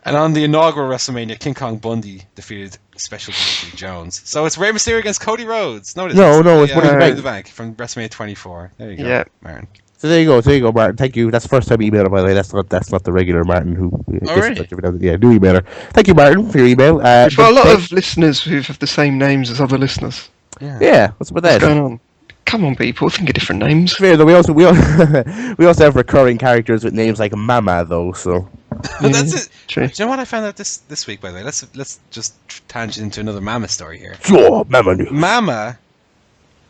And on the inaugural WrestleMania, King Kong Bundy defeated Special Delivery Jones. So it's Rey Mysterio against Cody Rhodes. No, it's Money in the Bank from WrestleMania 24. There you go, Yeah. Martin. So there you go, Martin. Thank you. That's the first time you emailed her, by the way. That's not the regular Martin who. Really? Yeah, new emailer. Thank you, Martin, for your email. We've got a lot of listeners who have the same names as other listeners. Yeah, what's about that? What's going on? Come on, people, think of different names. Fair though. We also we also have recurring characters with names like Mama, though. So. But that's it. True. Do you know what I found out this week, by the way? Let's just tangent into another Mama story here. Sure, Mama. Mama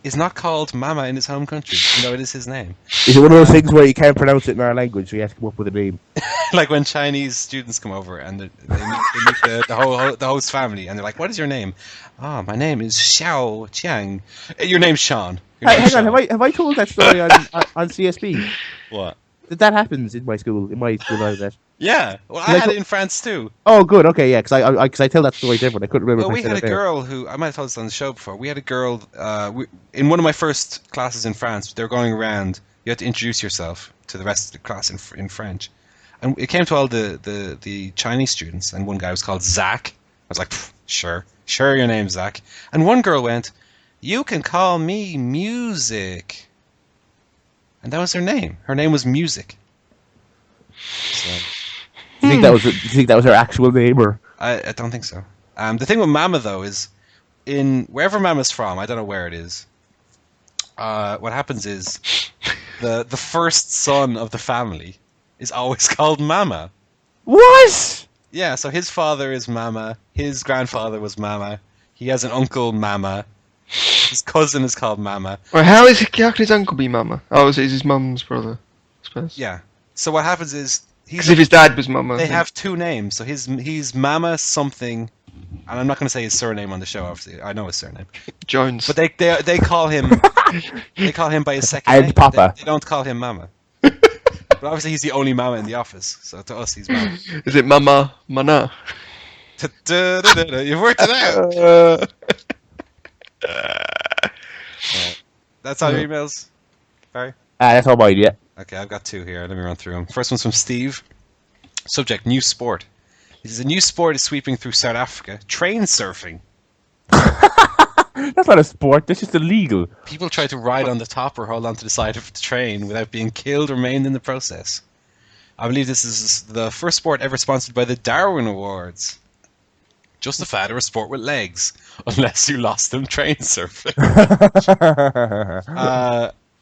is not called Mama in his home country, even though it is his name. Is it one of those things where you can't pronounce it in our language, so you have to come up with a name? Like when Chinese students come over and they meet the host family, and they're like, "What is your name?" "Oh, my name is Xiao Chiang." Your name's Sean. Hang on, have I told that story on CSP? What? That happens in my school. I was at. Yeah, well, I had it in France too. Oh, good. Okay, yeah, because I tell that story different. I couldn't remember. Well, we had a girl who I might have told this on the show before. We had a girl in one of my first classes in France. They were going around. You had to introduce yourself to the rest of the class in French, and it came to all the Chinese students. And one guy was called Zach. I was like, sure, your name's Zach. And one girl went, "You can call me Music," and that was her name. Her name was Music. So. Do you think that was her actual name, or? I don't think so. The thing with Mama though is, in wherever Mama's from, I don't know where it is. What happens is, the first son of the family is always called Mama. What? Yeah, so his father is Mama. His grandfather was Mama. He has an uncle Mama. His cousin is called Mama. Well, how can his uncle be Mama? Oh, is his mum's brother? I suppose. Yeah. So what happens is. Because if his dad was Mama, they have 2 names. So he's Mama something, and I'm not going to say his surname on the show. Obviously, I know his surname. Jones. But they call him they call him by his second And name. Papa. They don't call him Mama. But obviously he's the only mama in the office, so to us he's mama. Is it Mama Mana? You've worked it out! That's all your emails, Barry? That's all mine, yeah. Okay, I've got two here. Let me run through them. First one's from Steve. Subject, new sport. He says, a new sport is sweeping through South Africa. Train surfing. That's not a sport, that's just illegal. People try to ride on the top or hold onto the side of the train without being killed or maimed in the process. I believe this is the first sport ever sponsored by the Darwin Awards. Just a fad or a sport with legs, unless you lost them train surfing.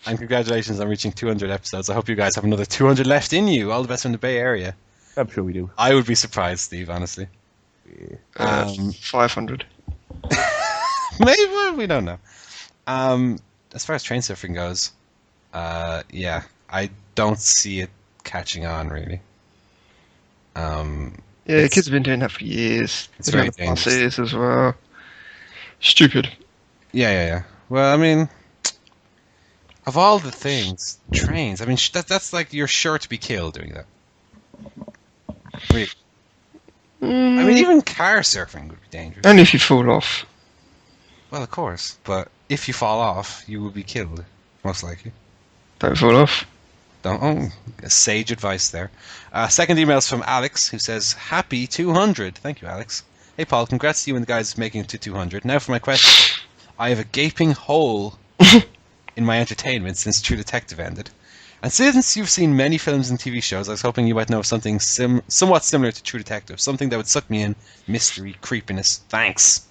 And congratulations on reaching 200 episodes. I hope you guys have another 200 left in you. All the best from the Bay Area. I'm sure we do. I would be surprised, Steve, honestly. 500. Maybe, we don't know. As far as train surfing goes, yeah, I don't see it catching on, really. Yeah, kids have been doing that for years. It's very They've done buses as well. Stupid. Yeah. Well, I mean, of all the things, trains, I mean, that's like you're sure to be killed doing that. Really. I mean, even car surfing would be dangerous. Only if you fall off. Well, of course, but if you fall off, you will be killed, most likely. Don't fall off. Don't. Sage advice there. Second email's from Alex, who says, happy 200. Thank you, Alex. Hey, Paul, congrats to you and the guys making it to 200. Now for my question. I have a gaping hole in my entertainment since True Detective ended. And since you've seen many films and TV shows, I was hoping you might know something somewhat similar to True Detective. Something that would suck me in. Mystery, creepiness. Thanks.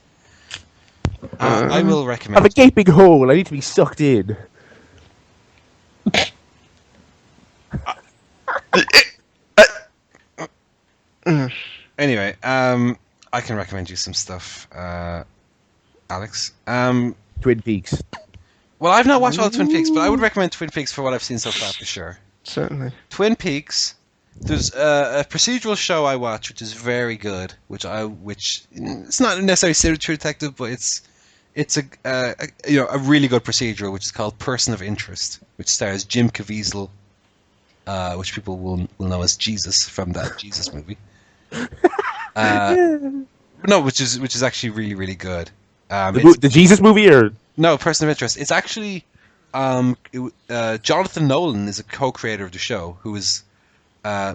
I will recommend... I have a gaping hole. I need to be sucked in. Anyway, I can recommend you some stuff, Alex. Twin Peaks. Well, I've not watched all of Twin Peaks, but I would recommend Twin Peaks for what I've seen so far, for sure. Certainly. Twin Peaks. There's a procedural show I watch, which is very good. Which it's not necessarily similar to True Detective, but it's a really good procedural, which is called Person of Interest, which stars Jim Caviezel, which people will know as Jesus from that Jesus movie. No, which is actually really, really good. The Jesus movie, or no, Person of Interest. It's actually Jonathan Nolan is a co-creator of the show, who is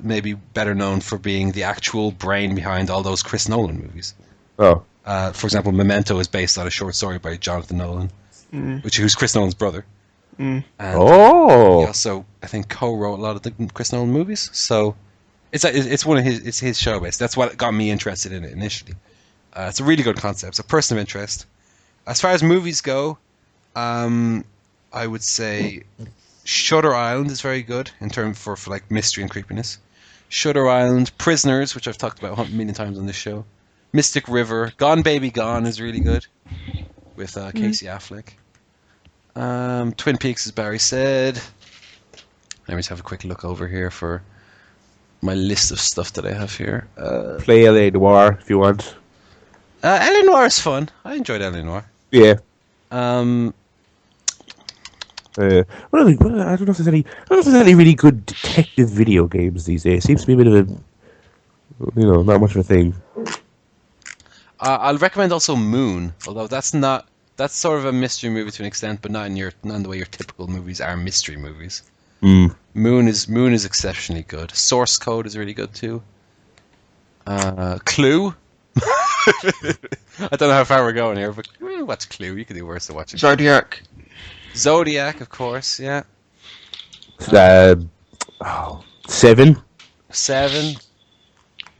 maybe better known for being the actual brain behind all those Chris Nolan movies. Oh. For example, Memento is based on a short story by Jonathan Nolan, who's Chris Nolan's brother. And he also, I think, co-wrote a lot of the Chris Nolan movies. So it's one of his show based. That's what got me interested in it initially. It's a really good concept. It's a person of interest. As far as movies go, I would say Shutter Island is very good in terms for like mystery and creepiness. Shutter Island, Prisoners, which I've talked about a million times on this show. Mystic River, Gone Baby Gone is really good with Casey Affleck. Twin Peaks, as Barry said. Let me just have a quick look over here for my list of stuff that I have here. Play L.A. Noire if you want. L.A. Noire is fun. I enjoyed L.A. Noire. Yeah. I don't know if there's any really good detective video games these days. Seems to be a bit of a, not much of a thing. I'll recommend also Moon, although that's sort of a mystery movie to an extent, but not in the way your typical movies are mystery movies. Moon is exceptionally good. Source Code is really good too. Clue. I don't know how far we're going here, but watch Clue. You could do worse than watching Zodiac, of course, yeah. 7. 7.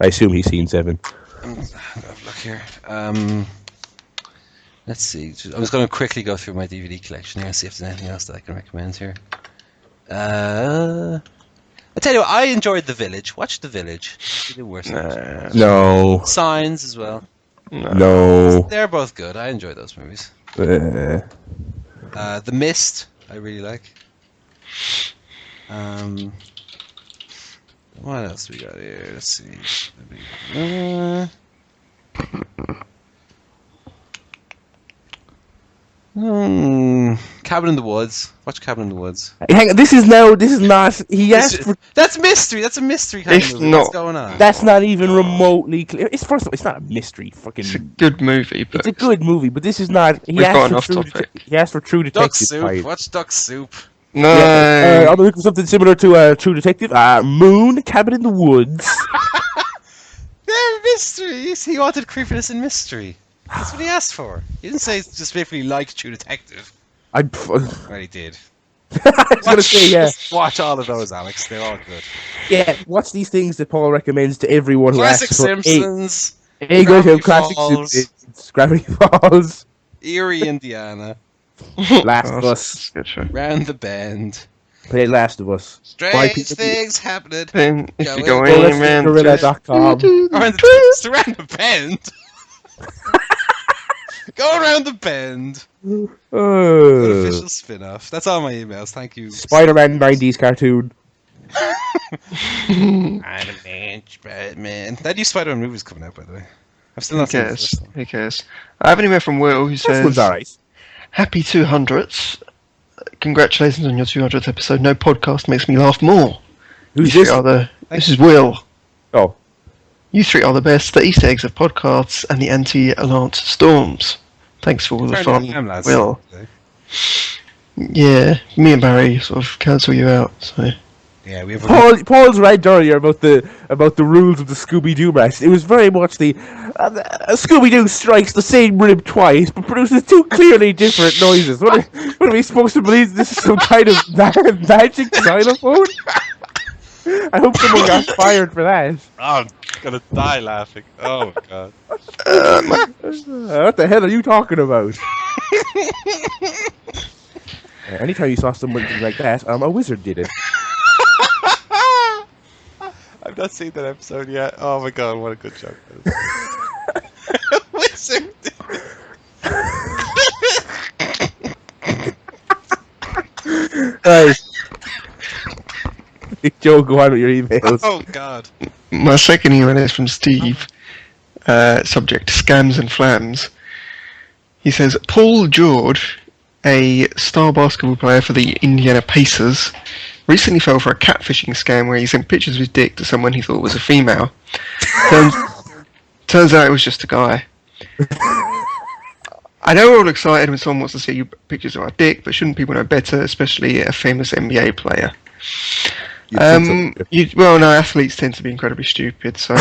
I assume he's seen 7. Look here. Let's see. I'm just going to quickly go through my DVD collection here and see if there's anything else that I can recommend here. I tell you what, I enjoyed The Village. Watch The Village. You did worse. No. Signs as well. No. They're both good. I enjoy those movies. The Mist, I really like. What else we got here? Let's see. Cabin in the Woods. Watch Cabin in the Woods. Hang on, this is not. He asked for. That's mystery. That's a mystery kind It's of movie. not. What's going on? That's not even remotely clear. It's first of all, it's not a mystery. Fucking. It's a good movie, but It's a good movie, but this is not. He We've asked gotten for off True topic. He asked for True Duck Detective. Soup. Right? Watch Duck Soup. no. I'm looking for something similar to True Detective. Moon, Cabin in the Woods. They're mysteries. He wanted creepiness and mystery. That's what he asked for. He didn't say specifically like True Detective. I Well, he did. was gonna say yeah. Watch all of those, Alex. They're all good. Yeah, watch these things that Paul recommends to everyone who Classic asks for Simpsons. Hey, go to Gravity Classic Falls. Simpsons, Gravity Falls, Erie, Indiana. Last of Us, That's a good show. Round the Bend. play Last of Us. Strange people- things happening. Then if Go you in. go Go in, man, Gorilla.com. Around the bend. Go around the bend. Official spin-off. That's all my emails. Thank you. Spider-Man 90s cartoon. Spider-Man. That new Spider-Man movie's coming out, by the way. I've still who not seen the cares? first one. Who cares? I have an email from Will who This one's says, alright. "Happy 200th. Congratulations on your 200th episode. No podcast makes me laugh more. Who's You this? three are the- This is Will. Oh, You three are the best, the Easter eggs of podcasts and the anti-alert storms. Thanks for all the fun, Lads. Will. Yeah, me and Barry sort of cancel you out, so... Yeah, we have Paul's right earlier about the rules of the Scooby-Doo match. It was very much the Scooby-Doo strikes the same rib twice, but produces two clearly different noises. What are we supposed to believe? This is some kind of magic xylophone? I hope someone got fired for that. I'm gonna die laughing. Oh my god. What the hell are you talking about? Anytime you saw someone like that, a wizard did it. I've not seen that episode yet. Oh my god, what a good joke that is. Wizard. Right. Joe, go on with your emails. Oh god. My second email is from Steve. Subject, scams and flams. He says, Paul George, a star basketball player for the Indiana Pacers, recently fell for a catfishing scam where he sent pictures of his dick to someone he thought was a female. Turns out it was just a guy. I know we're all excited when someone wants to see pictures of our dick, but shouldn't people know better, especially a famous NBA player? Well, no, athletes tend to be incredibly stupid, so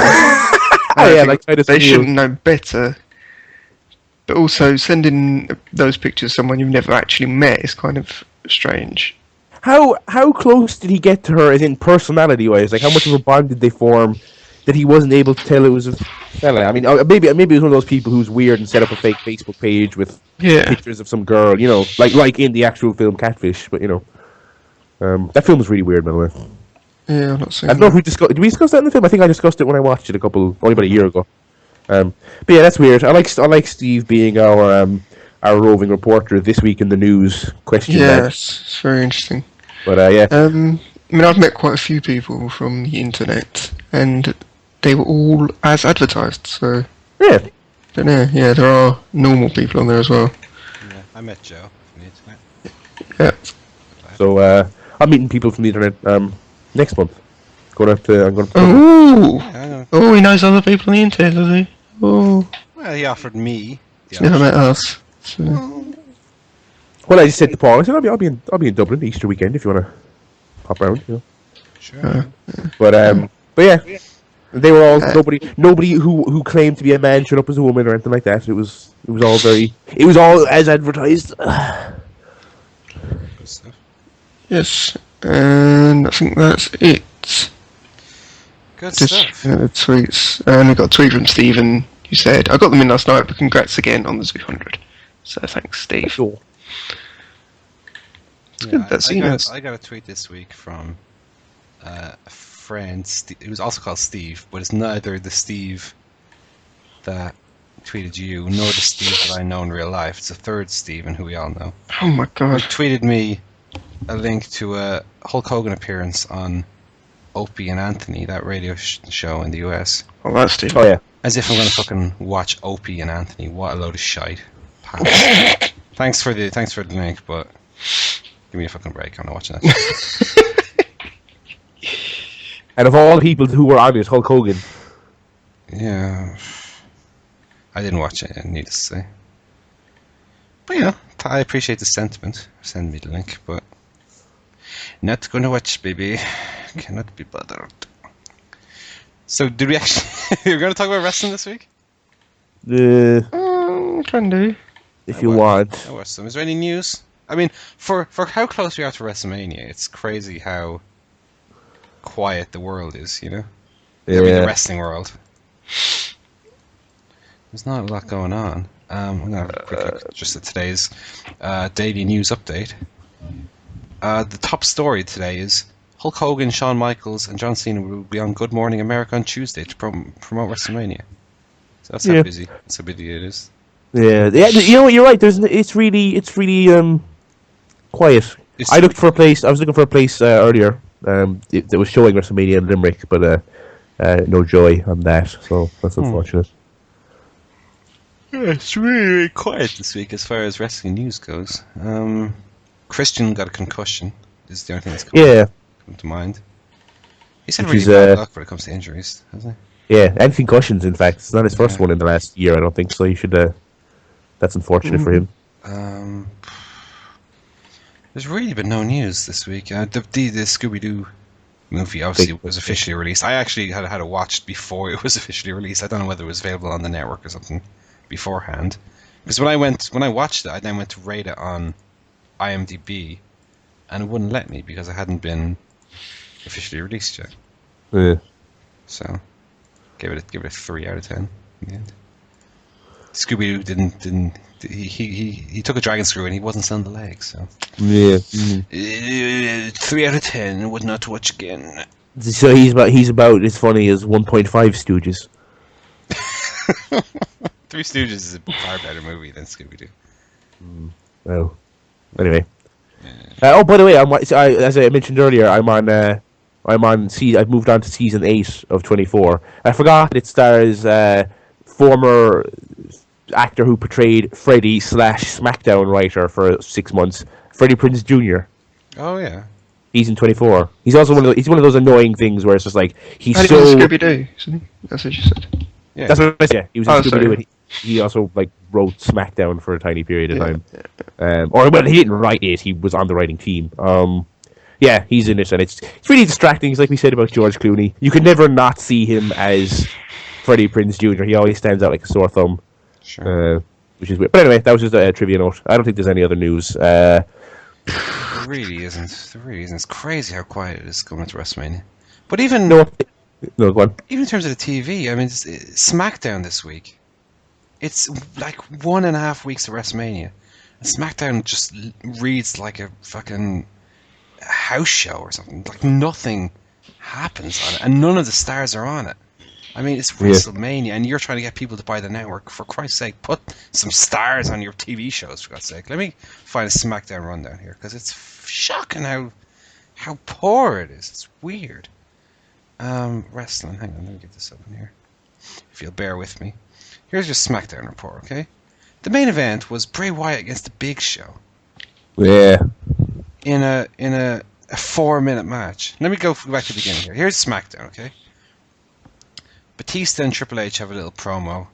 they shouldn't know better. But also, sending those pictures to someone you've never actually met is kind of strange. How close did he get to her, as in personality-wise? Like, how much of a bond did they form that he wasn't able to tell it was a fella? I mean, maybe it was one of those people who's weird and set up a fake Facebook page with pictures of some girl, you know, like in the actual film Catfish. But you know, that film was really weird, by the way. Yeah, I'm not saying. I don't know if did we discuss that in the film? I think I discussed it when I watched it only about a year ago. But yeah, that's weird. I like Steve being our roving reporter this week in the news. Yes, it's very interesting. But yeah. I mean, I've met quite a few people from the internet, and they were all as advertised. So Yeah. don't know. Yeah, there are normal people on there as well. Yeah, I met Joe from the internet. Yeah. So I'm meeting people from the internet next month. I'm going to. Oh, he knows other people on the internet, does he? Oh, Well, he offered me. he's never met us. So. Well, I just said to Paul, I said I'll be in Dublin Easter weekend if you want to pop around, you know. Sure. But yeah, they were all nobody who claimed to be a man showed up as a woman or anything like that. It was all as advertised. Good stuff. Yes, and I think that's it. Good Just stuff. the tweets, and we got a tweet from Stephen who said, "I got them in last night, but congrats again on the 200." So thanks, Steve. Cool. Yeah, That's I got a tweet this week from a friend. It was also called Steve, but it's neither the Steve that tweeted you nor the Steve that I know in real life. It's a third Stephen who we all know. Oh my He god. tweeted me a link to a Hulk Hogan appearance on Opie and Anthony, that radio show in the US. Oh, that's Steve. Oh yeah. As if I'm gonna fucking watch Opie and Anthony. What a load of shite. Thanks for the link, but Give me a fucking break. I'm not watching that. And of all the people who were on it, Hulk Hogan. Yeah. I didn't watch it, needless to say. But you know, I appreciate the sentiment. Send me the link, but not gonna watch, baby. Cannot be bothered. So, did we actually? You're gonna talk about wrestling this week? Can do. If you want. I watched some. Is there any news? I mean, for how close we are to WrestleMania, it's crazy how quiet the world is. You know, I mean, the wrestling world. There's not a lot going on. I'm gonna have a quick look just at today's daily news update. The top story today is Hulk Hogan, Shawn Michaels, and John Cena will be on Good Morning America on Tuesday to promote WrestleMania. So that's how busy it is. Yeah. You know what? You're right. It's really quiet. I was looking for a place earlier. It was showing WrestleMania in Limerick, but no joy on that. So that's unfortunate. Yeah, it's really quiet this week as far as wrestling news goes. Christian got a concussion. Is the only thing that's come to mind. He's had really bad luck when it comes to injuries, hasn't he? Yeah, and concussions. In fact, it's not his first one in the last year. I don't think so. You should. That's unfortunate for him. There's really been no news this week. The Scooby-Doo movie obviously was officially released. I actually had it watched before it was officially released. I don't know whether it was available on the network or something beforehand. Because when I watched it, I then went to rate it on IMDb, and it wouldn't let me because it hadn't been officially released yet. Yeah. So, give it a 3 out of 10 in the end. Scooby-Doo didn't. He took a dragon screw and he wasn't selling the legs. So yeah. 3 out of 10. Would not watch again. So he's about as funny as 1.5 Stooges. Three Stooges is a far better movie than Scooby-Doo. Well, anyway. Oh, by the way, as I mentioned earlier, I've moved on to season 8 of 24. I forgot it stars former actor who portrayed Freddy / SmackDown writer for 6 months, Freddie Prinze Jr. Oh yeah, he's in 24. He's also one of those annoying things where it's just like he's so Scooby-Doo, isn't he? That's what you said. Yeah, that's what I said. Yeah, he was in Scooby-Doo. Sorry. He also wrote SmackDown for a tiny period of time. He didn't write it. He was on the writing team. Yeah, he's in it, and it's really distracting. It's like we said about George Clooney. You can never not see him as Freddie Prinze Jr. He always stands out like a sore thumb. Sure. Which is weird. But anyway, that was just a trivia note. I don't think there's any other news. There really isn't. It's crazy how quiet it is going into WrestleMania. But even no, go on. Even in terms of the TV, I mean, SmackDown this week. It's like 1.5 weeks to WrestleMania. And SmackDown just reads like a fucking house show or something. Like nothing happens on it, and none of the stars are on it. I mean, it's WrestleMania, and you're trying to get people to buy the network. For Christ's sake, put some stars on your TV shows, for God's sake. Let me find a SmackDown rundown here, because it's shocking how poor it is. It's weird. Wrestling. Hang on, let me get this open here. If you'll bear with me. Here's your SmackDown report, okay? The main event was Bray Wyatt against the Big Show. Yeah. In a 4-minute match. Let me go back to the beginning here. Here's SmackDown, okay? Batista and Triple H have a little promo.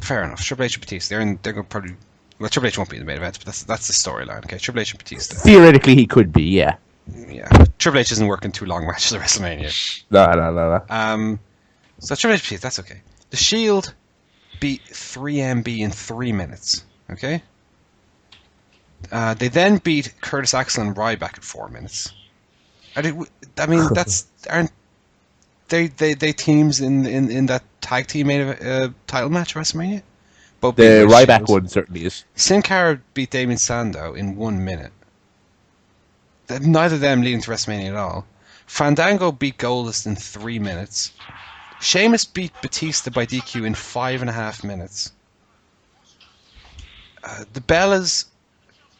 Fair enough. Triple H and Batista. They're going to probably. Well, Triple H won't be in the main event, but that's the storyline. Okay, Triple H and Batista. Theoretically, he could be. Yeah. Yeah. Triple H isn't working 2 long matches at WrestleMania. No. So Triple H and Batista. That's okay. The Shield beat 3MB in 3 minutes. Okay. They then beat Curtis Axel and Ryback in 4 minutes. I mean, aren't they teams in that tag team title match at WrestleMania? Both the Ryback one certainly is. Sin Cara beat Damien Sandow in 1 minute. Neither of them leading to WrestleMania at all. Fandango beat Goldust in 3 minutes. Sheamus beat Batista by DQ in 5.5 minutes. The Bellas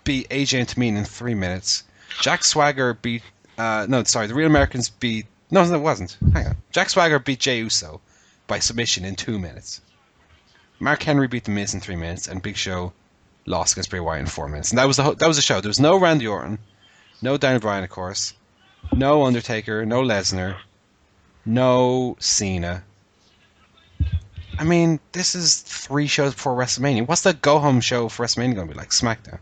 beat AJ and Tamina in 3 minutes. Jack Swagger beat... the Real Americans beat... No, it wasn't. Hang on. Jack Swagger beat Jey Uso by submission in 2 minutes. Mark Henry beat The Miz in 3 minutes, and Big Show lost against Bray Wyatt in 4 minutes, and that was the show. There was no Randy Orton, no Daniel Bryan, of course, no Undertaker, no Lesnar, no Cena. I mean, this is 3 shows before WrestleMania. What's the go-home show for WrestleMania going to be like? SmackDown.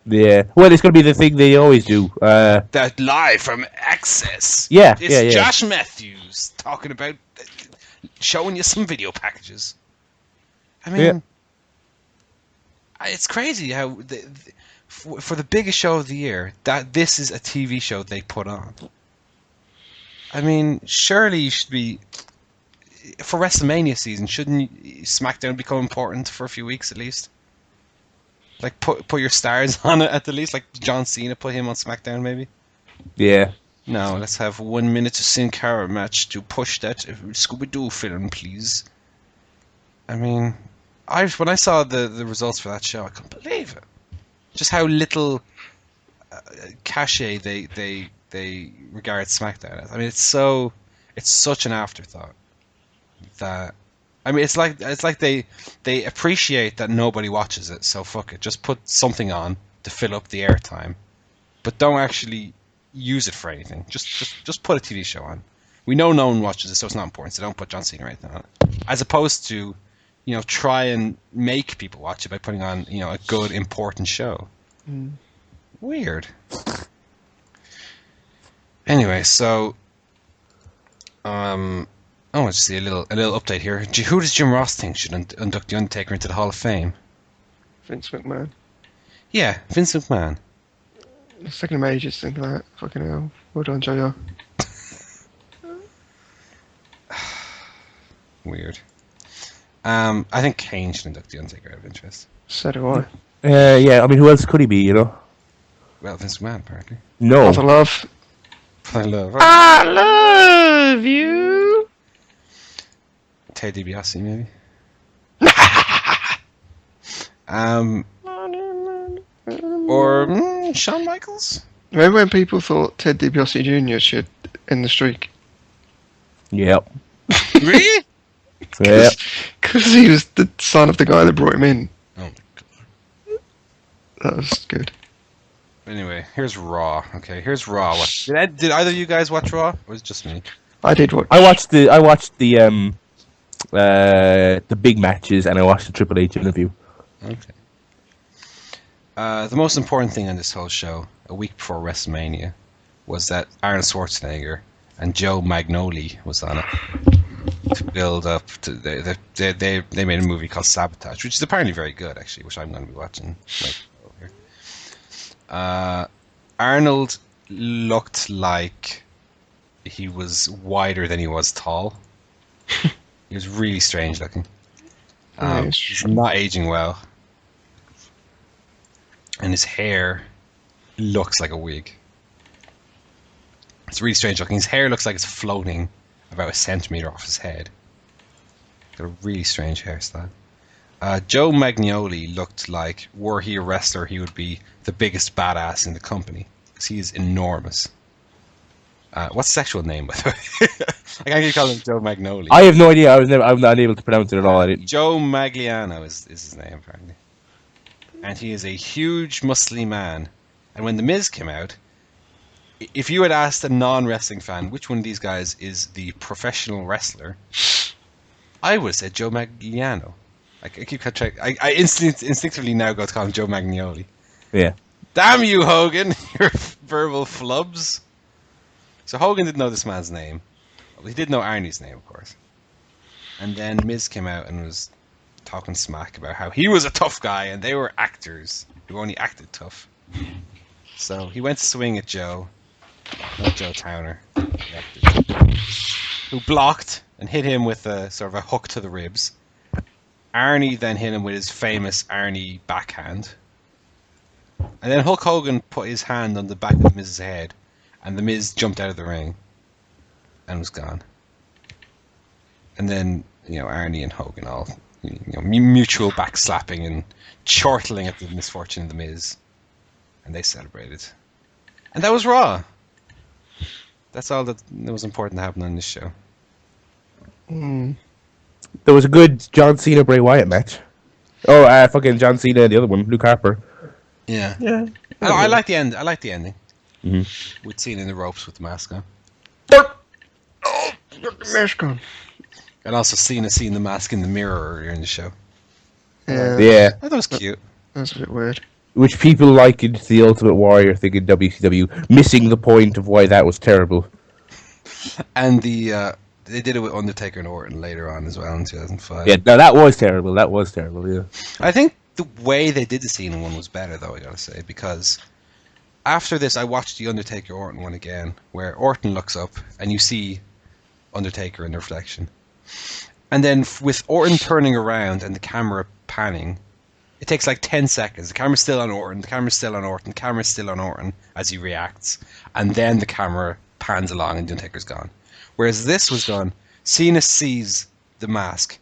Yeah. Well, it's going to be the thing they always do. That live from Access. Yeah, It's Josh Matthews talking about showing you some video packages. I mean, it's crazy how for the biggest show of the year, that this is a TV show they put on. I mean, surely you should be for WrestleMania season. Shouldn't SmackDown become important for a few weeks at least? Like put your stars on it at the least. Like John Cena, put him on SmackDown maybe. Yeah. No, let's have 1 minute to Sin Cara match to push that Scooby-Doo film, please. I mean, when I saw the results for that show, I couldn't believe it. Just how little cachet they regard SmackDown as. I mean, it's such an afterthought that. I mean, it's like they appreciate that nobody watches it, so fuck it, just put something on to fill up the airtime, but don't actually use it for anything. Just put a TV show on. We know no one watches it, so it's not important. So don't put John Cena or anything on it. As opposed to, try and make people watch it by putting on, a good important show. Weird. Anyway, so I want to see a little update here. Who does Jim Ross think should induct the Undertaker into the Hall of Fame? Vince McMahon. Yeah, Vince McMahon. It's taking him ages to think of that. Fucking hell. Well done, JR. Weird. I think Kane should induct the Undertaker out of interest. So do I. Yeah, I mean, who else could he be, Well, Vince McMahon, apparently. No. Father Love. I love you. Ted DiBiase, maybe. Or Shawn Michaels. Remember when people thought Ted DiBiase Jr. should end the streak? Yep. Really? Yep. Because he was the son of the guy that brought him in. Oh my god. That was good. Anyway, here's Raw. Okay, here's Raw. Did either of you guys watch Raw? Or was it just me? I did watch. I watched the big matches, and I watched the Triple H interview. Okay. The most important thing on this whole show, a week before WrestleMania, was that Arnold Schwarzenegger and Joe Magnoli was on it to build up to. They made a movie called Sabotage, which is apparently very good, actually, which I'm going to be watching later here. Arnold looked like he was wider than he was tall. He was really strange looking. He's not aging well. And his hair looks like a wig. It's really strange looking. His hair looks like it's floating about 1 centimeter off his head. Got a really strange hairstyle. Joe Magnoli looked like, were he a wrestler, he would be the biggest badass in the company. Because he is enormous. What's his actual name, by the way? I can't keep calling him Joe Magnoli. I have no idea. I'm not able to pronounce it at all. Joe Magliano is his name, apparently. And he is a huge, muscly man. And when The Miz came out, if you had asked a non-wrestling fan which one of these guys is the professional wrestler, I would have said Joe Magliano. I keep track. I instinctively now go to call him Joe Magnoli. Yeah. Damn you, Hogan! Your verbal flubs. So Hogan didn't know this man's name. Well, he did know Arnie's name, of course. And then Miz came out and was talking smack about how he was a tough guy and they were actors who only acted tough. So he went to swing at Joe, not Joe Towner, who blocked and hit him with a sort of a hook to the ribs. Arnie then hit him with his famous Arnie backhand. And then Hulk Hogan put his hand on the back of Miz's head, and the Miz jumped out of the ring and was gone. And then, Arnie and Hogan all, mutual backslapping and chortling at the misfortune of the Miz. And they celebrated. And that was Raw. That's all that was important to happen on this show. There was a good John Cena Bray Wyatt match. Oh, fucking John Cena and the other one, Luke Harper. Yeah. Yeah. I like the end. I like the ending. Mm-hmm. With Cena in the ropes with the mask on. Oh, got the mask on. And also Cena seeing the mask in the mirror earlier in the show. Yeah. Yeah. I thought it was cute. That's a bit weird. Which people likened to the Ultimate Warrior thing in WCW, missing the point of why that was terrible. And they did it with Undertaker and Orton later on as well in 2005. Yeah, no, that was terrible. That was terrible, yeah. I think the way they did the Cena one was better, though, I gotta say, because after this, I watched the Undertaker Orton one again, where Orton looks up and you see Undertaker in the reflection. And then with Orton turning around and the camera panning, it takes like 10 seconds. The camera's still on Orton, the camera's still on Orton, the camera's still on Orton as he reacts. And then the camera pans along and the Undertaker's gone. Whereas this was done, Cena sees the mask,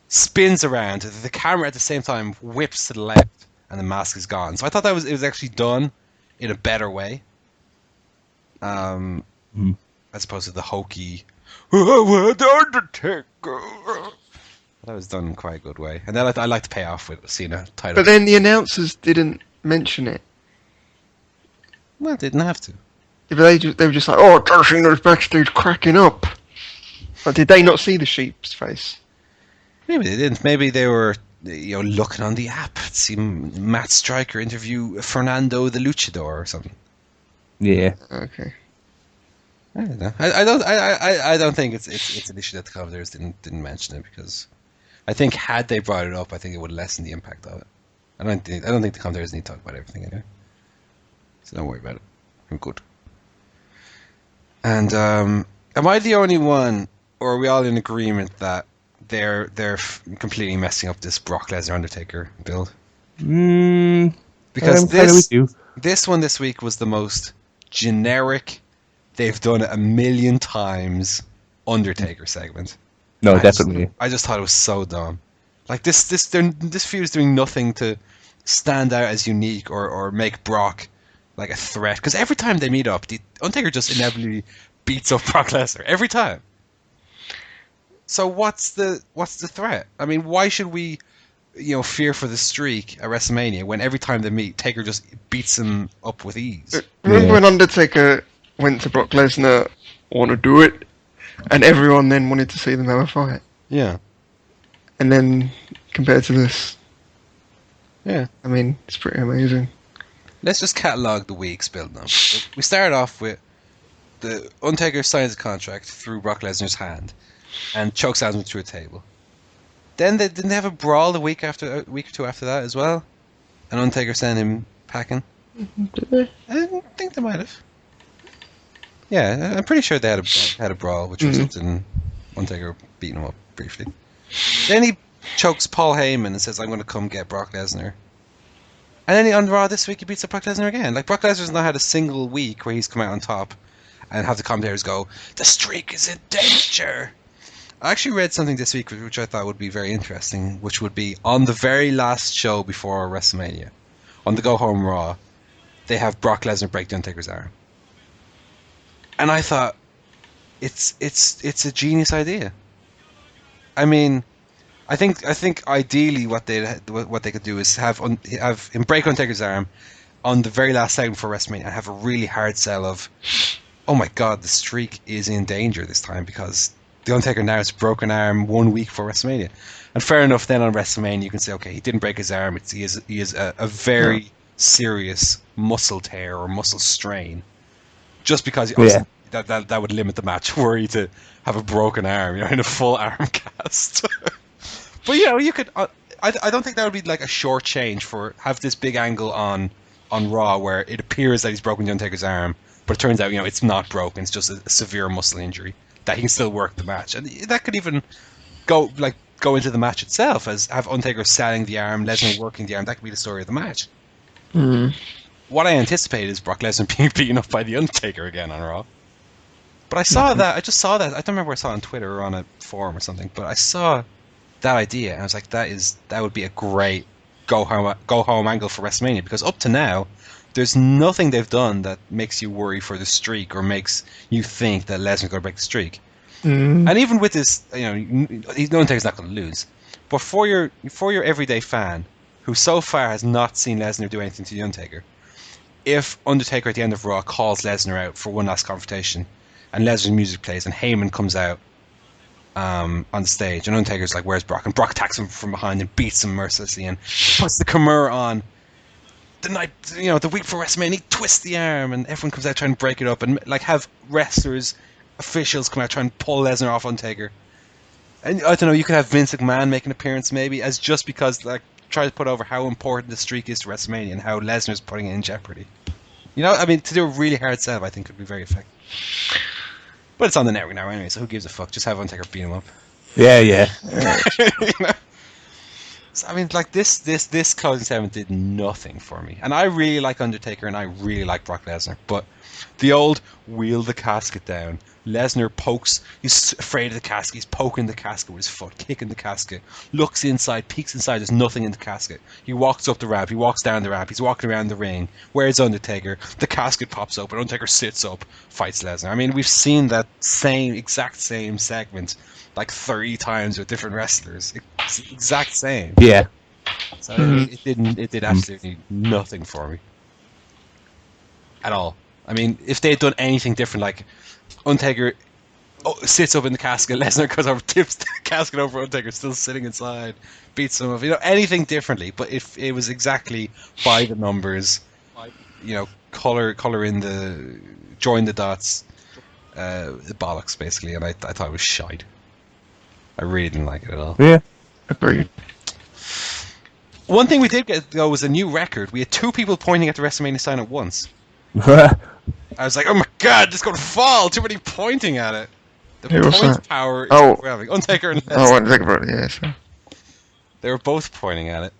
spins around, the camera at the same time whips to the left, and the mask is gone. So I thought it was actually done in a better way, as opposed to the hokey, the Undertaker. That was done in quite a good way, and then I like to pay off with Cena title. But then the announcers didn't mention it. Well, didn't have to. Yeah, but they were just like, oh, John Cena's backstage cracking up. But did they not see the sheep's face? Maybe they didn't. Maybe they were, looking on the app to see Matt Stryker interview Fernando the Luchador or something. Yeah. Okay. I don't know. I don't think it's an issue that the commentators didn't mention it, because I think had they brought it up, I think it would lessen the impact of it. I don't think the commentators need to talk about everything anyway. So don't worry about it. I'm good. And am I the only one, or are we all in agreement that they're completely messing up this Brock Lesnar Undertaker build? Because this one this week was the most generic. They've done it a million times. Undertaker segment. No, definitely. I just thought it was so dumb. Like this feud is doing nothing to stand out as unique or make Brock like a threat. Because every time they meet up, the Undertaker just inevitably beats up Brock Lesnar every time. So what's the threat? I mean, why should we, fear for the streak at WrestleMania when every time they meet, Taker just beats him up with ease? Remember when Undertaker went to Brock Lesnar, want to do it, and everyone then wanted to see them have a fight? Yeah. And then compared to this, yeah, I mean, it's pretty amazing. Let's just catalogue the weeks building up. We started off with the Undertaker signs a contract through Brock Lesnar's hand and chokeslams him through a table. Then didn't they have a brawl a week or two after that as well? And Undertaker sent him packing. Did they? I think they might have. Yeah, I'm pretty sure they had a brawl, which resulted in Undertaker beating him up briefly. Then he chokes Paul Heyman and says, "I'm going to come get Brock Lesnar." And then on Raw this week, he beats up Brock Lesnar again. Like, Brock Lesnar's not had a single week where he's come out on top and have the commentators go, "The streak is in danger." I actually read something this week which I thought would be very interesting, which would be on the very last show before WrestleMania, on the Go Home Raw, they have Brock Lesnar break the Undertaker's arm. And I thought, it's a genius idea. I mean, I think ideally what they could do is have him break Undertaker's arm on the very last segment for WrestleMania and have a really hard sell of, oh my god, the streak is in danger this time because the Undertaker now has a broken arm 1 week for WrestleMania. And fair enough, then on WrestleMania you can say, okay, he didn't break his arm, he is a very serious muscle tear or muscle strain. Just because that would limit the match were he to have a broken arm, in a full arm cast. But you could. I don't think that would be like a short change for have this big angle on Raw where it appears that he's broken the Undertaker's arm, but it turns out it's not broken. It's just a severe muscle injury that he can still work the match, and that could even go into the match itself as have Undertaker selling the arm, Lesnar working the arm. That could be the story of the match. What I anticipate is Brock Lesnar being beaten up by the Undertaker again on Raw. But I saw that. I just saw that. I don't remember where I saw it on Twitter or on a forum or something. But I saw that idea, and I was like, that would be a great go home angle for WrestleMania, because up to now, there's nothing they've done that makes you worry for the streak or makes you think that Lesnar's going to break the streak. And even with this, Undertaker's not going to lose. But for your everyday fan, who so far has not seen Lesnar do anything to the Undertaker, if Undertaker at the end of Raw calls Lesnar out for one last confrontation, and Lesnar's music plays, and Heyman comes out on stage, and Undertaker's like, "Where's Brock?" and Brock attacks him from behind and beats him mercilessly, and puts the Kimura on. The night, the week for WrestleMania, he twists the arm, and everyone comes out trying to break it up, and like have wrestlers, officials come out trying to pull Lesnar off Undertaker. And I don't know, you could have Vince McMahon make an appearance maybe, as just because like try to put over how important the streak is to WrestleMania and how Lesnar's putting it in jeopardy. To do a really hard sell, I think could be very effective. But it's on the network now anyway, so who gives a fuck? Just have Undertaker beat him up. Yeah. So, this closing segment did nothing for me. And I really like Undertaker and I really like Brock Lesnar. But the old wheel the casket down. Lesnar pokes, he's afraid of the casket, he's poking the casket with his foot, kicking the casket, looks inside, peeks inside, there's nothing in the casket. He walks up the ramp, he walks down the ramp, he's walking around the ring. Where's Undertaker? The casket pops open, Undertaker sits up, fights Lesnar. We've seen that exact same segment like 30 times with different wrestlers. It's the exact same. Yeah. So it did absolutely nothing for me. At all. If they had done anything different, like Undertaker sits up in the casket, Lesnar goes over, tips the casket over, Undertaker still sitting inside, beats him up, anything differently, but if it was exactly by the numbers, color in the, join the dots, the bollocks basically, and I thought it was shite. I really didn't like it at all. Yeah, agreed. One thing we did get though was a new record. We had 2 people pointing at the WrestleMania sign at once. I was like, oh my god, this is going to fall! Too many pointing at it. The point power is overwhelming. Undertaker and Lesnar. Oh, Undertaker, yeah, sure. They were both pointing at it.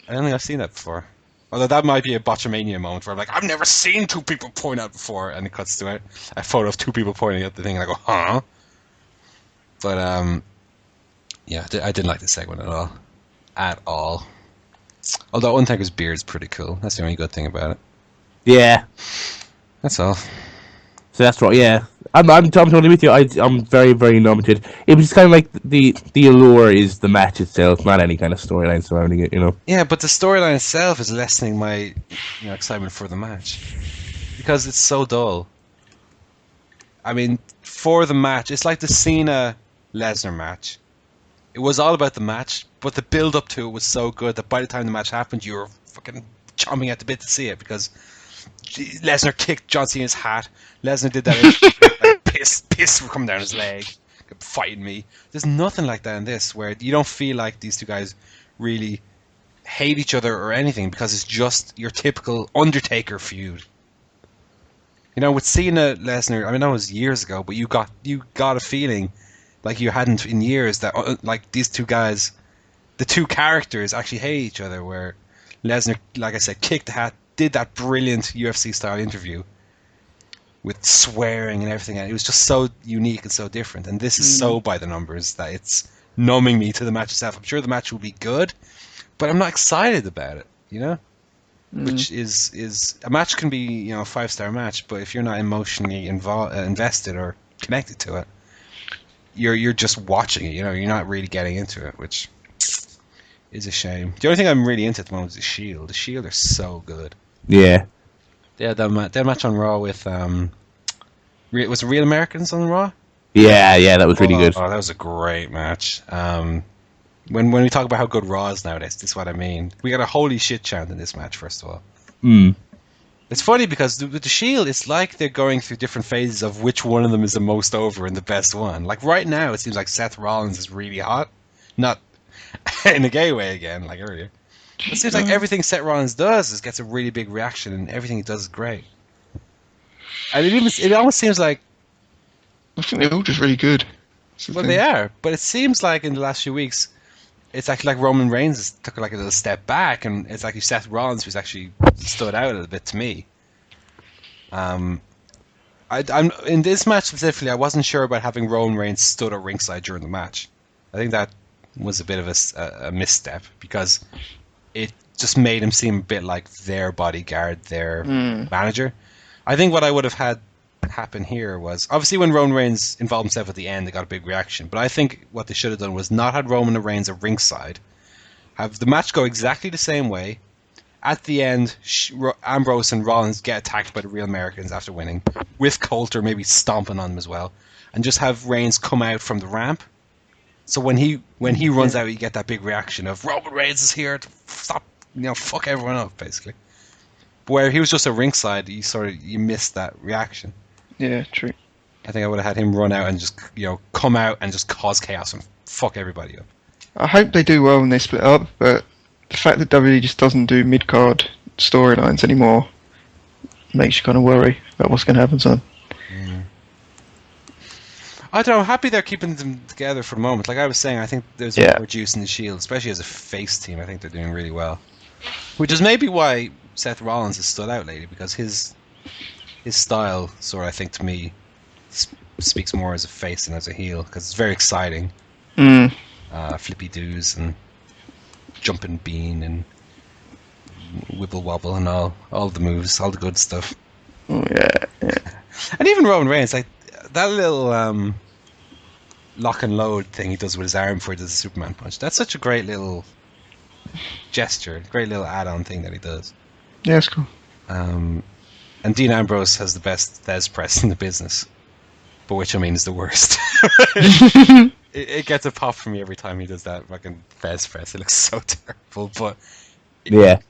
I don't think I've seen that before. Although that might be a Botchamania moment where I'm like, I've never seen 2 people point at before, and it cuts to a photo of 2 people pointing at the thing, and I go, huh? But, yeah, I didn't like this segment at all. At all. Although Undertaker's beard is pretty cool. That's the only good thing about it. Yeah. That's all. So that's right. Yeah, I'm totally with you. I'm very, very nominated. It was kind of like the allure is the match itself, not any kind of storyline surrounding it. Yeah, but the storyline itself is lessening my excitement for the match because it's so dull. For the match, it's like the Cena Lesnar match. It was all about the match, but the build up to it was so good that by the time the match happened, you were fucking chomping at the bit to see it because Lesnar kicked John Cena's hat. Lesnar did that. Like, piss coming down his leg, fighting me. There's nothing like that in this, where you don't feel like these 2 guys really hate each other or anything because it's just your typical Undertaker feud. With Cena Lesnar, that was years ago, but you got a feeling like you hadn't in years that like these 2 guys, the 2 characters actually hate each other. Where Lesnar, like I said, kicked the hat, did that brilliant UFC style interview with swearing and everything, and it was just so unique and so different. And this is so by the numbers that it's numbing me to the match itself. I'm sure the match will be good, but I'm not excited about it. Which is a match can be a 5-star match, but if you're not emotionally invested or connected to it, you're just watching it. You're not really getting into it, which is a shame. The only thing I'm really into at the moment is the Shield. The Shield are so good. Yeah. Yeah, that match on Raw with was it Real Americans on Raw? Yeah, that was really good. Oh, that was a great match. When we talk about how good Raw is nowadays, this is what I mean. We got a holy shit chant in this match, first of all. It's funny because with the Shield, it's like they're going through different phases of which one of them is the most over and the best one. Like right now, it seems like Seth Rollins is really hot. Not in a gay way again, like earlier. It seems like everything Seth Rollins does gets a really big reaction, and everything he does is great. And it almost seems like... I think they're all just really good. Well, they are, but it seems like in the last few weeks, it's actually like Roman Reigns has took like a little step back, and it's actually Seth Rollins who's actually stood out a little bit to me. I'm in this match specifically, I wasn't sure about having Roman Reigns stood at ringside during the match. I think that was a bit of a misstep because it just made him seem a bit like their bodyguard, their manager. I think what I would have had happen here was obviously when Roman Reigns involved himself at the end, they got a big reaction. But I think what they should have done was not had Roman Reigns at ringside, have the match go exactly the same way. At the end, Ambrose and Rollins get attacked by the Real Americans after winning, with Coulter maybe stomping on them as well, and just have Reigns come out from the ramp. So when he runs out, you get that big reaction of Roman Reigns is here to stop, fuck everyone up, basically. But where he was just at ringside, you missed that reaction. Yeah, true. I think I would have had him run out and just come out and just cause chaos and fuck everybody up. I hope they do well when they split up, but the fact that WWE just doesn't do mid-card storylines anymore makes you kind of worry about what's going to happen to them. I don't know. I'm happy they're keeping them together for the moment. Like I was saying, I think there's more juice in the Shield, especially as a face team. I think they're doing really well. Which is maybe why Seth Rollins has stood out lately, because his style, I think to me, speaks more as a face than as a heel, because it's very exciting. Flippy doos and jumping bean and wibble wobble and all the moves, all the good stuff. Oh, yeah. And even Roman Reigns, like that little lock and load thing he does with his arm before he does the Superman punch. That's such a great little gesture, great little add-on thing that he does. Yeah, it's cool. And Dean Ambrose has the best Thez press in the business, but which I mean is the worst. It gets a pop from me every time he does that fucking Thez press. It looks so terrible, but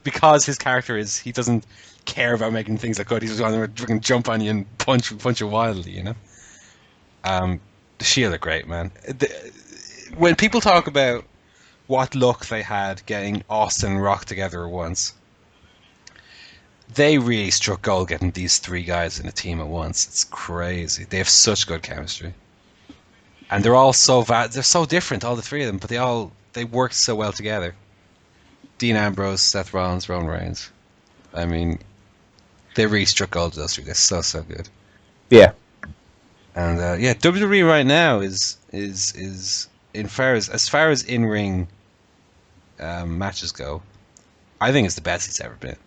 because his character he doesn't care about making things look good. He's just going to jump on you and punch you wildly, The Shield are great, man. When people talk about what luck they had getting Austin and Rock together at once, they really struck gold getting these three guys in a team at once. It's crazy. They have such good chemistry, and they're all they're so different, all the three of them, but they work so well together. Dean Ambrose, Seth Rollins, Roman Reigns. I mean, they really struck gold with those three. They're so good. Yeah. And WWE right now is as far as in ring matches go, I think it's the best it's ever been.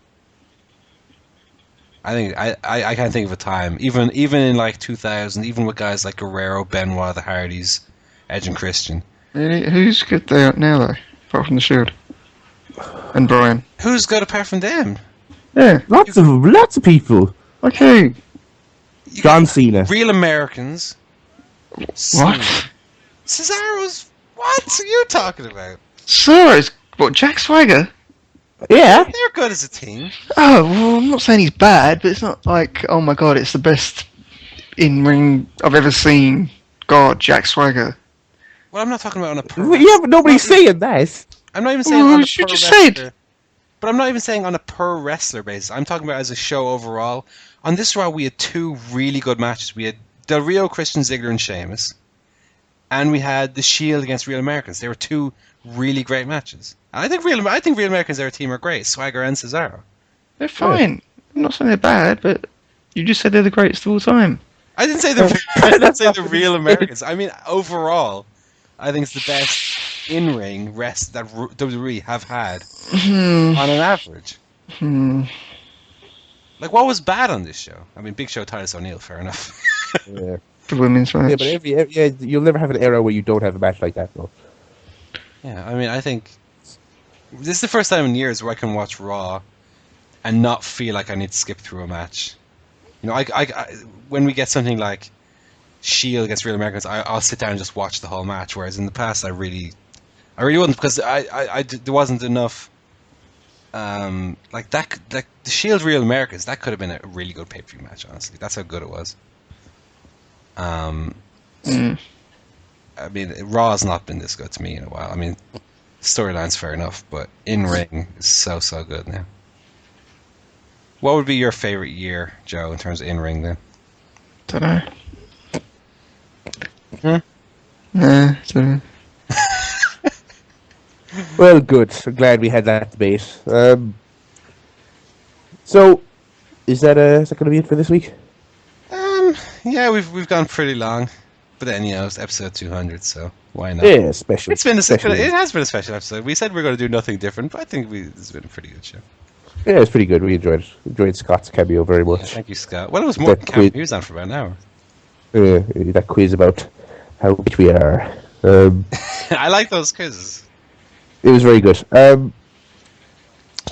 I think I can't think of a time, even in like 2000, even with guys like Guerrero, Benoit, the Hardys, Edge and Christian. Really? Who's good there now though, apart from the Shield and Brian? Who's good apart from them? Yeah, Lots of people. Okay. John Cena. Real Americans. What? Cesaro's. What are you talking about? Cesaro's what? Jack Swagger? Yeah. They're good as a team. Oh, well, I'm not saying he's bad, but it's not like, oh my god, it's the best in-ring I've ever seen. God, Jack Swagger. Well, I'm not talking about on a per. Yeah, but nobody's saying that. I'm not even saying Well, on a you per just wrestler. said. But I'm not even saying on a per wrestler basis. I'm talking about as a show overall. On this Raw, we had two really good matches. We had Del Rio, Christian Ziggler, and Sheamus. And we had the Shield against Real Americans. They were two really great matches. And I think Real Americans, their team, are great. Swagger and Cesaro. They're fine. I'm not saying they're bad, but you just said they're the greatest of all time. I didn't say the Real Americans. I mean, overall, I think it's the best in-ring rest that WWE have had on an average. Like, what was bad on this show? I mean, Big Show, Titus O'Neil, fair enough. Yeah. The women's match. Yeah, but you'll never have an era where you don't have a match like that, though. Yeah, I mean, I think this is the first time in years where I can watch Raw and not feel like I need to skip through a match. I when we get something like Shield against Real Americans, I'll sit down and just watch the whole match. Whereas in the past, I really wouldn't, because there wasn't enough. Like the Shield Real Americans, that could have been a really good pay-per-view match. Honestly, that's how good it was. I mean, Raw has not been this good to me in a while. I mean, storyline's fair enough, but in ring is so good now. What would be your favorite year, Joe, in terms of in ring then? Dunno. Dunno. Well, good. I'm glad we had that debate. So, is that going to be it for this week? Yeah, we've gone pretty long, but then it's episode 200, so why not? Yeah, special. It has been a special. special episode. We said we are going to do nothing different, but I think this has been a pretty good show. Yeah, it's pretty good. We enjoyed it. Enjoyed Scott's cameo very Yeah, much. thank you, Scott. Well, it was more That camp. quiz- He was on for about an hour. That quiz about how rich we are. I like those quizzes. It was very good.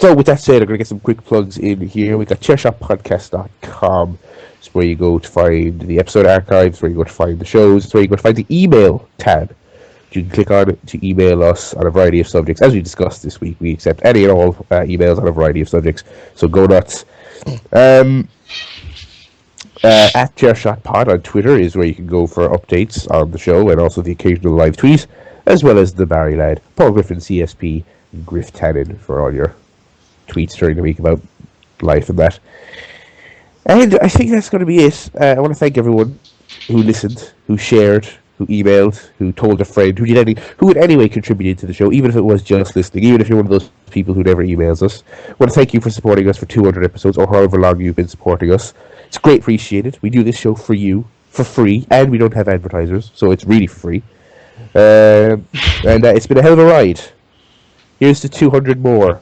So with that said, I'm going to get some quick plugs in here. We got ChairShotPodcast.com. It's where you go to find the episode archives, where you go to find the shows. It's where you go to find the email tab. You can click on it to email us on a variety of subjects. As we discussed this week, we accept any and all emails on a variety of subjects. So go nuts. At ChairShotPod on Twitter is where you can go for updates on the show and also the occasional live tweet, as well as the Barry Lad, Paul Griffin, CSP, and Griff Tannen for all your tweets during the week about life and that. And I think that's going to be it. I want to thank everyone who listened, who shared, who emailed, who told a friend, who in any way contributed to the show, even if it was just listening, even if you're one of those people who never emails us. I want to thank you for supporting us for 200 episodes, or however long you've been supporting us. It's great appreciated. We do this show for you, for free, and we don't have advertisers, so it's really for free. And it's been a hell of a ride. Here's to 200 more.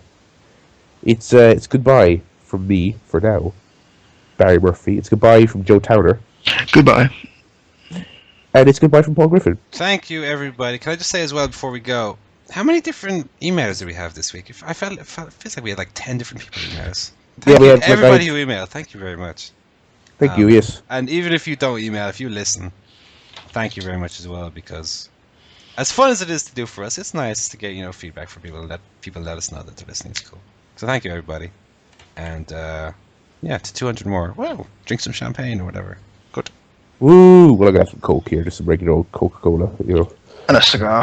It's goodbye from me for now, Barry Murphy. It's goodbye from Joe Towner. Goodbye. And it's goodbye from Paul Griffin. Thank you, everybody. Can I just say as well before we go, how many different emails do we have this week? It feels like we had like 10 different people email us. Yeah, we had Everybody who emailed, thank you very much. Thank you, yes. And even if you don't email, if you listen, thank you very much as well, because as fun as it is to do for us, it's nice to get feedback from people, let people let us know that they're listening. It's cool. So thank you, everybody. And to 200 more. Well, drink some champagne or whatever. Good. Woo! Well, I'm gonna have some Coke here, just some regular old Coca-Cola, And a cigar.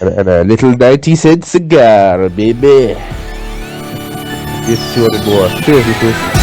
and a little 90-cent cigar, baby. Here's 200 more. Cheers, listeners.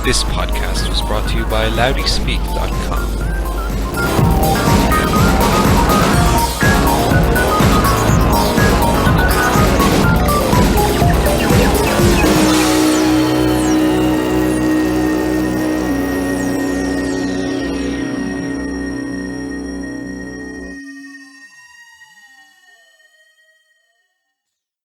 This podcast was brought to you by LoudySpeak.com.